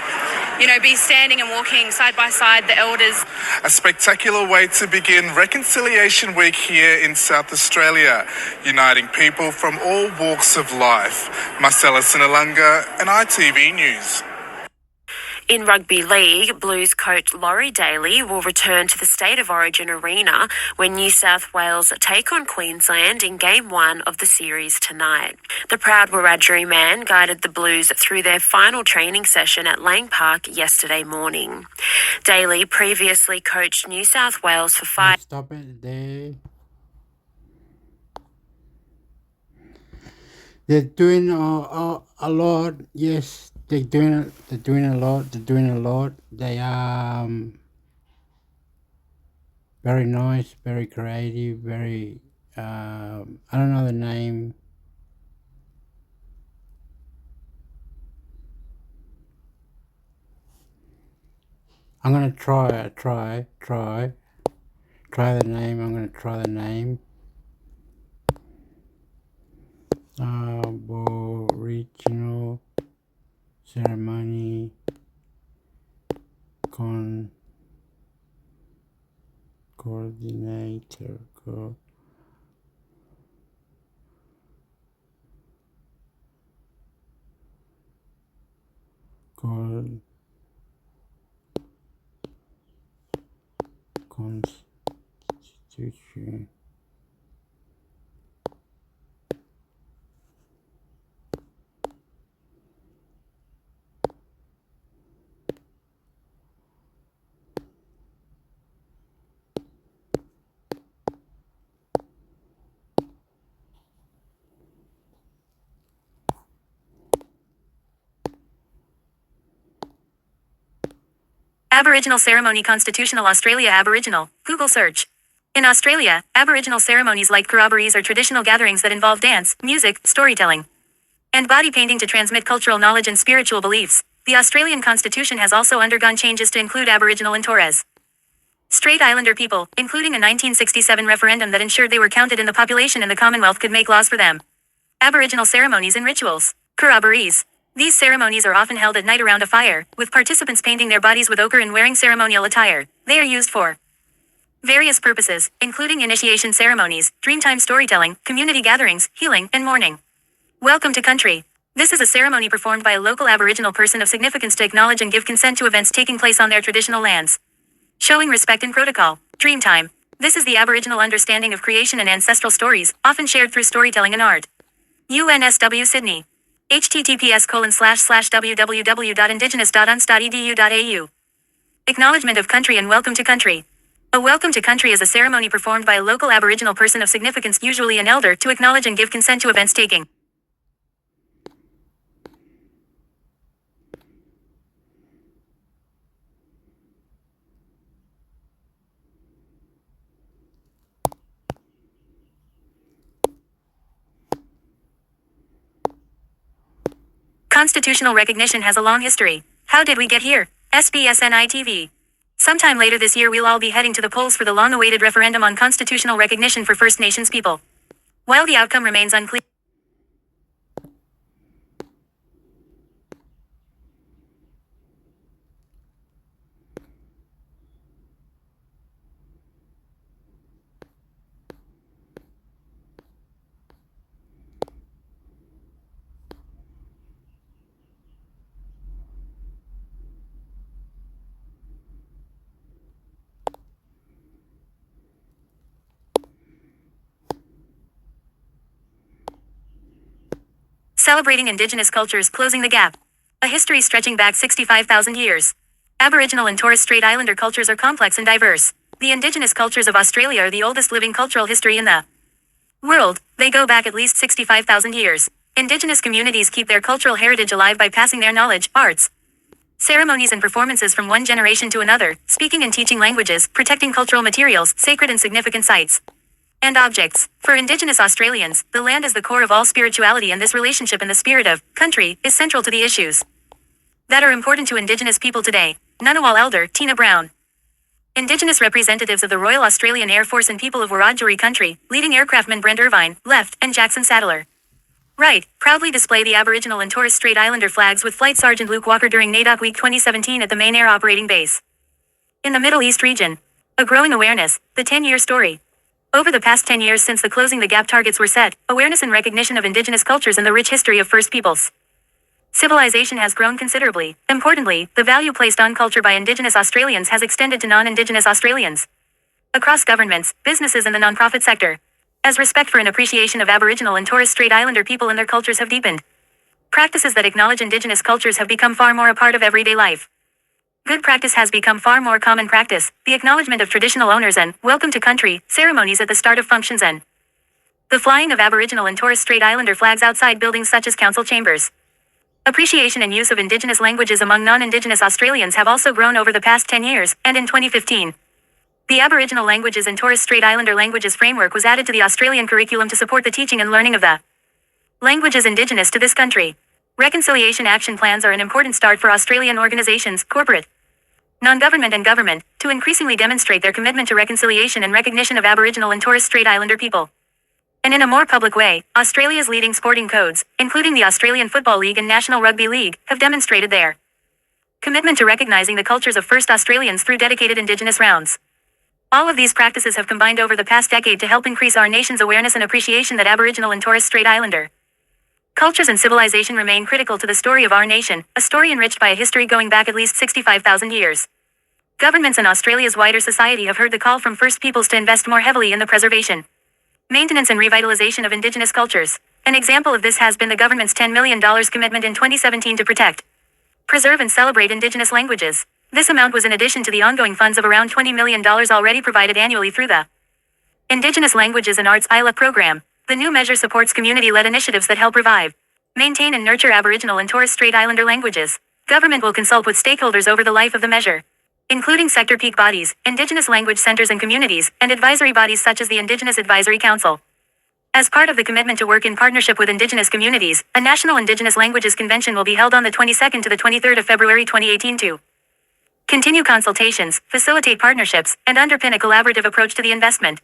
be standing and walking side by side the elders. A spectacular way to begin Reconciliation Week here in South Australia, uniting people from all walks of life. Marcella Sinalunga and ITV News. In Rugby League, Blues coach Laurie Daly will return to the State of Origin arena when New South Wales take on Queensland in Game 1 of the series tonight. The proud Wiradjuri man guided the Blues through their final training session at Lang Park yesterday morning. Daly previously coached New South Wales for 5... Stop it there. They're doing a lot, yes. They're doing a lot. They are very nice, very creative, very, I don't know the name. I'm going to try the name. I'm going to try the name. Aboriginal ceremony coordinator. Constitution. Aboriginal Ceremony Constitutional Australia Aboriginal. Google search. In Australia, Aboriginal ceremonies like corroborees are traditional gatherings that involve dance, music, storytelling, and body painting to transmit cultural knowledge and spiritual beliefs. The Australian Constitution has also undergone changes to include Aboriginal and Torres Strait Islander people, including a 1967 referendum that ensured they were counted in the population and the Commonwealth could make laws for them. Aboriginal ceremonies and rituals. Corroborees. These ceremonies are often held at night around a fire, with participants painting their bodies with ochre and wearing ceremonial attire. They are used for various purposes, including initiation ceremonies, dreamtime storytelling, community gatherings, healing, and mourning. Welcome to Country. This is a ceremony performed by a local Aboriginal person of significance to acknowledge and give consent to events taking place on their traditional lands. Showing respect and protocol. Dreamtime. This is the Aboriginal understanding of creation and ancestral stories, often shared through storytelling and art. UNSW Sydney. https://www.indigenous.uns.edu.au. Acknowledgement of Country and Welcome to Country. A Welcome to Country is a ceremony performed by a local Aboriginal person of significance, usually an elder, to acknowledge and give consent to events taking Constitutional recognition has a long history. How did we get here? SBSNI TV. Sometime later this year we'll all be heading to the polls for the long-awaited referendum on constitutional recognition for First Nations people. While the outcome remains unclear, Celebrating Indigenous Cultures, Closing the Gap. A history stretching back 65,000 years. Aboriginal and Torres Strait Islander cultures are complex and diverse. The Indigenous cultures of Australia are the oldest living cultural history in the world. They go back at least 65,000 years. Indigenous communities keep their cultural heritage alive by passing their knowledge, arts, ceremonies and performances from one generation to another, speaking and teaching languages, protecting cultural materials, sacred and significant sites and objects. For Indigenous Australians, the land is the core of all spirituality, and this relationship in the spirit of country is central to the issues that are important to Indigenous people today. Ngunnawal Elder, Tina Brown. Indigenous representatives of the Royal Australian Air Force and people of Wiradjuri country, leading aircraftman Brent Irvine, left, and Jackson Saddler, right, proudly display the Aboriginal and Torres Strait Islander flags with Flight Sergeant Luke Walker during NAIDOC Week 2017 at the main air operating base in the Middle East region. A growing awareness, the 10-year story. Over the past 10 years since the Closing the Gap targets were set, awareness and recognition of Indigenous cultures and the rich history of First Peoples civilization has grown considerably. Importantly, the value placed on culture by Indigenous Australians has extended to non-Indigenous Australians across governments, businesses and the non-profit sector. As respect for and appreciation of Aboriginal and Torres Strait Islander people and their cultures have deepened, practices that acknowledge Indigenous cultures have become far more a part of everyday life. Good practice has become far more common practice, the acknowledgement of traditional owners and welcome to country ceremonies at the start of functions and the flying of Aboriginal and Torres Strait Islander flags outside buildings such as council chambers. Appreciation and use of Indigenous languages among non-Indigenous Australians have also grown over the past 10 years, and in 2015, the Aboriginal Languages and Torres Strait Islander Languages Framework was added to the Australian curriculum to support the teaching and learning of the languages Indigenous to this country. Reconciliation action plans are an important start for Australian organisations, corporate, non-government and government, to increasingly demonstrate their commitment to reconciliation and recognition of Aboriginal and Torres Strait Islander people. And in a more public way, Australia's leading sporting codes, including the Australian Football League and National Rugby League, have demonstrated their commitment to recognising the cultures of First Australians through dedicated Indigenous rounds. All of these practices have combined over the past decade to help increase our nation's awareness and appreciation that Aboriginal and Torres Strait Islander cultures and civilization remain critical to the story of our nation, a story enriched by a history going back at least 65,000 years. Governments and Australia's wider society have heard the call from First Peoples to invest more heavily in the preservation, maintenance and revitalization of Indigenous cultures. An example of this has been the government's $10 million commitment in 2017 to protect, preserve and celebrate Indigenous languages. This amount was in addition to the ongoing funds of around $20 million already provided annually through the Indigenous Languages and Arts ILA program. The new measure supports community-led initiatives that help revive, maintain and nurture Aboriginal and Torres Strait Islander languages. Government will consult with stakeholders over the life of the measure, including sector peak bodies, Indigenous language centres and communities, and advisory bodies such as the Indigenous Advisory Council. As part of the commitment to work in partnership with Indigenous communities, a National Indigenous Languages Convention will be held on the 22nd to the 23rd of February 2018 to continue consultations, facilitate partnerships, and underpin a collaborative approach to the investment.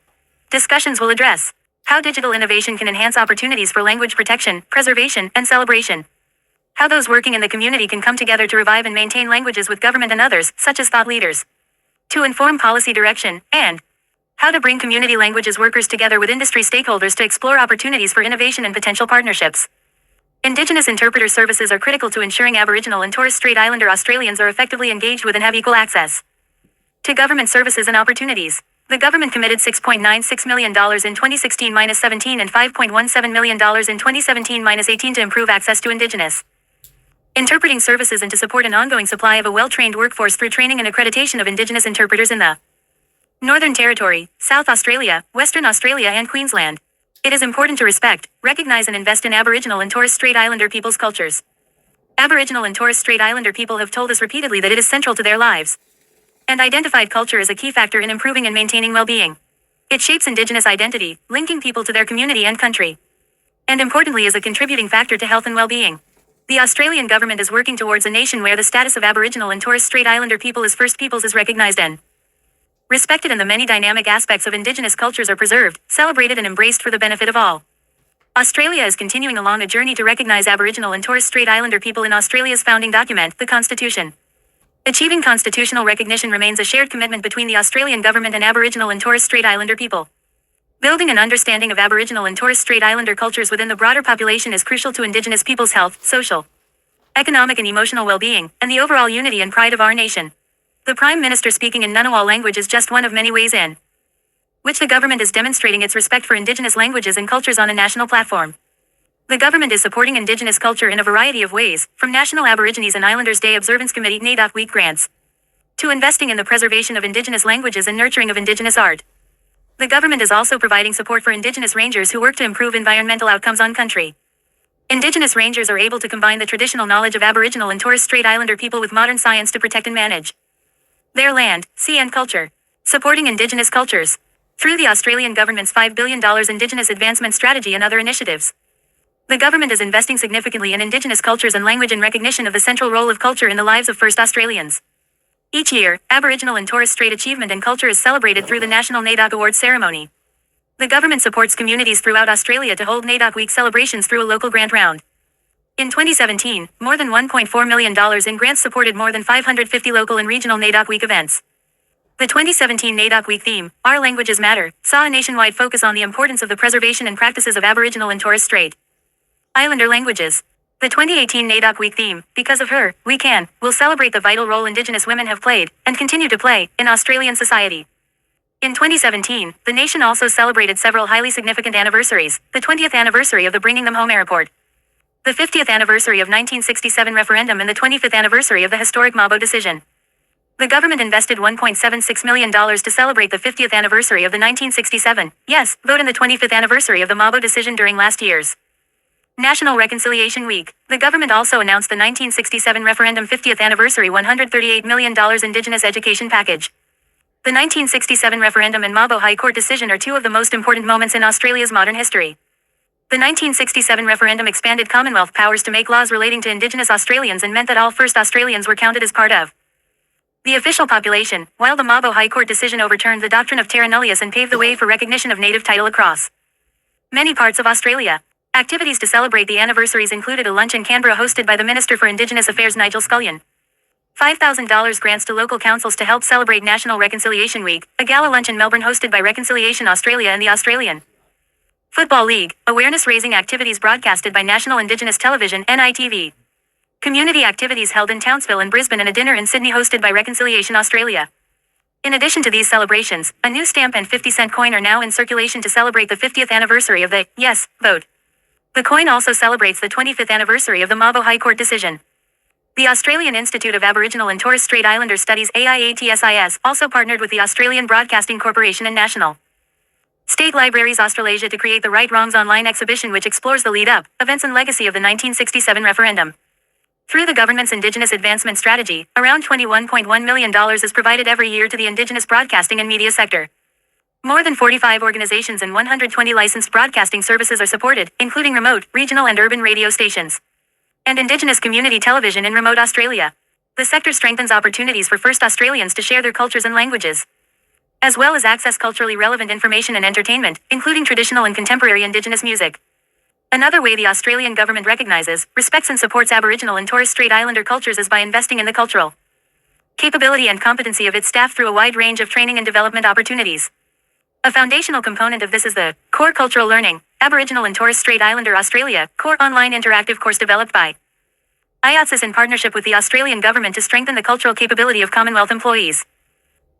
Discussions will address how digital innovation can enhance opportunities for language protection, preservation, and celebration. How those working in the community can come together to revive and maintain languages with government and others, such as thought leaders, to inform policy direction, and how to bring community languages workers together with industry stakeholders to explore opportunities for innovation and potential partnerships. Indigenous interpreter services are critical to ensuring Aboriginal and Torres Strait Islander Australians are effectively engaged with and have equal access to government services and opportunities. The government committed $6.96 million in 2016-17 and $5.17 million in 2017-18 to improve access to Indigenous interpreting services and to support an ongoing supply of a well-trained workforce through training and accreditation of Indigenous interpreters in the Northern Territory, South Australia, Western Australia and Queensland. It is important to respect, recognise and invest in Aboriginal and Torres Strait Islander people's cultures. Aboriginal and Torres Strait Islander people have told us repeatedly that it is central to their lives, and identified culture as a key factor in improving and maintaining well-being. It shapes Indigenous identity, linking people to their community and country, and importantly is a contributing factor to health and well-being. The Australian government is working towards a nation where the status of Aboriginal and Torres Strait Islander people as First Peoples is recognised and respected, and the many dynamic aspects of Indigenous cultures are preserved, celebrated and embraced for the benefit of all. Australia is continuing along a journey to recognise Aboriginal and Torres Strait Islander people in Australia's founding document, the Constitution. Achieving constitutional recognition remains a shared commitment between the Australian government and Aboriginal and Torres Strait Islander people. Building an understanding of Aboriginal and Torres Strait Islander cultures within the broader population is crucial to Indigenous people's health, social, economic and emotional well-being, and the overall unity and pride of our nation. The Prime Minister speaking in Ngunnawal language is just one of many ways in which the government is demonstrating its respect for Indigenous languages and cultures on a national platform. The government is supporting Indigenous culture in a variety of ways, from National Aborigines and Islanders Day Observance Committee NAIDOC Week grants, to investing in the preservation of Indigenous languages and nurturing of Indigenous art. The government is also providing support for Indigenous rangers who work to improve environmental outcomes on country. Indigenous rangers are able to combine the traditional knowledge of Aboriginal and Torres Strait Islander people with modern science to protect and manage their land, sea and culture. Supporting Indigenous cultures through the Australian government's $5 billion Indigenous Advancement Strategy and other initiatives. The government is investing significantly in Indigenous cultures and language in recognition of the central role of culture in the lives of First Australians. Each year, Aboriginal and Torres Strait achievement and culture is celebrated through the National NAIDOC Awards ceremony. The government supports communities throughout Australia to hold NAIDOC Week celebrations through a local grant round. In 2017, more than $1.4 million in grants supported more than 550 local and regional NAIDOC Week events. The 2017 NAIDOC Week theme, Our Languages Matter, saw a nationwide focus on the importance of the preservation and practices of Aboriginal and Torres Strait Islander languages. The 2018 NAIDOC Week theme, Because of Her, We Can, will celebrate the vital role Indigenous women have played, and continue to play, in Australian society. In 2017, the nation also celebrated several highly significant anniversaries: the 20th anniversary of the Bringing Them Home Airport, the 50th anniversary of 1967 referendum and the 25th anniversary of the historic Mabo decision. The government invested $1.76 million to celebrate the 50th anniversary of the 1967 yes vote and the 25th anniversary of the Mabo decision during last year's National Reconciliation Week. The government also announced the 1967 referendum 50th anniversary $138 million Indigenous education package. The 1967 referendum and Mabo High Court decision are two of the most important moments in Australia's modern history. The 1967 referendum expanded Commonwealth powers to make laws relating to Indigenous Australians and meant that all First Australians were counted as part of the official population, while the Mabo High Court decision overturned the doctrine of terra nullius and paved the way for recognition of native title across many parts of Australia. Activities to celebrate the anniversaries included a lunch in Canberra hosted by the Minister for Indigenous Affairs Nigel Scullion, $5,000 grants to local councils to help celebrate National Reconciliation Week, a gala lunch in Melbourne hosted by Reconciliation Australia and the Australian Football League, awareness-raising activities broadcasted by National Indigenous Television (NITV), community activities held in Townsville and Brisbane, and a dinner in Sydney hosted by Reconciliation Australia. In addition to these celebrations, a new stamp and 50-cent coin are now in circulation to celebrate the 50th anniversary of the yes vote. The coin also celebrates the 25th anniversary of the Mabo High Court decision. The Australian Institute of Aboriginal and Torres Strait Islander Studies AIATSIS also partnered with the Australian Broadcasting Corporation and National State Libraries Australasia to create the Right Wrongs online exhibition, which explores the lead-up, events and legacy of the 1967 referendum. Through the government's Indigenous Advancement Strategy, around $21.1 million is provided every year to the Indigenous broadcasting and media sector. More than 45 organizations and 120 licensed broadcasting services are supported, including remote, regional and urban radio stations, and Indigenous community television in remote Australia. The sector strengthens opportunities for First Australians to share their cultures and languages, as well as access culturally relevant information and entertainment, including traditional and contemporary Indigenous music. Another way the Australian government recognizes, respects and supports Aboriginal and Torres Strait Islander cultures is by investing in the cultural capability and competency of its staff through a wide range of training and development opportunities. A foundational component of this is the Core Cultural Learning, Aboriginal and Torres Strait Islander Australia, Core online interactive course developed by IATSIS in partnership with the Australian government to strengthen the cultural capability of Commonwealth employees.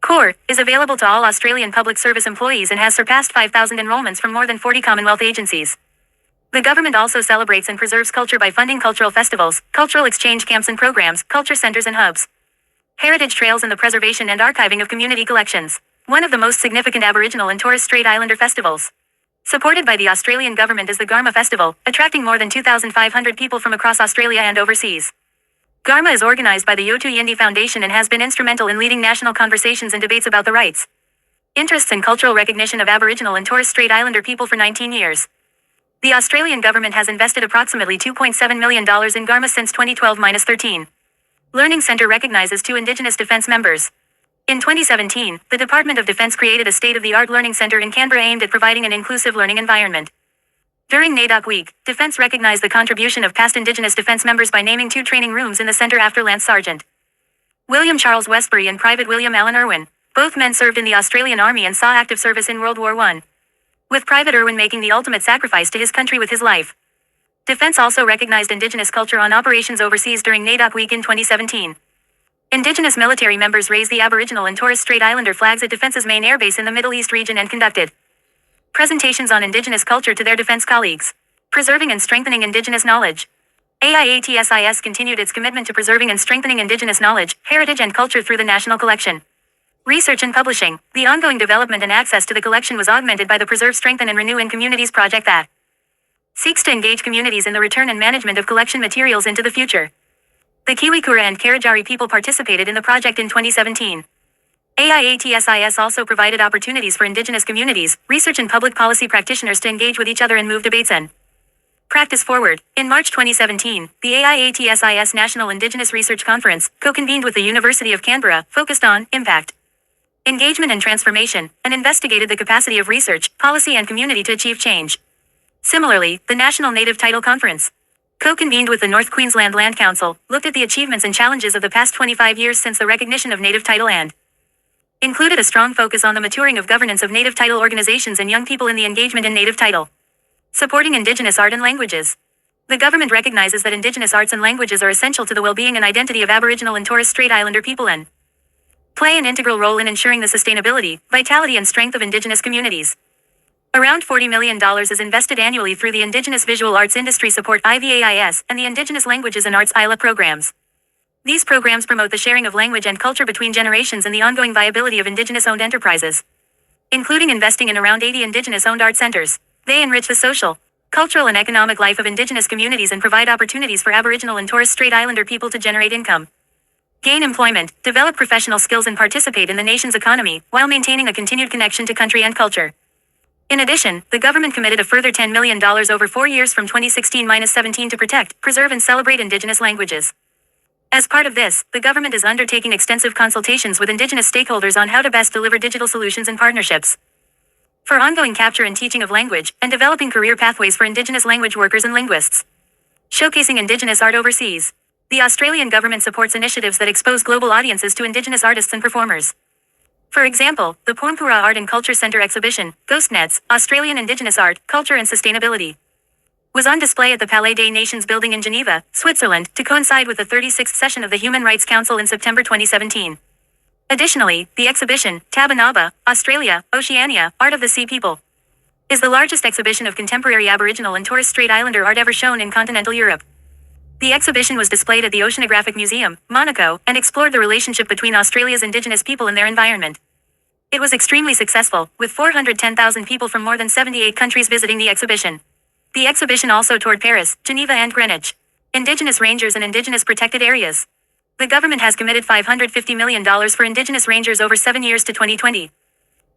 Core is available to all Australian public service employees and has surpassed 5,000 enrolments from more than 40 Commonwealth agencies. The government also celebrates and preserves culture by funding cultural festivals, cultural exchange camps and programs, culture centres and hubs, heritage trails, and the preservation and archiving of community collections. One of the most significant Aboriginal and Torres Strait Islander festivals, supported by the Australian government, is the Garma Festival, attracting more than 2,500 people from across Australia and overseas. Garma is organised by the Yotu Yindi Foundation and has been instrumental in leading national conversations and debates about the rights, interests and cultural recognition of Aboriginal and Torres Strait Islander people for 19 years. The Australian government has invested approximately $2.7 million in Garma since 2012-13. Learning Centre recognises 2 Indigenous Defence members. In 2017, the Department of Defence created a state-of-the-art learning centre in Canberra aimed at providing an inclusive learning environment. During NAIDOC Week, Defence recognised the contribution of past Indigenous Defence members by naming 2 training rooms in the centre after Lance Sergeant William Charles Westbury and Private William Allen Irwin. Both men served in the Australian Army and saw active service in World War I, with Private Irwin making the ultimate sacrifice to his country with his life. Defence also recognised Indigenous culture on operations overseas during NAIDOC Week in 2017. Indigenous military members raised the Aboriginal and Torres Strait Islander flags at Defence's main airbase in the Middle East region and conducted presentations on Indigenous culture to their defence colleagues. Preserving and strengthening Indigenous knowledge. AIATSIS continued its commitment to preserving and strengthening Indigenous knowledge, heritage and culture through the National Collection. Research and publishing. The ongoing development and access to the collection was augmented by the Preserve, Strengthen and Renew in Communities project that seeks to engage communities in the return and management of collection materials into the future. The Kiwikura and Karijari people participated in the project in 2017. AIATSIS also provided opportunities for Indigenous communities, research and public policy practitioners to engage with each other and move debates and practice forward. In March 2017, the AIATSIS National Indigenous Research Conference, co-convened with the University of Canberra, focused on impact, engagement and transformation, and investigated the capacity of research, policy and community to achieve change. Similarly, the National Native Title Conference, co-convened with the North Queensland Land Council, looked at the achievements and challenges of the past 25 years since the recognition of native title and included a strong focus on the maturing of governance of native title organizations and young people in the engagement in native title. Supporting Indigenous art and languages. The government recognizes that Indigenous arts and languages are essential to the well-being and identity of Aboriginal and Torres Strait Islander people and play an integral role in ensuring the sustainability, vitality and strength of Indigenous communities. Around $40 million is invested annually through the Indigenous Visual Arts Industry Support (IVAIS) and the Indigenous Languages and Arts (ILA) programs. These programs promote the sharing of language and culture between generations and the ongoing viability of Indigenous-owned enterprises, including investing in around 80 Indigenous-owned art centers. They enrich the social, cultural and economic life of Indigenous communities and provide opportunities for Aboriginal and Torres Strait Islander people to generate income, gain employment, develop professional skills and participate in the nation's economy, while maintaining a continued connection to country and culture. In addition, the government committed a further $10 million over 4 years from 2016-17 to protect, preserve and celebrate Indigenous languages. As part of this, the government is undertaking extensive consultations with Indigenous stakeholders on how to best deliver digital solutions and partnerships for ongoing capture and teaching of language, and developing career pathways for Indigenous language workers and linguists. Showcasing Indigenous art overseas. The Australian government supports initiatives that expose global audiences to Indigenous artists and performers. For example, the Pormpura Art and Culture Centre exhibition, Ghost Nets, Australian Indigenous Art, Culture and Sustainability, was on display at the Palais des Nations building in Geneva, Switzerland, to coincide with the 36th session of the Human Rights Council in September 2017. Additionally, the exhibition, Tabanaba, Australia, Oceania, Art of the Sea People, is the largest exhibition of contemporary Aboriginal and Torres Strait Islander art ever shown in continental Europe. The exhibition was displayed at the Oceanographic Museum, Monaco, and explored the relationship between Australia's Indigenous people and their environment. It was extremely successful, with 410,000 people from more than 78 countries visiting the exhibition. The exhibition also toured Paris, Geneva and Greenwich. Indigenous rangers and Indigenous protected areas. The government has committed $550 million for Indigenous rangers over 7 years to 2020,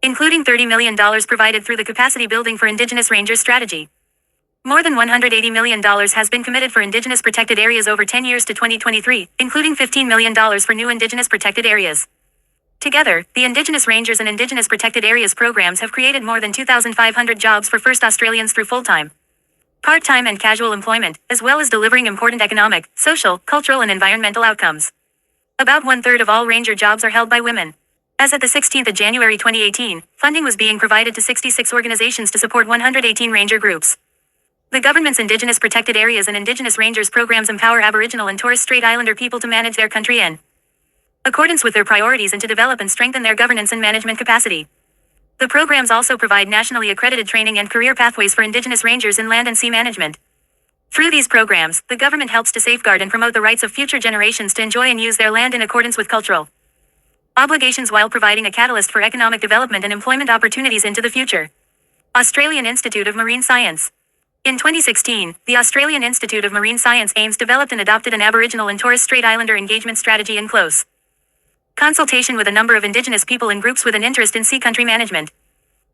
including $30 million provided through the Capacity Building for Indigenous Rangers strategy. More than $180 million has been committed for Indigenous protected areas over 10 years to 2023, including $15 million for new Indigenous protected areas. Together, the Indigenous Rangers and Indigenous Protected Areas programs have created more than 2,500 jobs for First Australians through full-time, part-time and casual employment, as well as delivering important economic, social, cultural and environmental outcomes. About 1/3 of all ranger jobs are held by women. As at the 16th of January 2018, funding was being provided to 66 organizations to support 118 ranger groups. The government's Indigenous Protected Areas and Indigenous Rangers programs empower Aboriginal and Torres Strait Islander people to manage their country in accordance with their priorities and to develop and strengthen their governance and management capacity. The programs also provide nationally accredited training and career pathways for Indigenous rangers in land and sea management. Through these programs, the government helps to safeguard and promote the rights of future generations to enjoy and use their land in accordance with cultural obligations while providing a catalyst for economic development and employment opportunities into the future. Australian Institute of Marine Science. In 2016, the Australian Institute of Marine Science AIMS developed and adopted an Aboriginal and Torres Strait Islander engagement strategy in close consultation with a number of Indigenous people and groups with an interest in sea country management.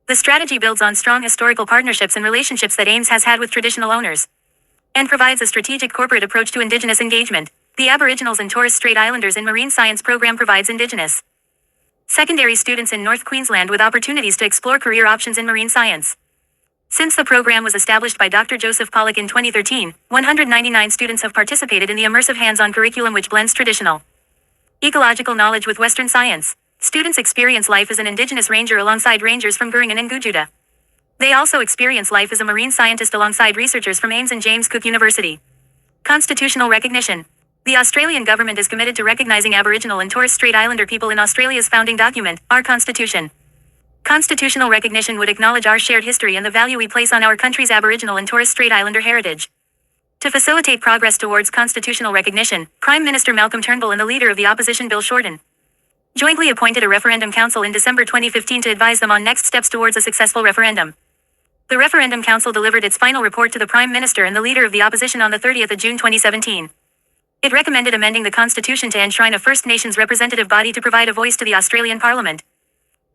The strategy builds on strong historical partnerships and relationships that AIMS has had with traditional owners, and provides a strategic corporate approach to Indigenous engagement. The Aboriginals and Torres Strait Islanders in Marine Science program provides Indigenous secondary students in North Queensland with opportunities to explore career options in marine science. Since the program was established by Dr. Joseph Pollock in 2013, 199 students have participated in the immersive hands-on curriculum which blends traditional ecological knowledge with Western science. Students experience life as an Indigenous ranger alongside rangers from Gurungan and Gujuda. They also experience life as a marine scientist alongside researchers from AIMS and James Cook University. Constitutional recognition. The Australian government is committed to recognising Aboriginal and Torres Strait Islander people in Australia's founding document, our Constitution. Constitutional recognition would acknowledge our shared history and the value we place on our country's Aboriginal and Torres Strait Islander heritage. To facilitate progress towards constitutional recognition, Prime Minister Malcolm Turnbull and the leader of the opposition Bill Shorten jointly appointed a referendum council in December 2015 to advise them on next steps towards a successful referendum. The referendum council delivered its final report to the Prime Minister and the leader of the opposition on the 30th of June 2017. It recommended amending the constitution to enshrine a First Nations representative body to provide a voice to the Australian Parliament,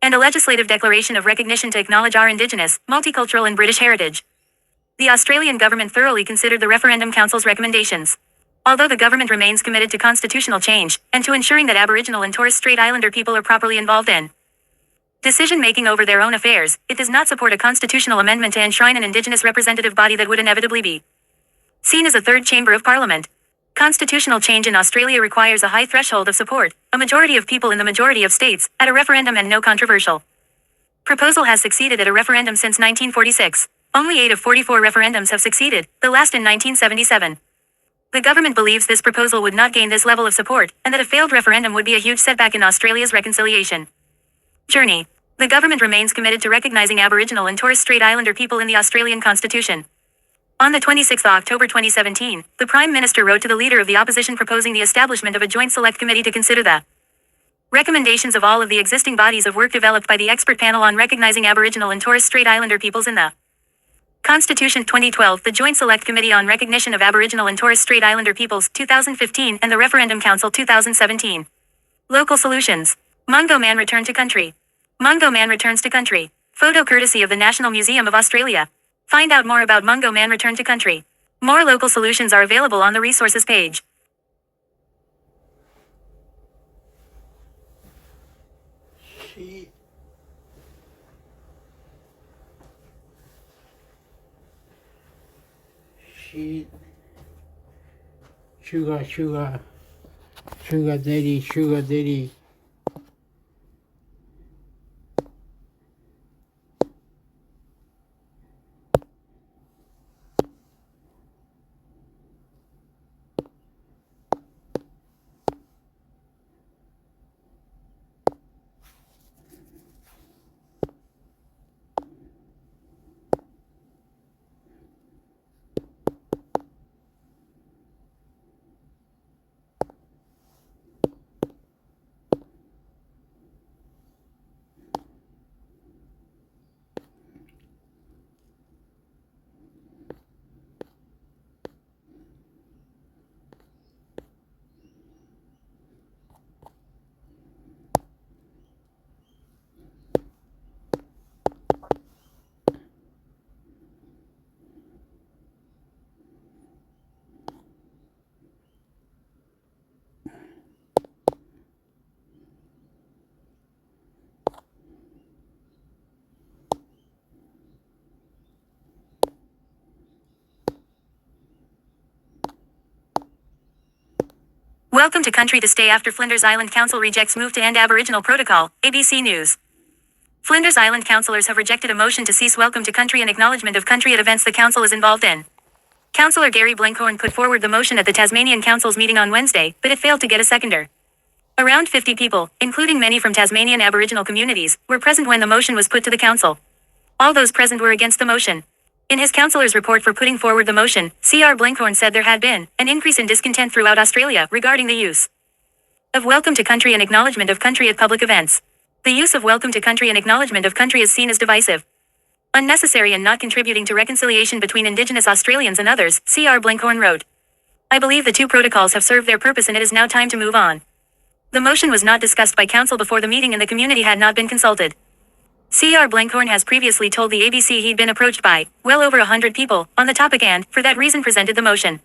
and a legislative declaration of recognition to acknowledge our Indigenous, multicultural and British heritage. The Australian government thoroughly considered the referendum council's recommendations. Although the government remains committed to constitutional change, and to ensuring that Aboriginal and Torres Strait Islander people are properly involved in decision-making over their own affairs, it does not support a constitutional amendment to enshrine an Indigenous representative body that would inevitably be seen as a third chamber of Parliament. Constitutional change in Australia requires a high threshold of support, a majority of people in the majority of states, at a referendum and no controversial proposal has succeeded at a referendum since 1946. Only 8 of 44 referendums have succeeded, the last in 1977. The government believes this proposal would not gain this level of support, and that a failed referendum would be a huge setback in Australia's reconciliation journey. The government remains committed to recognising Aboriginal and Torres Strait Islander people in the Australian Constitution. On the 26th of October 2017, the Prime Minister wrote to the Leader of the Opposition proposing the establishment of a joint select committee to consider the recommendations of all of the existing bodies of work developed by the expert panel on recognising Aboriginal and Torres Strait Islander peoples in the Constitution 2012, the Joint Select Committee on Recognition of Aboriginal and Torres Strait Islander Peoples 2015, and the Referendum Council 2017. Local solutions. Mungo Man returned to country. Mungo Man returns to country. Photo courtesy of the National Museum of Australia. Find out more about Mungo Man return to country. More local solutions are available on the resources page. Sugar, sugar, sugar daddy, sugar daddy. Welcome to country to stay after Flinders Island Council rejects move to end Aboriginal protocol, ABC News. Flinders Island councillors have rejected a motion to cease welcome to country and acknowledgement of country at events the council is involved in. Councillor Gary Blenkhorn put forward the motion at the Tasmanian Council's meeting on Wednesday, but it failed to get a seconder. Around 50 people, including many from Tasmanian Aboriginal communities, were present when the motion was put to the council. All those present were against the motion. In his councillor's report for putting forward the motion, CR Blenkhorn said there had been an increase in discontent throughout Australia regarding the use of welcome to country and acknowledgement of country at public events. The use of welcome to country and acknowledgement of country is seen as divisive, unnecessary and not contributing to reconciliation between Indigenous Australians and others, CR Blenkhorn wrote. I believe the two protocols have served their purpose and it is now time to move on. The motion was not discussed by council before the meeting and the community had not been consulted. CR Blenkhorn has previously told the ABC he'd been approached by well over 100 people on the topic and, for that reason, presented the motion.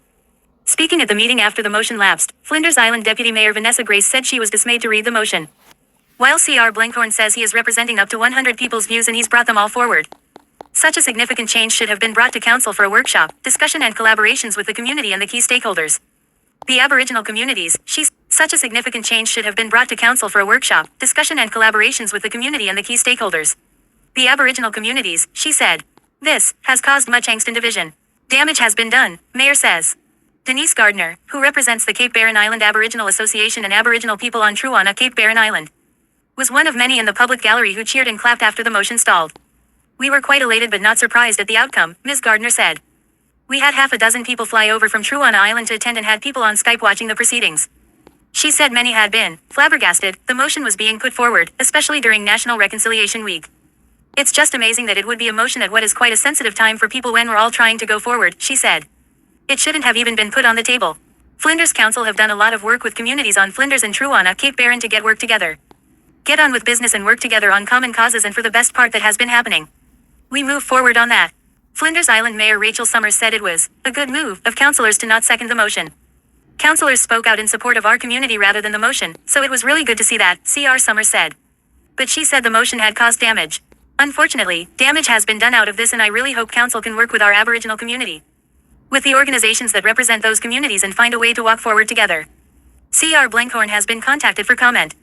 Speaking at the meeting after the motion lapsed, Flinders Island Deputy Mayor Vanessa Grace said she was dismayed to read the motion. While CR Blenkhorn says he is representing up to 100 people's views and he's brought them all forward, such a significant change should have been brought to council for a workshop, discussion and collaborations with the community and the key stakeholders. The Aboriginal communities, such a significant change should have been brought to council for a workshop, discussion and collaborations with the community and the key stakeholders. The Aboriginal communities, she said. This has caused much angst and division. Damage has been done, Mayor says. Denise Gardner, who represents the Cape Barren Island Aboriginal Association and Aboriginal people on Truana, Cape Barren Island, was one of many in the public gallery who cheered and clapped after the motion stalled. We were quite elated but not surprised at the outcome, Ms. Gardner said. We had half a dozen people fly over from Truana Island to attend and had people on Skype watching the proceedings. She said many had been flabbergasted. The motion was being put forward, especially during National Reconciliation Week. It's just amazing that it would be a motion at what is quite a sensitive time for people when we're all trying to go forward, she said. It shouldn't have even been put on the table. Flinders Council have done a lot of work with communities on Flinders and Truana, Cape Barren to get work together. Get on with business and work together on common causes and for the best part that has been happening. We move forward on that. Flinders Island Mayor Rachel Summers said it was a good move of councillors to not second the motion. Councillors spoke out in support of our community rather than the motion, so it was really good to see that, CR Summers said. But she said the motion had caused damage. Unfortunately, damage has been done out of this and I really hope council can work with our Aboriginal community. With the organizations that represent those communities and find a way to walk forward together. CR Blenkhorn has been contacted for comment.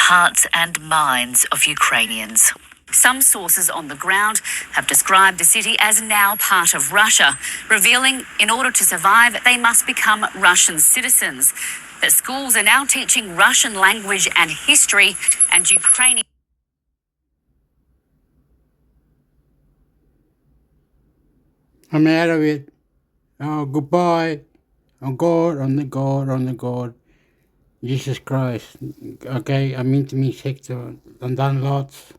Hearts and minds of Ukrainians. Some sources on the ground have described the city as now part of Russia, revealing in order to survive, they must become Russian citizens. That schools are now teaching Russian language and history, and Ukrainian. I'm out of it. Oh, goodbye. On God, on the God, on the God. Jesus Christ. Okay, I'm into me sector. I've done lots.